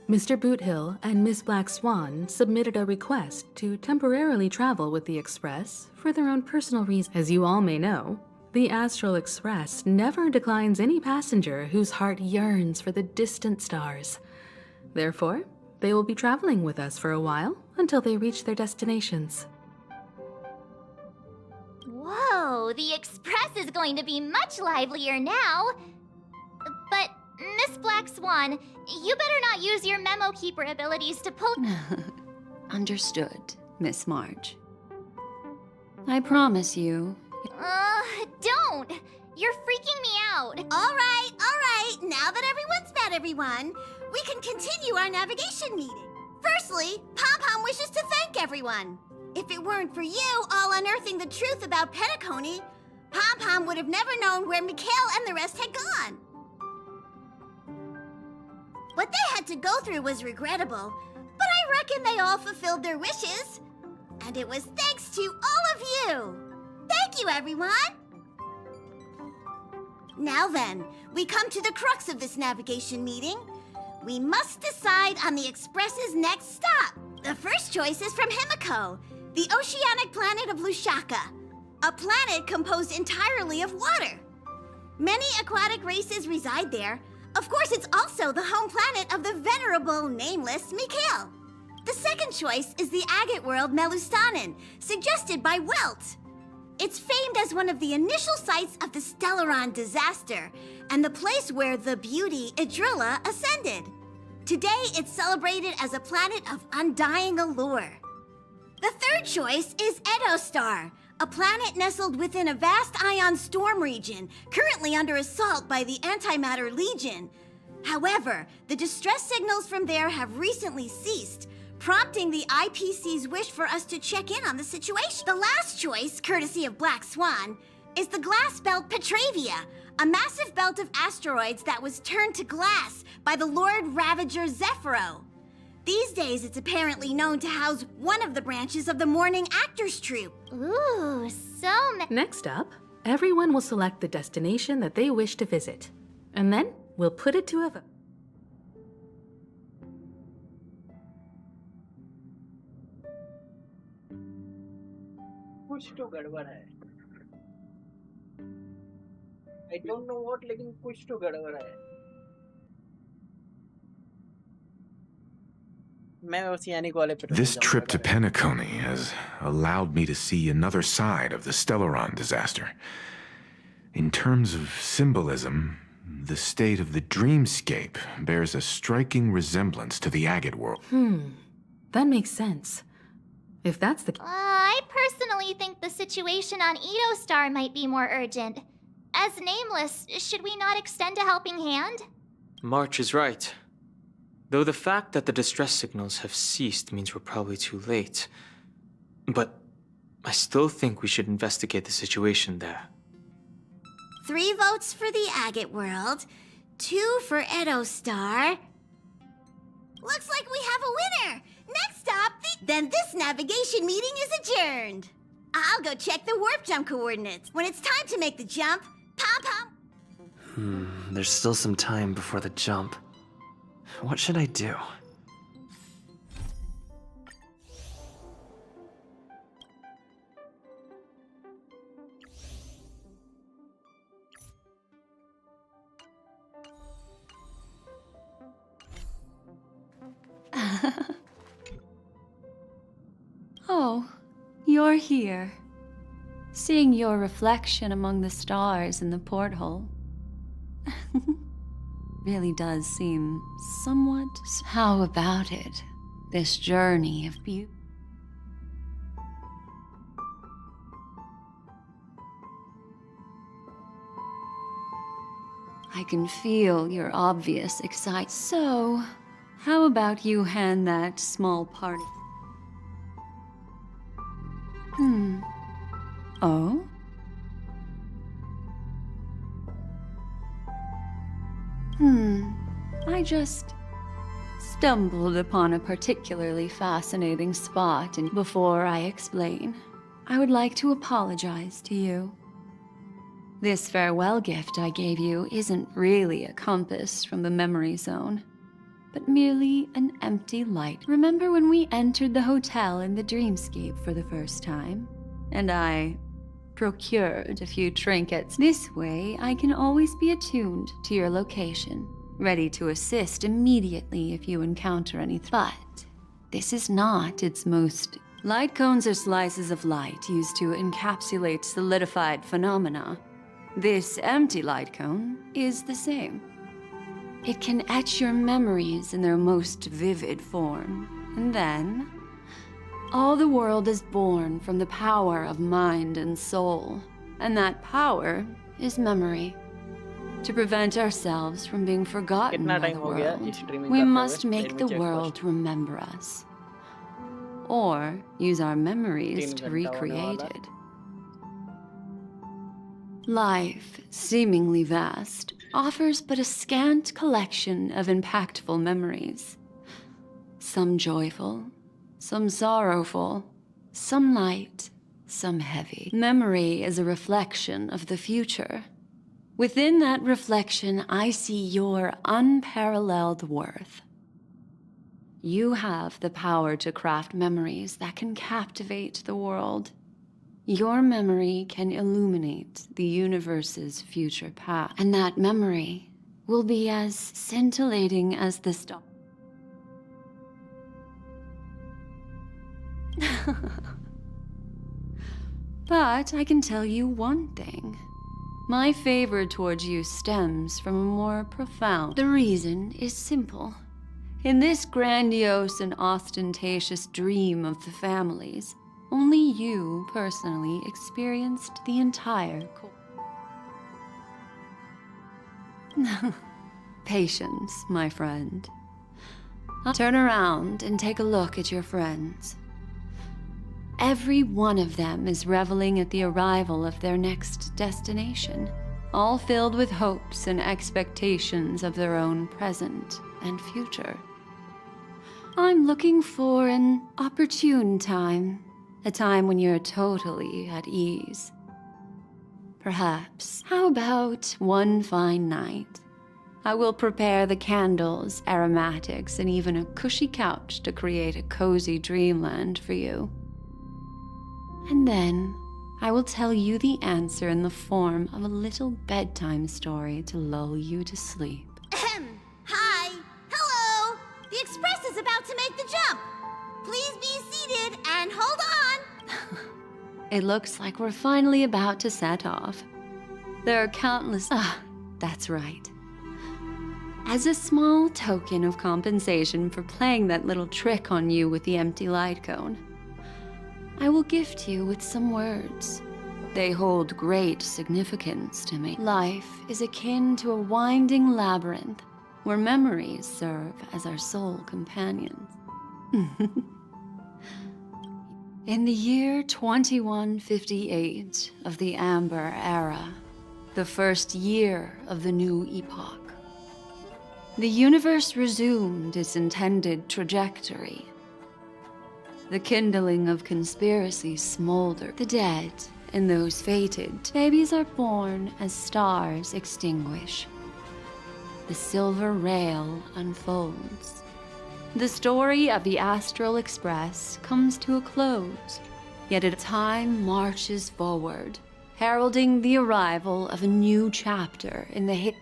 Mr. Boothill and Miss Black Swan submitted a request to temporarily travel with the Express for their own personal reasons. As you all may know, the Astral Express never declines any passenger whose heart yearns for the distant stars. Therefore, they will be traveling with us for a while until they reach their destinations. Whoa, the Express is going to be much livelier now. But, Miss Black Swan, you better not use your memo keeper abilities to pull... Understood, Miss March. I promise you. Don't! You're freaking me out. All right. Now that everyone's met everyone, we can continue our navigation meeting. Firstly, Pom-Pom wishes to thank everyone. If it weren't for you all unearthing the truth about Penacony, Pom-Pom would have never known where Mikhail and the rest had gone. What they had to go through was regrettable, but I reckon they all fulfilled their wishes. And it was thanks to all of you. Thank you, everyone. Now then, we come to the crux of this navigation meeting. We must decide on the Express's next stop. The first choice is from Himiko, the oceanic planet of Lushaka, a planet composed entirely of water. Many aquatic races reside there. Of course, it's also the home planet of the venerable, nameless Mikhail. The second choice is the agate world Melustanen, suggested by Welt. It's famed as one of the initial sites of the Stellaron disaster, and the place where the beauty Idrilla ascended. Today, it's celebrated as a planet of undying allure. The third choice is Edostar, a planet nestled within a vast ion storm region, currently under assault by the Antimatter Legion. However, the distress signals from there have recently ceased, prompting the IPC's wish for us to check in on the situation. The last choice, courtesy of Black Swan, is the glass belt Petravia, a massive belt of asteroids that was turned to glass by the Lord Ravager Zephyro. These days, it's apparently known to house one of the branches of the Morning Actors Troupe. Ooh, Next up, everyone will select the destination that they wish to visit. And then, we'll put it to a vote. कुछ तो गड़बड़ है। I don't know what, लेकिन कुछ तो गड़बड़ है। मैं ओशियानिक वाले पे This trip to Penacony has allowed me to see another side of the Stellaron disaster. In terms of symbolism, the state of the dreamscape bears a striking resemblance to the agate world. That makes sense. If that's the I personally think the situation on Edo Star might be more urgent. As Nameless, should we not extend a helping hand? March is right. Though the fact that the distress signals have ceased means we're probably too late. But I still think we should investigate the situation there. 3 votes for the agate world, 2 for Edo Star. Looks like we have a winner! Next stop, Then this navigation meeting is adjourned. I'll go check the warp jump coordinates. When it's time to make the jump, pom-pom. There's still some time before the jump. What should I do? Oh, you're here. Seeing your reflection among the stars in the porthole really does seem somewhat... How about it? This journey of beauty. I can feel your obvious excitement. So, how about you hand that small party? Oh? I just stumbled upon a particularly fascinating spot, and before I explain, I would like to apologize to you. This farewell gift I gave you isn't really a compass from the memory zone, but merely an empty light. Remember when we entered the hotel in the dreamscape for the first time? And I procured a few trinkets. This way, I can always be attuned to your location, ready to assist immediately if you encounter any threat. But this is not its most... Light cones are slices of light used to encapsulate solidified phenomena. This empty light cone is the same. It can etch your memories in their most vivid form, and then all the world is born from the power of mind and soul, and that power is memory. To prevent ourselves from being forgotten by the world, we must make the world remember us, or use our memories to recreate it. Life, seemingly vast, offers but a scant collection of impactful memories. Some joyful, some sorrowful, some light, some heavy. Memory is a reflection of the future. Within that reflection, I see your unparalleled worth. You have the power to craft memories that can captivate the world. Your memory can illuminate the universe's future path, and that memory will be as scintillating as the star. But I can tell you one thing. My favor towards you stems from a more profound... The reason is simple. In this grandiose and ostentatious dream of the families, only you personally experienced the entire course. Patience, my friend. Turn around and take a look at your friends. Every one of them is reveling at the arrival of their next destination, all filled with hopes and expectations of their own present and future. I'm looking for an opportune time, a time when you're totally at ease. Perhaps, how about one fine night? I will prepare the candles, aromatics, and even a cushy couch to create a cozy dreamland for you. And then, I will tell you the answer in the form of a little bedtime story to lull you to sleep. Hi. Hello. The express is about to make the jump. Please be seated and hold on. It looks like we're finally about to set off. There are countless... that's right. As a small token of compensation for playing that little trick on you with the empty light cone, I will gift you with some words. They hold great significance to me. Life is akin to a winding labyrinth where memories serve as our sole companions. In the year 2158 of the Amber Era, the first year of the new epoch, the universe resumed its intended trajectory. The kindling of conspiracy smoldered. The dead and those fated. Babies are born as stars extinguish. The silver rail unfolds. The story of the Astral Express comes to a close, yet at time marches forward, heralding the arrival of a new chapter in the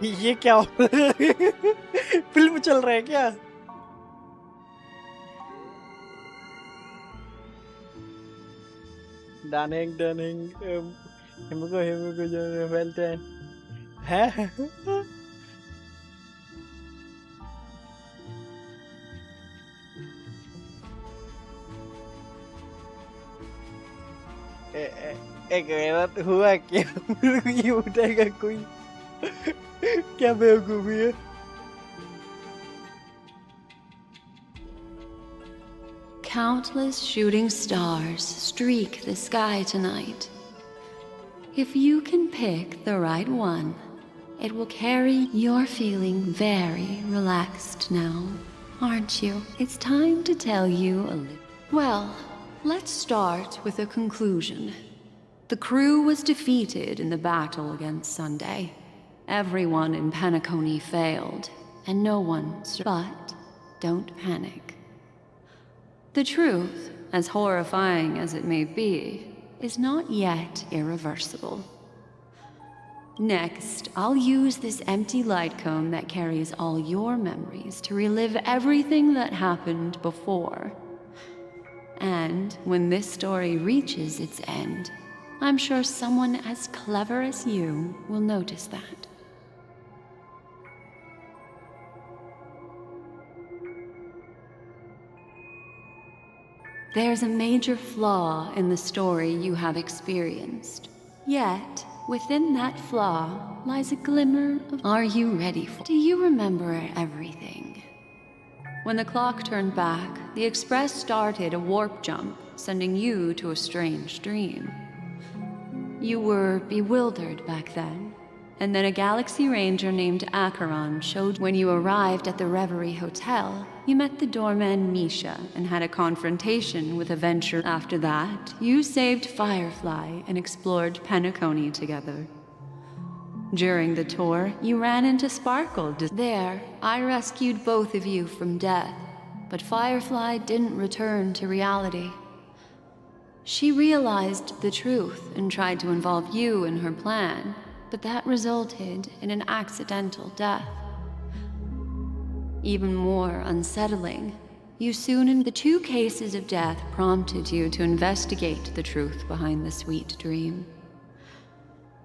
ये क्या हो film चल रहा है क्या? Danning, Himiko, Valentine. हैं? एक बात हुआ क्या? ये उठेगा कोई? क्या बेवकूफी है? Countless shooting stars streak the sky tonight. If you can pick the right one, it will carry your feeling very relaxed now, aren't you? It's time to tell you a little. Well, let's start with a conclusion. The crew was defeated in the battle against Sunday. Everyone in Penacony failed, and no one. But don't panic. The truth, as horrifying as it may be, is not yet irreversible. Next, I'll use this empty light cone that carries all your memories to relive everything that happened before. And when this story reaches its end, I'm sure someone as clever as you will notice that. There's a major flaw in the story you have experienced. Yet, within that flaw lies a glimmer of... Are you ready for... Do you remember everything? When the clock turned back, the Express started a warp jump, sending you to a strange dream. You were bewildered back then, and then a Galaxy Ranger named Acheron showed. When you arrived at the Reverie Hotel, you met the doorman Misha and had a confrontation with a venture. After that, you saved Firefly and explored Penacony together. During the tour, you ran into Sparkle. There, I rescued both of you from death, but Firefly didn't return to reality. She realized the truth and tried to involve you in her plan, but that resulted in an accidental death. Even more unsettling, you soon the two cases of death prompted you to investigate the truth behind the sweet dream.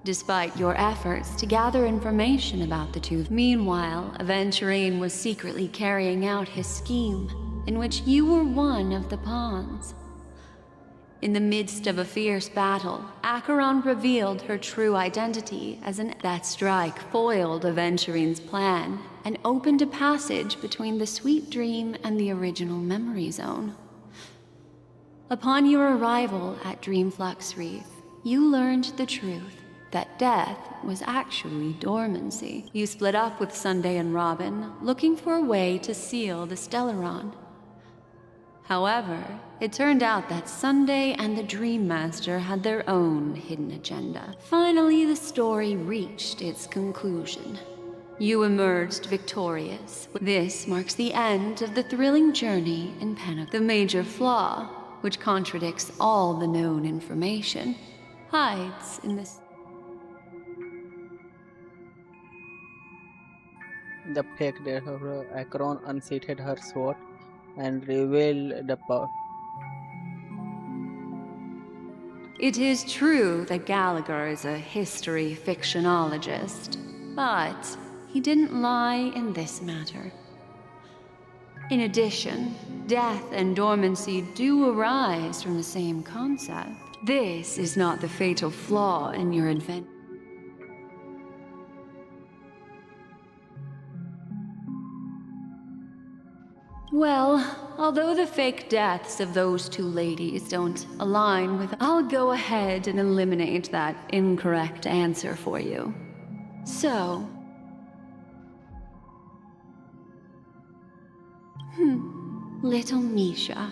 Despite your efforts to gather information about the two, meanwhile, Aventurine was secretly carrying out his scheme, in which you were one of the pawns. In the midst of a fierce battle, Acheron revealed her true identity as that strike foiled Aventurine's plan and opened a passage between the sweet dream and the original memory zone. Upon your arrival at Dreamflux Reef, you learned the truth that death was actually dormancy. You split up with Sunday and Robin, looking for a way to seal the Stellaron. However, it turned out that Sunday and the Dream Master had their own hidden agenda. Finally, the story reached its conclusion. You emerged victorious. This marks the end of the thrilling journey in Penacony. The major flaw, which contradicts all the known information, hides in this. The fake death of Akron unseated her sword and revealed the power. It is true that Gallagher is a history fictionologist, but he didn't lie in this matter. In addition, death and dormancy do arise from the same concept. This is not the fatal flaw in your adventure. Well, although the fake deaths of those two ladies don't align with... I'll go ahead and eliminate that incorrect answer for you. So... Little Misha.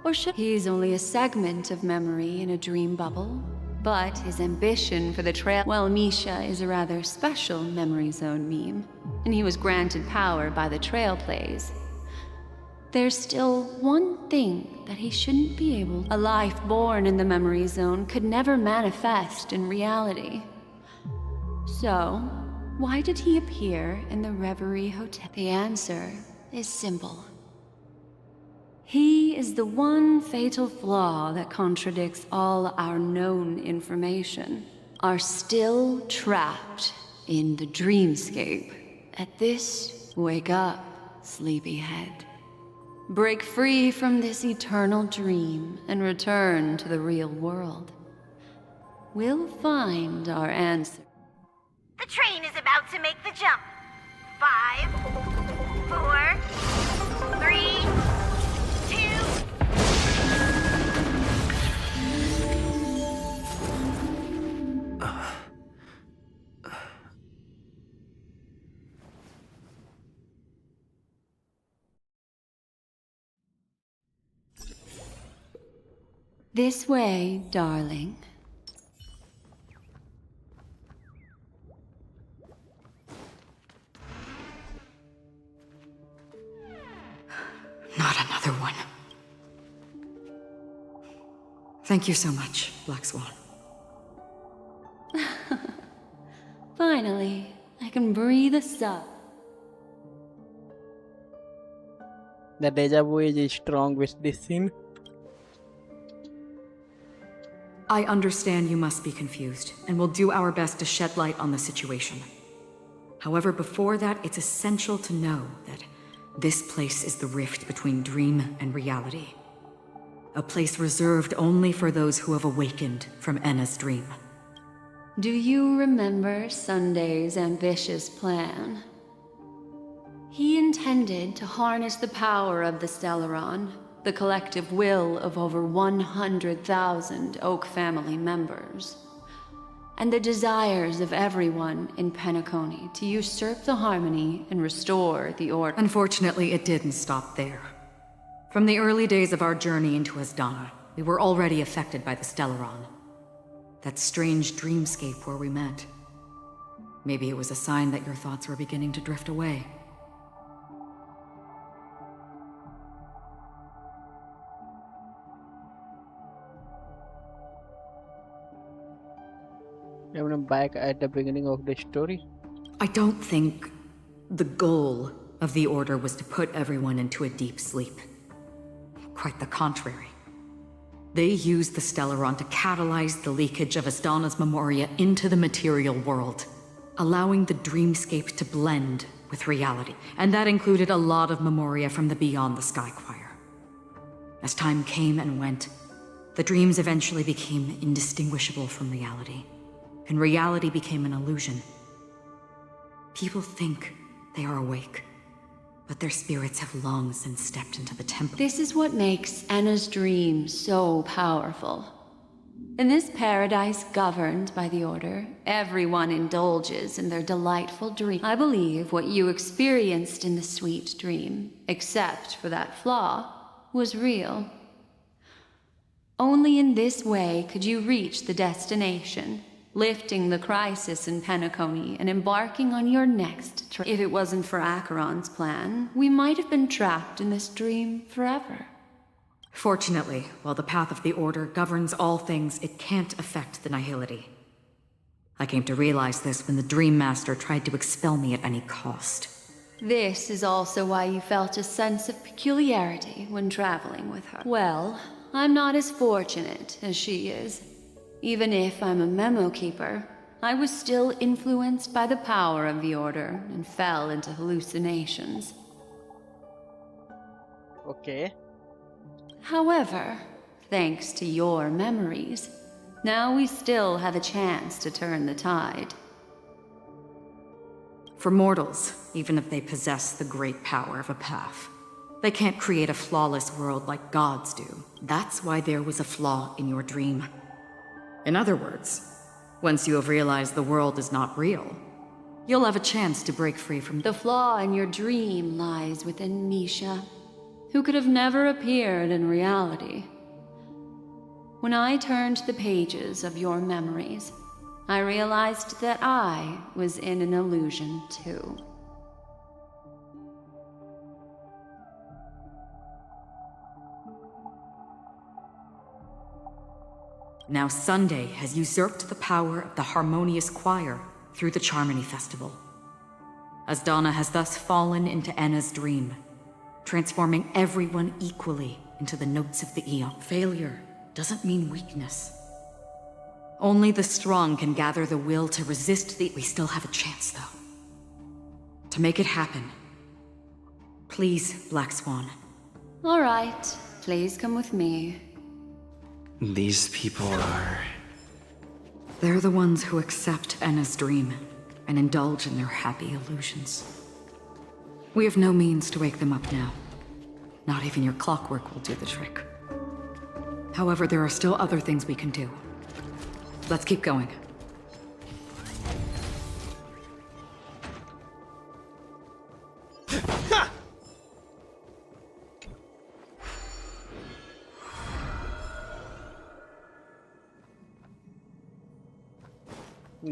Or should... He's only a segment of memory in a dream bubble. But his ambition for the trail... Well, Misha is a rather special memory zone meme. And he was granted power by the trail plays. There's still one thing that he shouldn't be able... A life born in the memory zone could never manifest in reality. So, why did he appear in the Reverie Hotel? The answer is simple. He is the one fatal flaw that contradicts all our known information. Are still trapped in the dreamscape. At this, wake up, sleepyhead. Break free from this eternal dream and return to the real world. We'll find our answer. The train is about to make the jump. 5, 4, 3, 2. This way, darling. Not another one. Thank you so much, Black Swan. Finally, I can breathe a sigh. The deja vu is strong with this scene. I understand you must be confused, and will do our best to shed light on the situation. However, before that, it's essential to know that this place is the rift between dream and reality. A place reserved only for those who have awakened from Enna's dream. Do you remember Sunday's ambitious plan? He intended to harness the power of the Stellaron, the collective will of over 100,000 Oak family members, and the desires of everyone in Penacony to usurp the harmony and restore the order. Unfortunately, it didn't stop there. From the early days of our journey into Asdana, we were already affected by the Stellaron. That strange dreamscape where we met. Maybe it was a sign that your thoughts were beginning to drift away. Even back at the beginning of the story. I don't think the goal of the Order was to put everyone into a deep sleep. Quite the contrary. They used the Stellaron to catalyze the leakage of Asdana's memoria into the material world, allowing the dreamscape to blend with reality. And that included a lot of memoria from the Beyond the Sky Choir. As time came and went, the dreams eventually became indistinguishable from reality. And reality became an illusion. People think they are awake, but their spirits have long since stepped into the temple. This is what makes Enna's dream so powerful. In this paradise governed by the Order, everyone indulges in their delightful dream. I believe what you experienced in the sweet dream, except for that flaw, was real. Only in this way could you reach the destination, lifting the crisis in Penacony and embarking on your next trip. If it wasn't for Acheron's plan, we might have been trapped in this dream forever. Fortunately, while the path of the Order governs all things, it can't affect the Nihility. I came to realize this when the Dream Master tried to expel me at any cost. This is also why you felt a sense of peculiarity when traveling with her. Well, I'm not as fortunate as she is. Even if I'm a memo keeper, I was still influenced by the power of the Order and fell into hallucinations. Okay. However, thanks to your memories, now we still have a chance to turn the tide. For mortals, even if they possess the great power of a path, they can't create a flawless world like gods do. That's why there was a flaw in your dream. In other words, once you have realized the world is not real, you'll have a chance to break free from... The flaw in your dream lies within Misha, who could have never appeared in reality. When I turned the pages of your memories, I realized that I was in an illusion too. Now Sunday has usurped the power of the Harmonious Choir through the Charmony Festival. Asdana has thus fallen into Anna's dream, transforming everyone equally into the notes of the Eon. Failure doesn't mean weakness. Only the strong can gather the will to resist the... We still have a chance, though. To make it happen. Please, Black Swan. All right, please come with me. These people are... They're the ones who accept Anna's dream and indulge in their happy illusions. We have no means to wake them up now. Not even your clockwork will do the trick. However, there are still other things we can do. Let's keep going.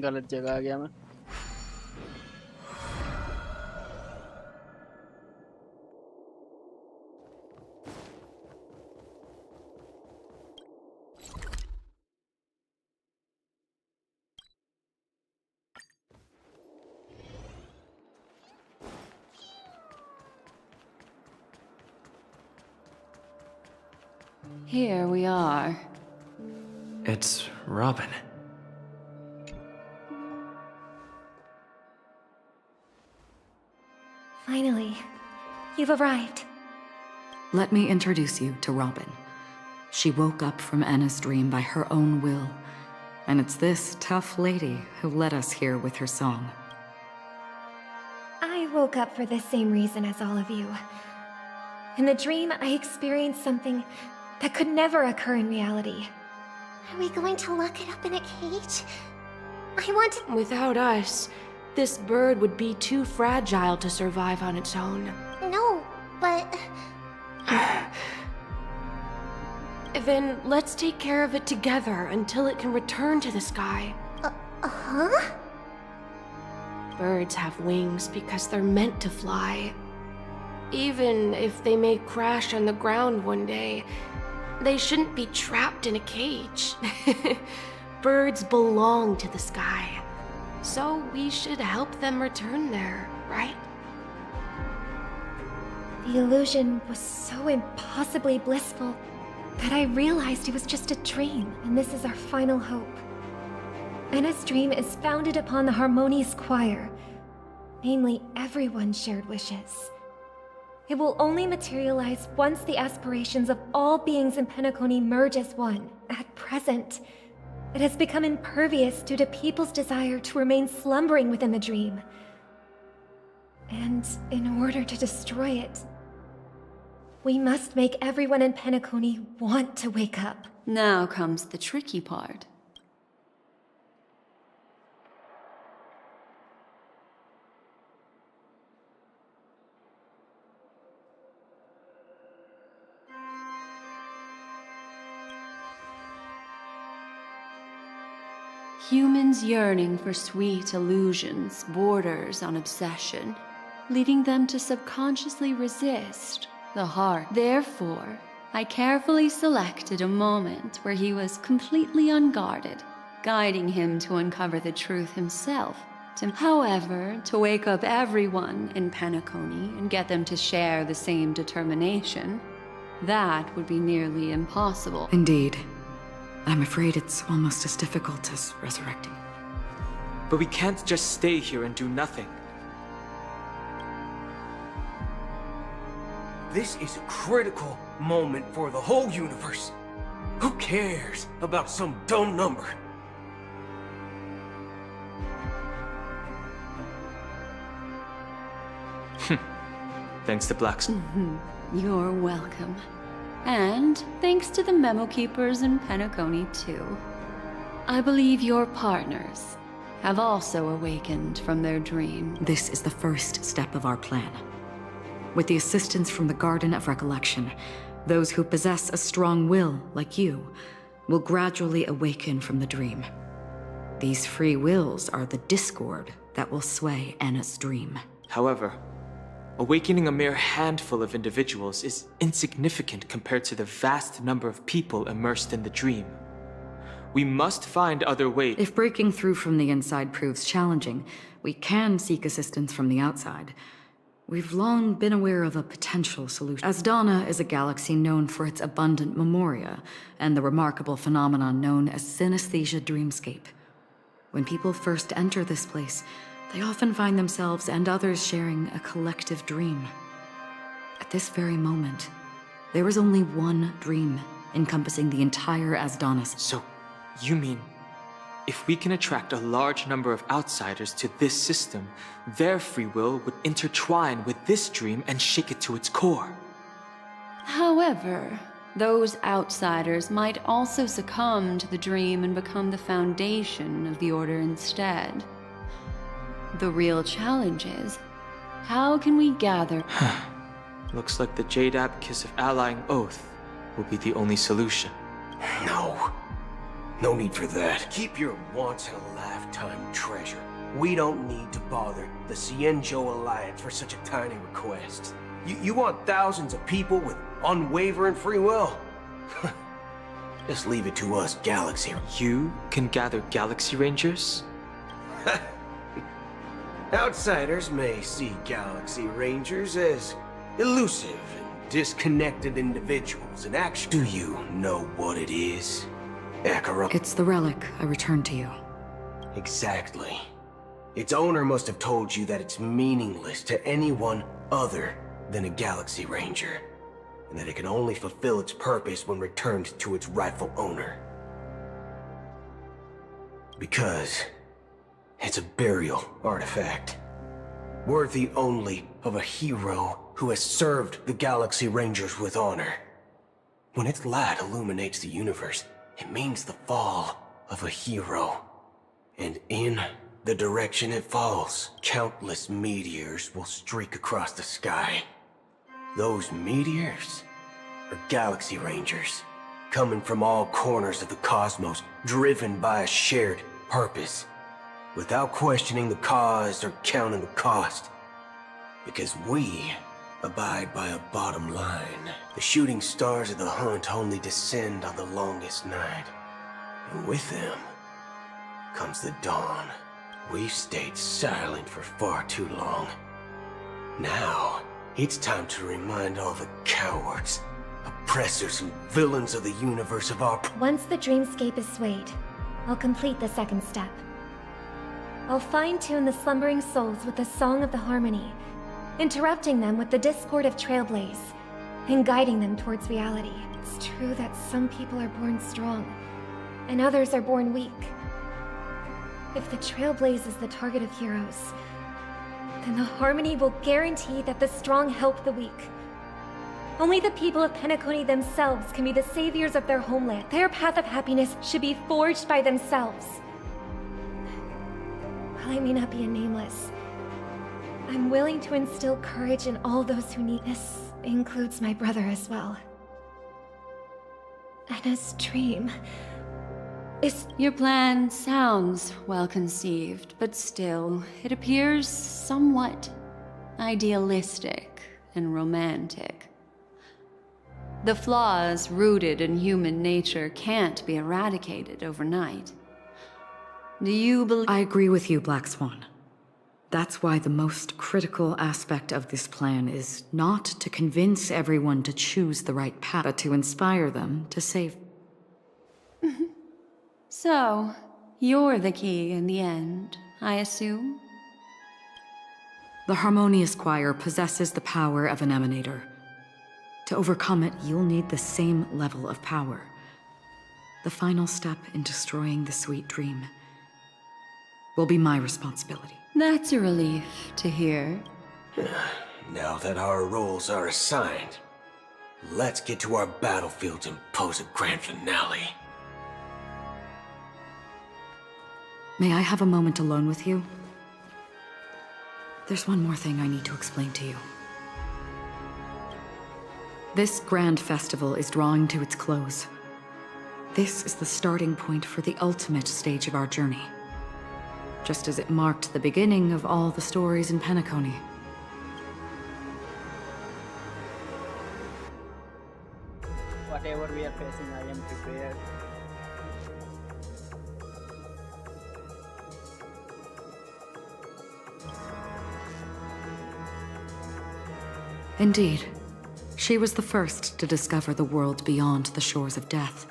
गलत जगह आ गया मैं. Here we are. It's Robin. Finally, you've arrived. Let me introduce you to Robin. She woke up from Anna's dream by her own will, and it's this tough lady who led us here with her song. I woke up for the same reason as all of you. In the dream, I experienced something that could never occur in reality. Are we going to lock it up in a cage? I want to... Without us, this bird would be too fragile to survive on its own. No, but... Then let's take care of it together until it can return to the sky. Huh? Birds have wings because they're meant to fly. Even if they may crash on the ground one day, they shouldn't be trapped in a cage. Birds belong to the sky, so we should help them return there, right? The illusion was so impossibly blissful that I realized it was just a dream, and this is our final hope. Anna's dream is founded upon the Harmonious Choir, namely everyone's shared wishes. It will only materialize once the aspirations of all beings in Penacony merge as one. At present, it has become impervious due to people's desire to remain slumbering within the dream. And in order to destroy it, we must make everyone in Penacony want to wake up. Now comes the tricky part. Humans yearning for sweet illusions borders on obsession, leading them to subconsciously resist the heart. Therefore, I carefully selected a moment where he was completely unguarded, guiding him to uncover the truth himself. However, to wake up everyone in Penacony and get them to share the same determination, that would be nearly impossible. Indeed. I'm afraid it's almost as difficult as resurrecting. But we can't just stay here and do nothing. This is a critical moment for the whole universe. Who cares about some dumb number? Thanks to Blackstone. You're welcome. And thanks to the memo keepers in Penacony, too. I believe your partners have also awakened from their dream. This is the first step of our plan. With the assistance from the Garden of Recollection, those who possess a strong will, like you, will gradually awaken from the dream. These free wills are the discord that will sway Anna's dream. However, awakening a mere handful of individuals is insignificant compared to the vast number of people immersed in the dream. We must find other ways. If breaking through from the inside proves challenging, we can seek assistance from the outside. We've long been aware of a potential solution. Asdana is a galaxy known for its abundant memoria and the remarkable phenomenon known as synesthesia dreamscape. When people first enter this place, they often find themselves and others sharing a collective dream. At this very moment, there is only one dream encompassing the entire Asdana. So, you mean, if we can attract a large number of outsiders to this system, their free will would intertwine with this dream and shake it to its core? However, those outsiders might also succumb to the dream and become the foundation of the Order instead. The real challenge is, how can we gather... Looks like the Jade Abacus of Allying Oath will be the only solution. No need for that. Keep your once-in-a-lifetime treasure. We don't need to bother the Cienjo Alliance for such a tiny request. You want thousands of people with unwavering free will? Just leave it to us, Galaxy. You can gather Galaxy Rangers? Outsiders may see Galaxy Rangers as elusive and disconnected individuals. In action, do you know what it is, Acheron? It's the relic I returned to you. Exactly. Its owner must have told you that it's meaningless to anyone other than a Galaxy Ranger, and that it can only fulfill its purpose when returned to its rightful owner. Because it's a burial artifact, worthy only of a hero who has served the Galaxy Rangers with honor. When its light illuminates the universe, it means the fall of a hero. And in the direction it falls, countless meteors will streak across the sky. Those meteors are Galaxy Rangers, coming from all corners of the cosmos, driven by a shared purpose, without questioning the cause or counting the cost. Because we abide by a bottom line. The shooting stars of the hunt only descend on the longest night. And with them comes the dawn. We've stayed silent for far too long. Now, it's time to remind all the cowards, oppressors, and villains of the universe of our... Once the dreamscape is swayed, I'll complete the second step. I'll fine-tune the slumbering souls with the Song of the Harmony, interrupting them with the discord of Trailblaze, and guiding them towards reality. It's true that some people are born strong, and others are born weak. If the Trailblaze is the target of heroes, then the Harmony will guarantee that the strong help the weak. Only the people of Penacony themselves can be the saviors of their homeland. Their path of happiness should be forged by themselves. While I may not be a nameless, I'm willing to instill courage in all those who need. This includes my brother as well. Anna's dream Your plan sounds well conceived, but still, it appears somewhat idealistic and romantic. The flaws rooted in human nature can't be eradicated overnight. Do you believe— I agree with you, Black Swan. That's why the most critical aspect of this plan is not to convince everyone to choose the right path, but to inspire them to save. So, you're the key in the end, I assume? The Harmonious Choir possesses the power of an emanator. To overcome it, you'll need the same level of power. The final step in destroying the sweet dream will be my responsibility. That's a relief to hear. Now that our roles are assigned, let's get to our battlefields and pose a grand finale. May I have a moment alone with you? There's one more thing I need to explain to you. This grand festival is drawing to its close. This is the starting point for the ultimate stage of our journey. Just as it marked the beginning of all the stories in Penacony. Whatever we are facing, I am prepared. Indeed. She was the first to discover the world beyond the shores of death,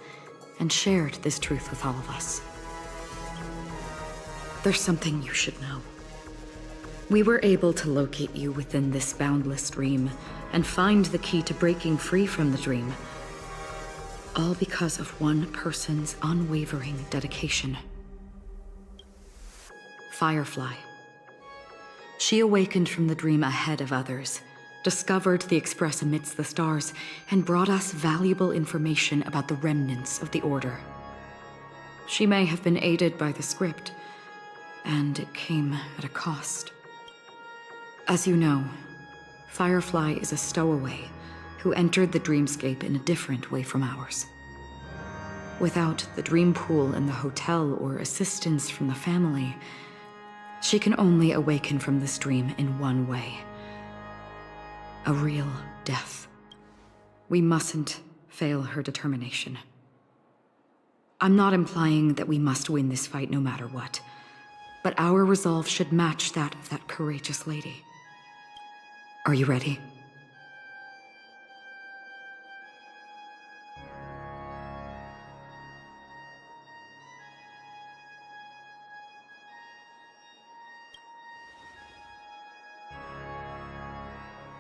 and shared this truth with all of us. There's something you should know. We were able to locate you within this boundless dream, and find the key to breaking free from the dream. All because of one person's unwavering dedication. Firefly. She awakened from the dream ahead of others, discovered the Express amidst the stars, and brought us valuable information about the remnants of the Order. She may have been aided by the script, and it came at a cost. As you know, Firefly is a stowaway who entered the dreamscape in a different way from ours. Without the dream pool in the hotel or assistance from the family, she can only awaken from this dream in one way. A real death. We mustn't fail her determination. I'm not implying that we must win this fight no matter what, but our resolve should match that of that courageous lady. Are you ready?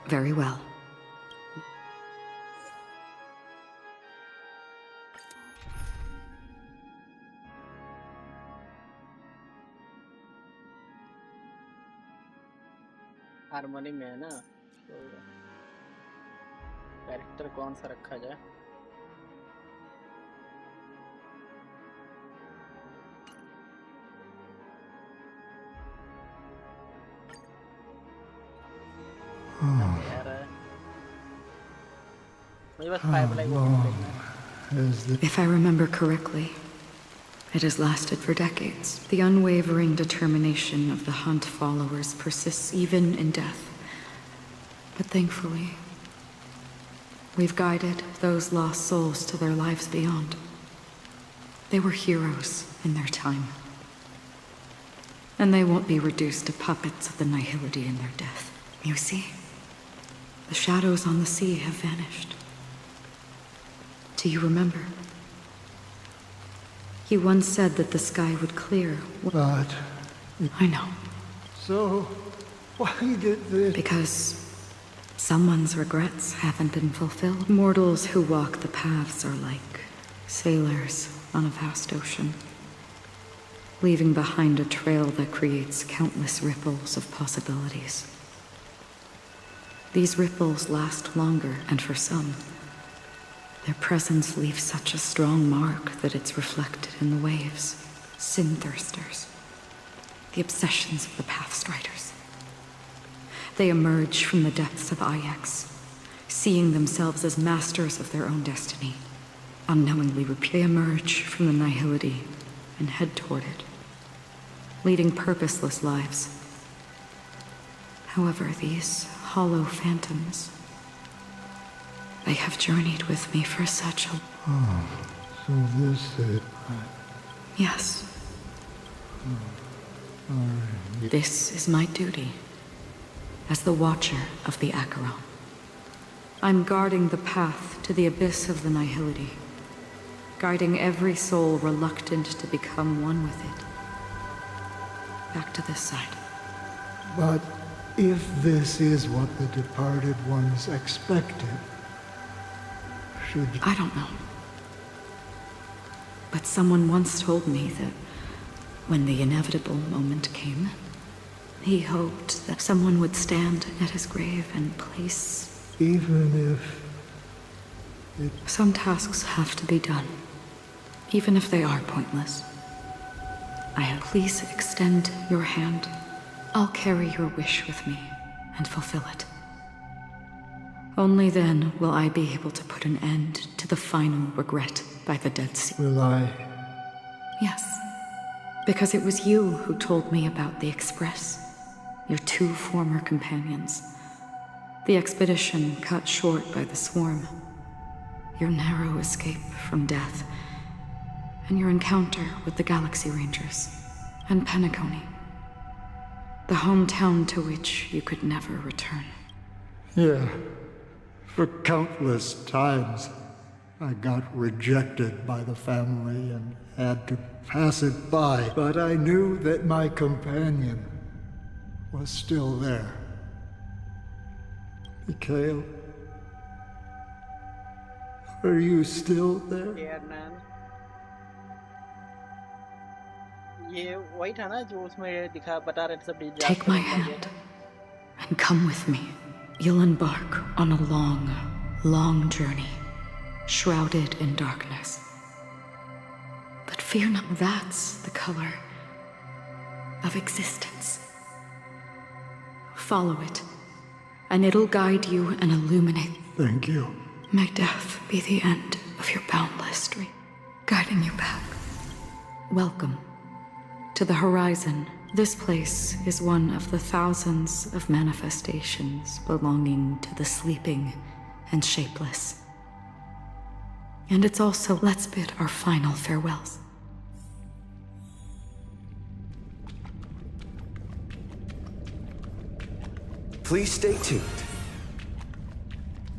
Very well. Harmony में है ना, तो character कौन सा रखा जाए? If I remember correctly, it has lasted for decades. The unwavering determination of the Hunt followers persists even in death. But thankfully, we've guided those lost souls to their lives beyond. They were heroes in their time. And they won't be reduced to puppets of the nihility in their death. You see, the shadows on the sea have vanished. Do you remember? He once said that the sky would clear. But... I know. So, why did this... Because someone's regrets haven't been fulfilled. Mortals who walk the paths are like sailors on a vast ocean, leaving behind a trail that creates countless ripples of possibilities. These ripples last longer, and for some, their presence leaves such a strong mark that it's reflected in the waves. Sin-thirsters. The obsessions of the Pathstriders. They emerge from the depths of Ajax, seeing themselves as masters of their own destiny. unknowingly repeat. They emerge from the nihility and head toward it, leading purposeless lives. However, these hollow phantoms, they have journeyed with me for such a... Oh, so this is... Yes. Alright. This is my duty as the Watcher of the Acheron. I'm guarding the path to the abyss of the nihility, guiding every soul reluctant to become one with it. Back to this side. But if this is what the departed ones expected, should you... I don't know. But someone once told me that when the inevitable moment came, he hoped that someone would stand at his grave and place... Even if... Some tasks have to be done, even if they are pointless. Please extend your hand. I'll carry your wish with me and fulfill it. Only then will I be able to put an end to the final regret by the Dead Sea. Will I? Yes. Because it was you who told me about the Express, your 2 former companions. The expedition cut short by the swarm, your narrow escape from death, and your encounter with the Galaxy Rangers, and Penacony, the hometown to which you could never return. Yeah. For countless times, I got rejected by the family and had to pass it by, but I knew that my companion was still there. Mikhail, are you still there? Yeah, man. ये वही था ना जो उसमें दिखा बता रहे थे सब. Take my hand and come with me. You'll embark on a long, long journey, shrouded in darkness. But fear not, that's the color of existence. Follow it, and it'll guide you and illuminate. Thank you. May death be the end of your boundless dream, guiding you back. Welcome to the horizon. This place is one of the thousands of manifestations belonging to the sleeping and shapeless. And it's also, let's bid our final farewells. Please stay tuned.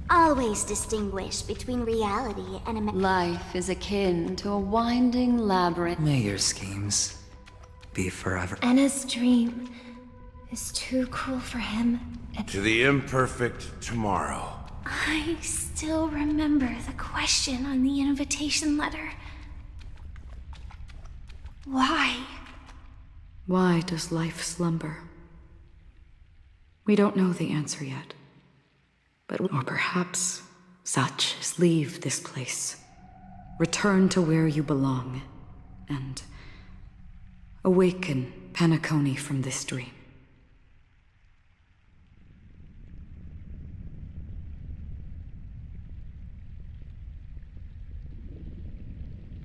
Always distinguish between reality and Life is akin to a winding labyrinth. May your schemes be forever. Anna's dream is too cruel for him. To the imperfect tomorrow. I still remember the question on the invitation letter. Why? Why does life slumber? We don't know the answer yet. Or perhaps such as leave this place, return to where you belong, and awaken Penacony from this dream.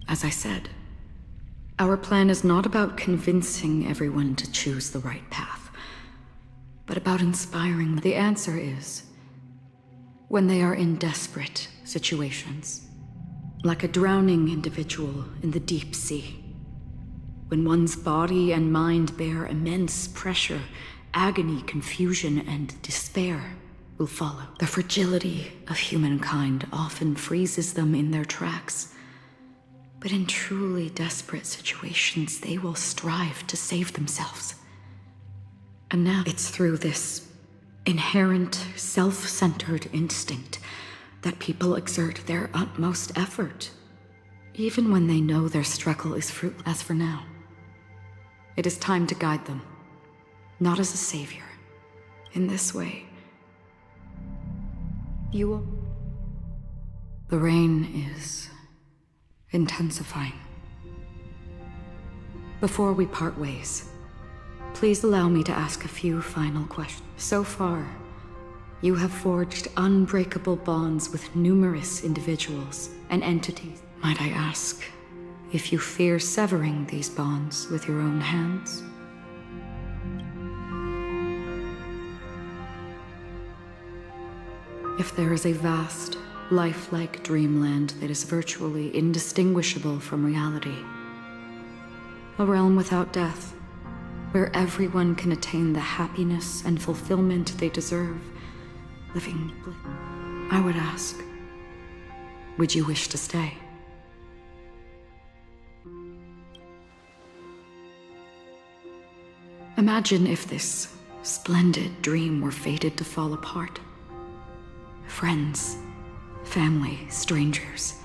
As I said, our plan is not about convincing everyone to choose the right path, but about inspiring. The answer is, when they are in desperate situations, like a drowning individual in the deep sea. When one's body and mind bear immense pressure, agony, confusion, and despair will follow. The fragility of humankind often freezes them in their tracks. But in truly desperate situations, they will strive to save themselves. And now it's through this inherent, self-centered instinct that people exert their utmost effort, even when they know their struggle is fruitless. As for now, it is time to guide them, not as a savior. In this way, you will... The rain is intensifying. Before we part ways, please allow me to ask a few final questions. So far, you have forged unbreakable bonds with numerous individuals and entities. Might I ask if you fear severing these bonds with your own hands? If there is a vast, lifelike dreamland that is virtually indistinguishable from reality, a realm without death, where everyone can attain the happiness and fulfillment they deserve, living bliss, I would ask, would you wish to stay? Imagine if this splendid dream were fated to fall apart. Friends, family, strangers,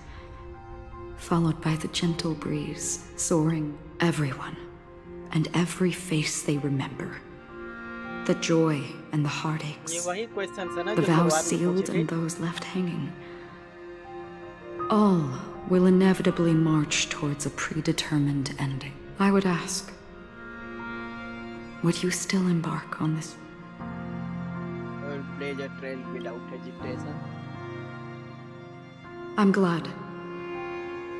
followed by the gentle breeze, soaring everyone and every face they remember. The joy and the heartaches, the vows sealed and those left hanging. All will inevitably march towards a predetermined ending. I would ask, would you still embark on this? I'm glad.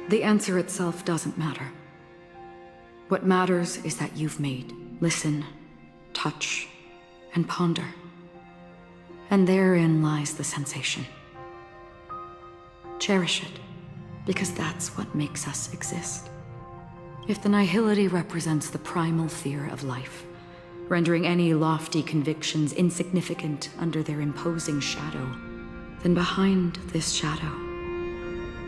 The answer itself doesn't matter. What matters is that you've made. Listen, touch, and ponder. And therein lies the sensation. Cherish it, because that's what makes us exist. If the nihility represents the primal fear of life, rendering any lofty convictions insignificant under their imposing shadow, then behind this shadow,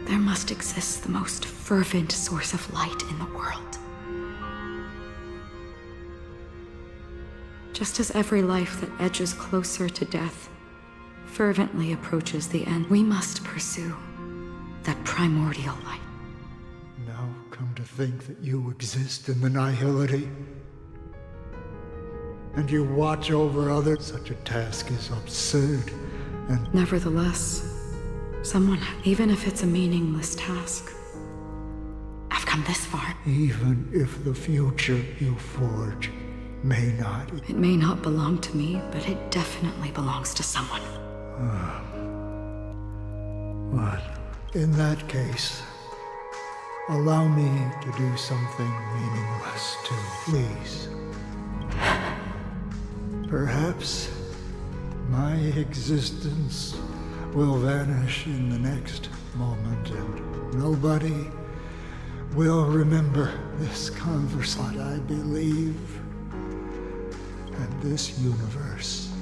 there must exist the most fervent source of light in the world. Just as every life that edges closer to death fervently approaches the end, we must pursue that primordial light. Now come to think that you exist in the nihility, and you watch over others, such a task is absurd and... Nevertheless, someone, even if it's a meaningless task, I've come this far. Even if the future you forge may not... It may not belong to me, but it definitely belongs to someone. Well, in that case, allow me to do something meaningless too, please. Perhaps my existence will vanish in the next moment and nobody will remember this conversation. I believe, and this universe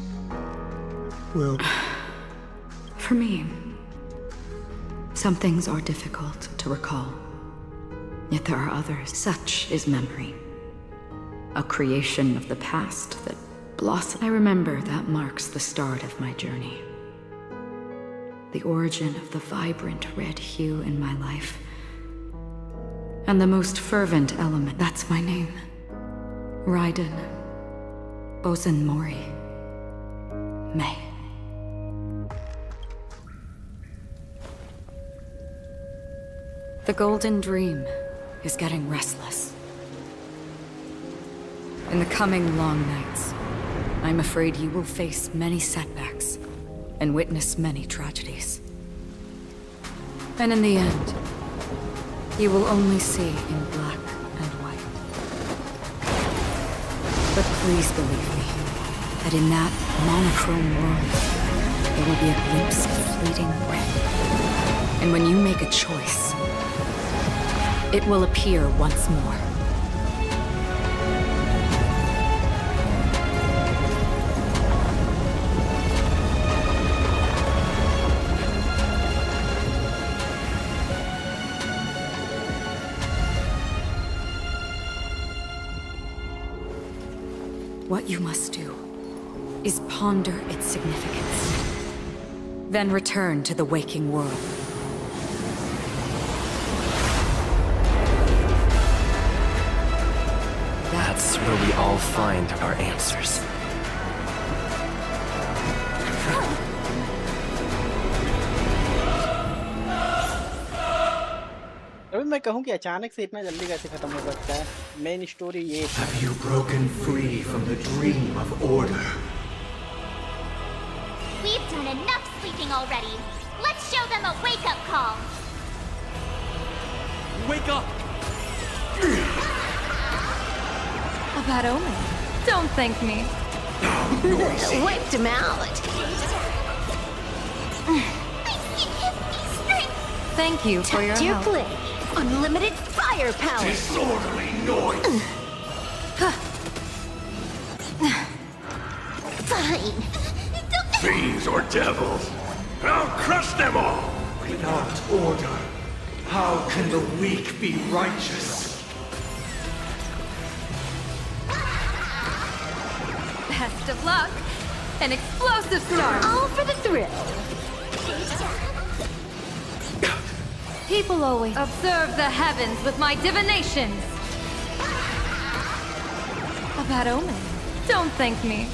will... For me, some things are difficult to recall. Yet there are others. Such is memory. A creation of the past that blossoms. I remember that marks the start of my journey. The origin of the vibrant red hue in my life. And the most fervent element. That's my name. Raiden. Bozen Mori. May. The Golden Dream is getting restless. In the coming long nights, I'm afraid you will face many setbacks and witness many tragedies. And in the end, you will only see in black and white. But please believe me, that in that monochrome world, there will be a glimpse of fleeting red. And when you make a choice, it will appear once more. What you must do is ponder its significance, then return to the waking world. That's where we all find our answers. अभी मैं कहूँ कि अचानक से इतना जल्दी कैसे खत्म हो सकता है? मेन स्टोरी ये है। Have you broken free from the dream of order? We've done enough sleeping already. Let's show them a wake-up call. wake up! A bad omen. Don't thank me. Wiped him out. Thank you for your Dear help. play. Unlimited firepower. Disorderly noise! Fine. Fiends or devils, I'll crush them all! Without order, how can the weak be righteous? Best of luck. An explosive start. All for the thrill. People always observe the heavens with my divinations. A bad omen. Don't thank me.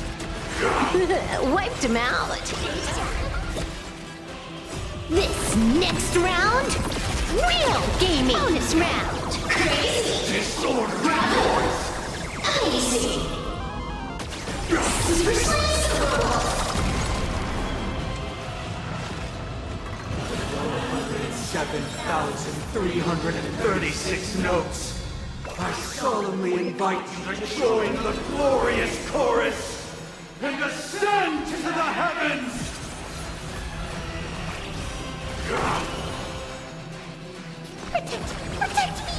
Wiped him out. This next round, real gaming. Bonus round. Crazy. Disorderly noise! Easy. Super slice. 7,336 notes. I solemnly invite you to join the glorious chorus and ascend to the heavens! Protect me.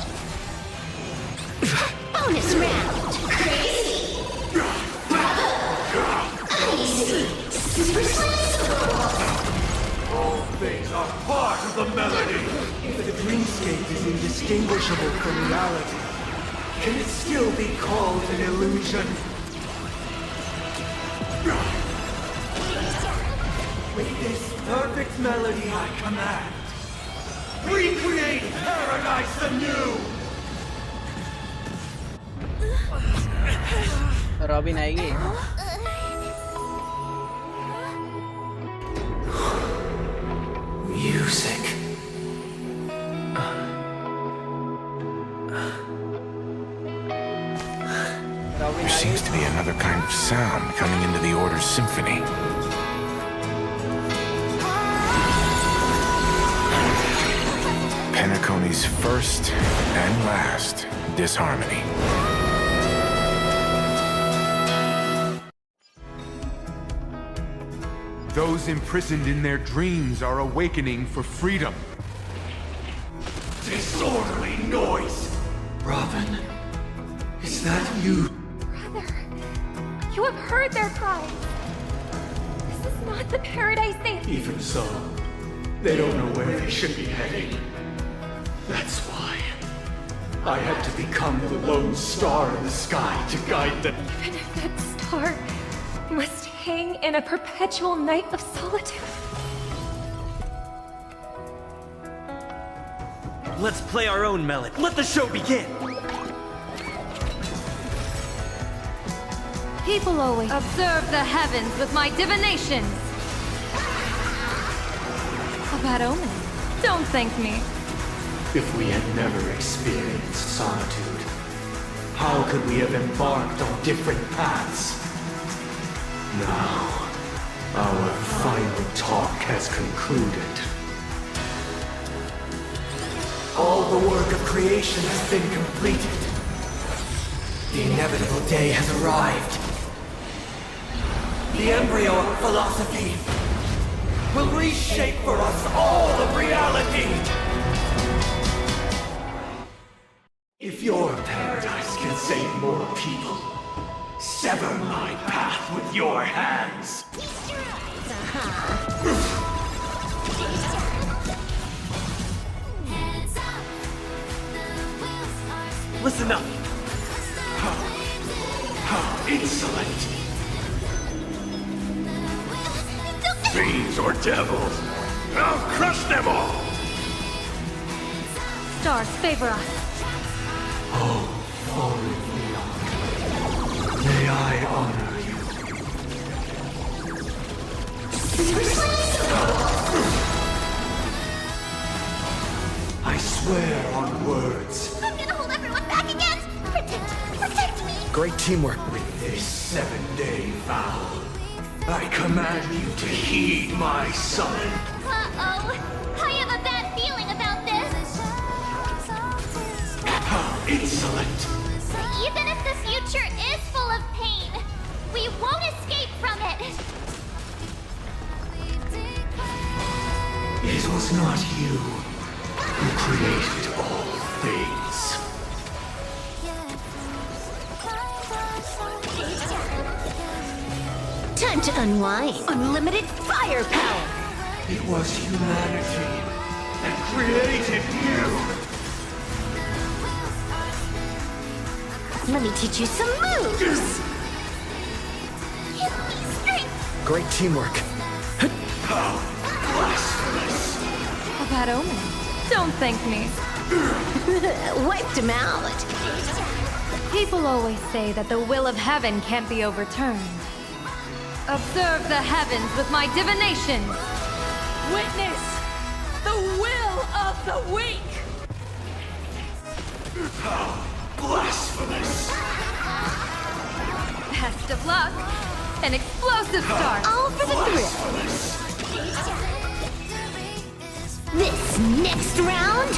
Bonus round. Crazy. Bravo. Easy. Super slice. All things are part of the melody. If the dreamscape is indistinguishable from reality, Can it still be called an illusion? With this perfect melody I command, recreate paradise anew! Robin आएगी। Music. There seems to be another kind of sound coming into the Order's symphony. Penacony's first and last disharmony. Those imprisoned in their dreams are awakening for freedom. Disorderly noise! Robin, is that you? Brother, you have heard their cries. This is not the paradise they... Even so, they don't know where they should be heading. That's why I had to become the lone star in the sky to guide them. Even if that star must hang in a perpetual night of solitude. Let's play our own melody. Let the show begin! People always observe the heavens with my divinations. A bad omen. Don't thank me. If we had never experienced solitude, how could we have embarked on different paths? Now, our final talk has concluded. All the work of creation has been completed. The inevitable day has arrived. The embryo of philosophy will reshape for us all of reality. If your paradise can save more people, sever my path with your hands. Listen up! How insolent! Fiends or devils, I'll crush them all! Stars favor us. Oh, fallen Leon, may I honor you. I swear on words. I'm gonna hold everyone back again. Protect me. Great teamwork. With this 7-day vow, I command you to heed my summon. Uh-oh. I have a bad feeling about this. future is full of pain. We won't escape from it. It was not you who created all things. Time to unwind. Unlimited firepower. It was humanity that created you. Let me teach you some moves. Great teamwork. A bad omen. Don't thank me. Wiped him out. People always say that the will of heaven can't be overturned. Observe the heavens with my divination. Witness the will of the weak. Blasphemous. Best of luck. An explosive start. All for the thrill. This next round,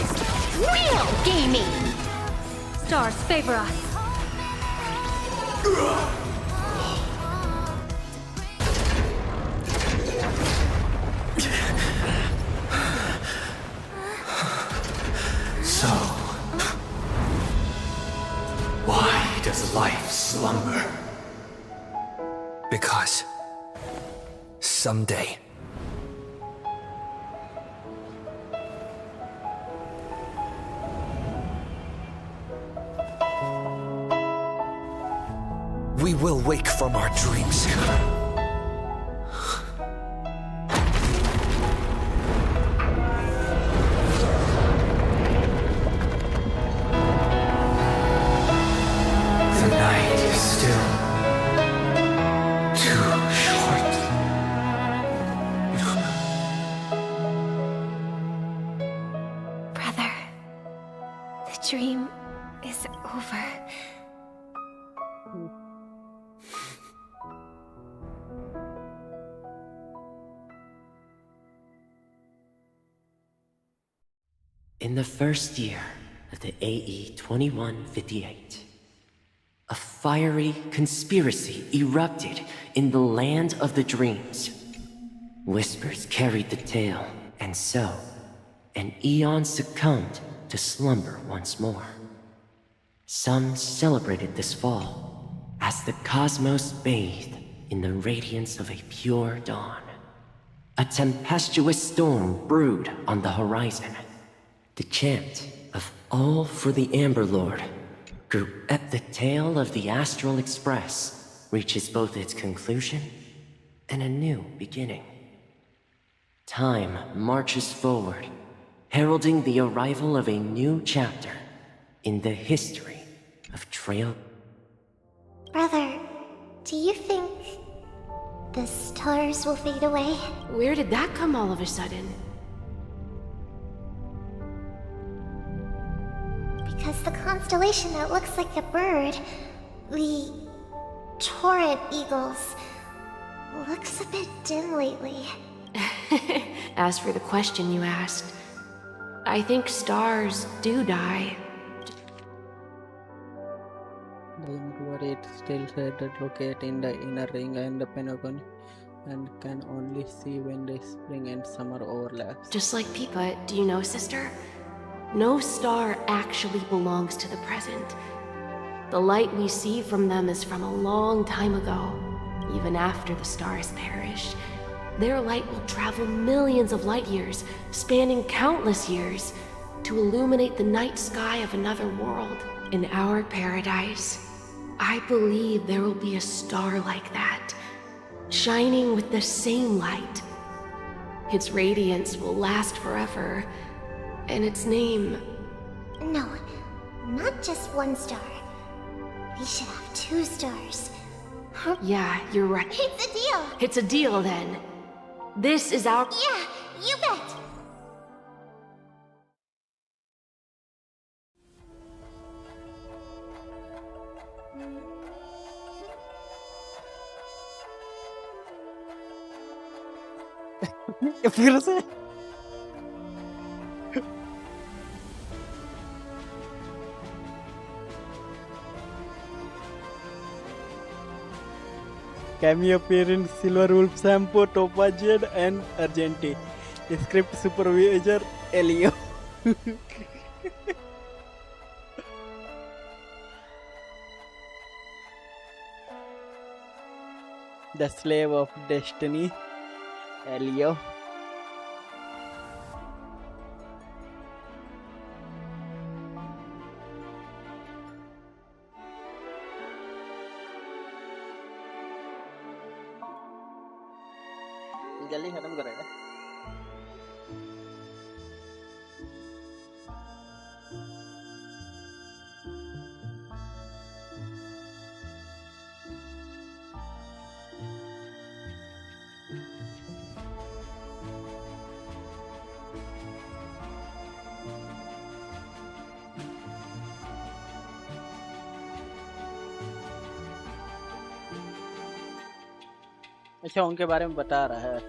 real gaming. Stars favor us. So, why does life slumber? Because someday we will wake from our dreams. The night is still too short. Brother, the dream is over. In the first year of the AE 2158, a fiery conspiracy erupted in the land of the dreams. Whispers carried the tale, and so, an eon succumbed to slumber once more. Some celebrated this fall as the cosmos bathed in the radiance of a pure dawn. A tempestuous storm brewed on the horizon. The chant of all for the Amber Lord grew at the tail of the Astral Express reaches both its conclusion and a new beginning. Time marches forward, heralding the arrival of a new chapter in the history of Trail. Brother, do you think the stars will fade away? Where did that come all of a sudden? Because the constellation that looks like a bird, the Torrent Eagles, looks a bit dim lately. As for the question you asked, I think stars do die. Don't worry, it still said that locate in the inner ring and the Penacony, and can only see when the spring and summer overlaps. Just like people, but do you know, sister? No star actually belongs to the present. The light we see from them is from a long time ago. Even after the stars perished, their light will travel millions of light years, spanning countless years, to illuminate the night sky of another world. In our paradise, I believe there will be a star like that, shining with the same light. Its radiance will last forever, and its name... No, not just one star. We should have 2 stars. Yeah, you're right. It's a deal! It's a deal, then. This is our... Yeah, you bet! फिर से Cameo appearance Silver Wolf Sampo, Topa Jade, and Argenti. Script supervisor Elio. The Slave of Destiny Elio. जल्दी खत्म करेगा अच्छा उनके बारे में बता रहा है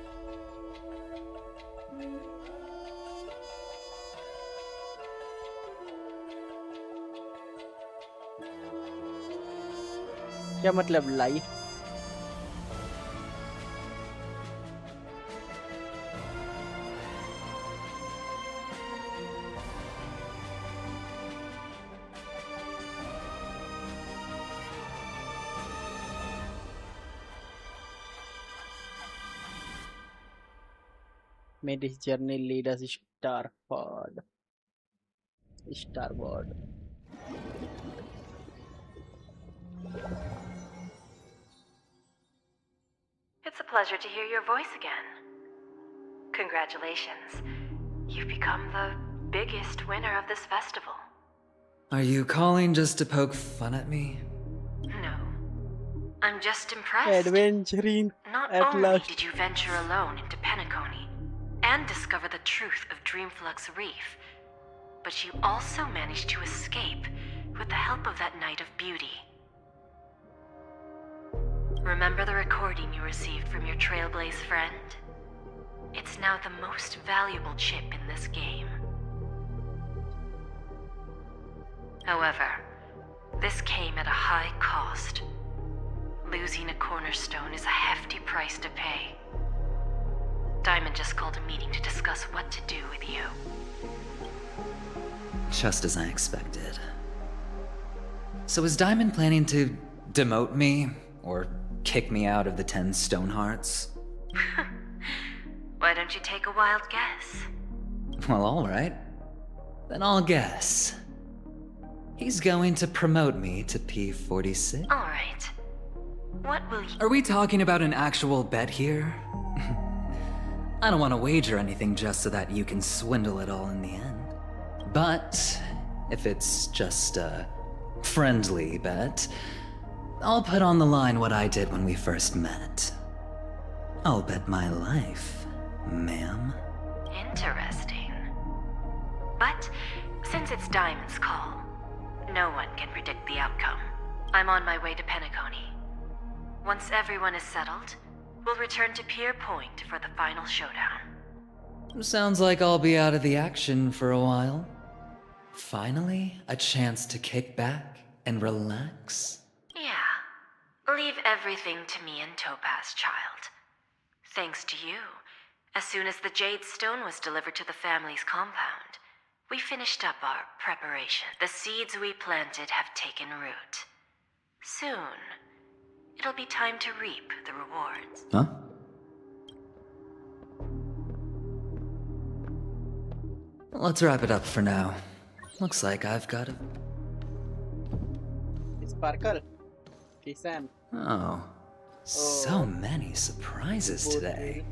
क्या मतलब लाई Made his journey lead us starboard. It's a pleasure to hear your voice again. Congratulations. You've become the biggest winner of this festival. Are you calling just to poke fun at me? No. I'm just impressed. Adventuring Not at only last. did you venture alone into Penacony and discover the truth of Dreamflux Reef, but you also managed to escape with the help of that Knight of Beauty. Remember the recording you received from your Trailblaze friend? It's now the most valuable chip in this game. However, this came at a high cost. Losing a cornerstone is a hefty price to pay. Diamond just called a meeting to discuss what to do with you. Just as I expected. So is Diamond planning to demote me or kick me out of the 10 Stonehearts? Why don't you take a wild guess? Well, alright. Then I'll guess. He's going to promote me to P46? Alright. What will you— Are we talking about an actual bet here? I don't want to wager anything just so that you can swindle it all in the end. But if it's just a friendly bet, I'll put on the line what I did when we first met. I'll bet my life, ma'am. Interesting. But since it's Diamond's call, no one can predict the outcome. I'm on my way to Penacony. Once everyone is settled, we'll return to Pier Point for the final showdown. Sounds like I'll be out of the action for a while. Finally, a chance to kick back and relax. Yeah. Leave everything to me and Topaz, child. Thanks to you, as soon as the Jade Stone was delivered to the family's compound, we finished up our preparation. The seeds we planted have taken root. Soon, it'll be time to reap the rewards. Huh? Let's wrap it up for now. Looks like I've got a... Sparkle. Sam. Oh. So many surprises today.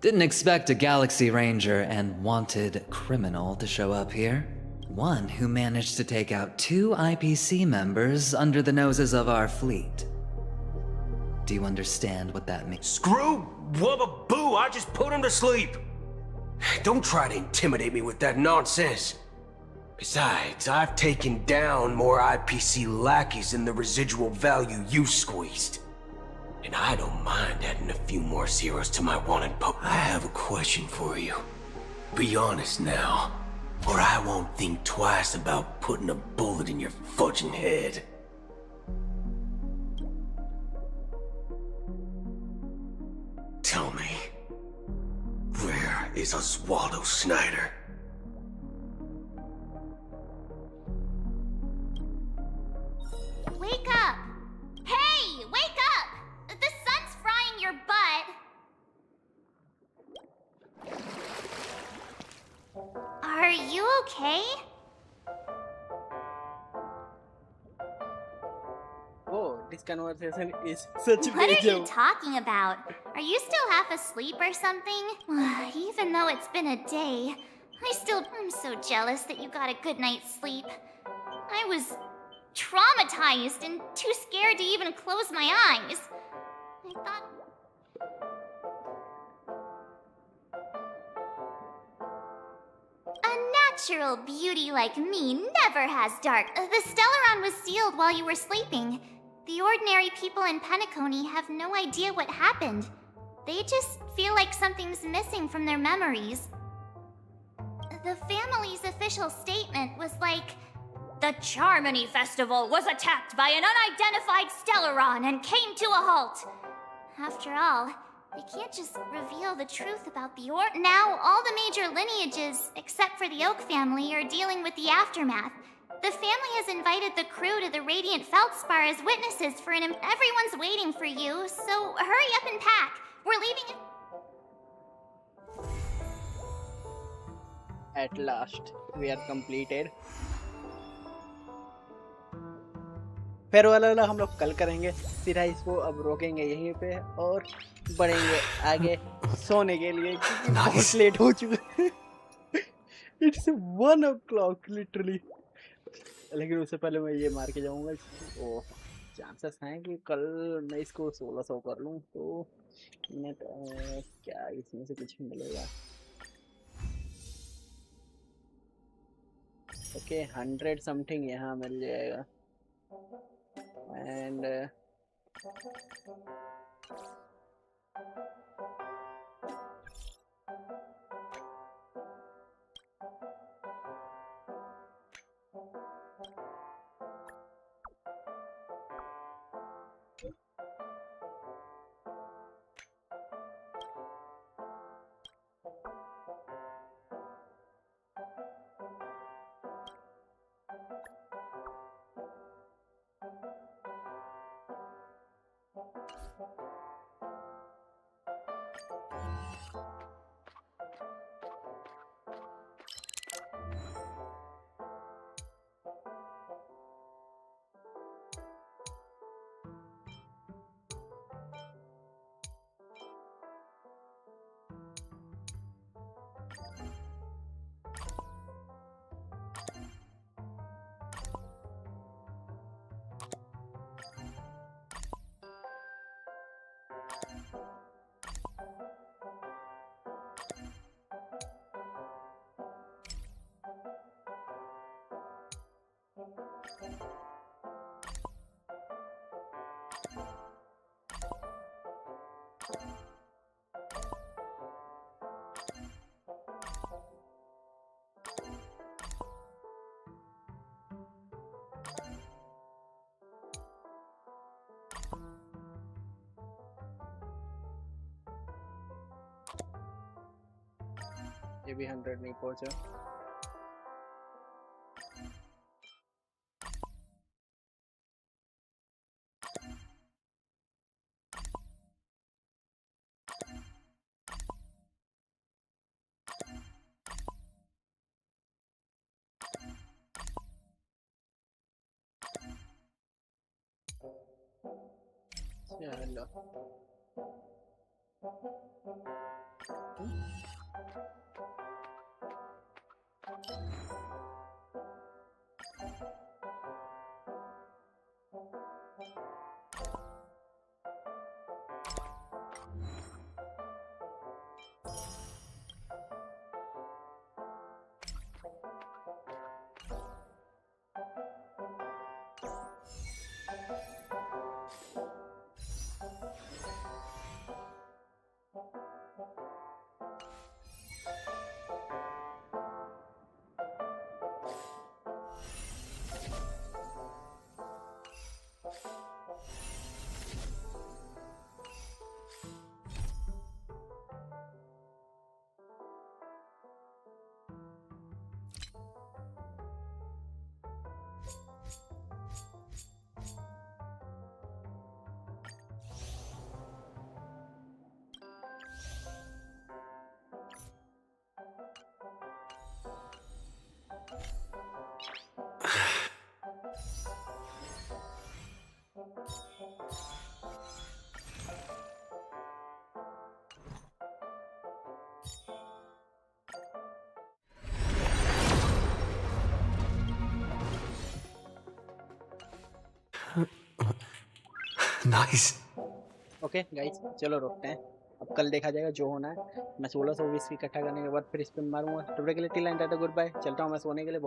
Didn't expect a Galaxy Ranger and wanted criminal to show up here. One who managed to take out 2 IPC members under the noses of our fleet. Do you understand what that means? Screw wubba boo, I just put him to sleep. Don't try to intimidate me with that nonsense. Besides, I've taken down more IPC lackeys than the residual value you squeezed. And I don't mind adding a few more zeros to my wanted poke. I have a question for you. Be honest now, or I won't think twice about putting a bullet in your fudging head. Tell me, where is Oswaldo Snyder? Wake up! Hey, wake up! The sun's frying your butt. Are you okay? Oh, this conversation is such a What are you deja vu. talking about? Are you still half asleep or something? Even though it's been a day, I'm so jealous that you got a good night's sleep. I was traumatized and too scared to even close my eyes. I thought... A natural beauty like me never has dark. The Stellaron was sealed while you were sleeping. The ordinary people in Penacony have no idea what happened. They just feel like something's missing from their memories. The family's official statement was like, the Charmony Festival was attacked by an unidentified Stellaron and came to a halt. After all, they can't just reveal the truth about the Now, all the major lineages, except for the Oak family, are dealing with the aftermath. The family has invited the crew to the Radiant Feldspar as witnesses for everyone's waiting for you, so hurry up and pack. We're leaving At last, we are completed. फिर वाला हम लोग कल करेंगे, फिर इसको अब रोकेंगे यहीं पे और बढ़ेंगे आगे सोने के लिए क्योंकि बहुत लेट हो चुका है। It's 1 o'clock literally. लेकिन उससे पहले मैं ये मार के जाऊंगा। ओ चांसेस हैं कि कल मैं इसको 1600 कर लूं तो मैं क्या इसमें से कुछ मिलेगा। ओके 100 समथिंग यहाँ मिल जाएगा एंड ये भी 100 नहीं पहुंचा। चलो Nice. ओके गाइस, चलो रुकते हैं। अब कल देखा जाएगा जो होना है। मैं 1620 इकट्ठा करने के बाद फिर स्पिन मारूंगा। टुडे के लिए till and tata, good bye. चलता हूँ मैं सोने के लिए। बहुत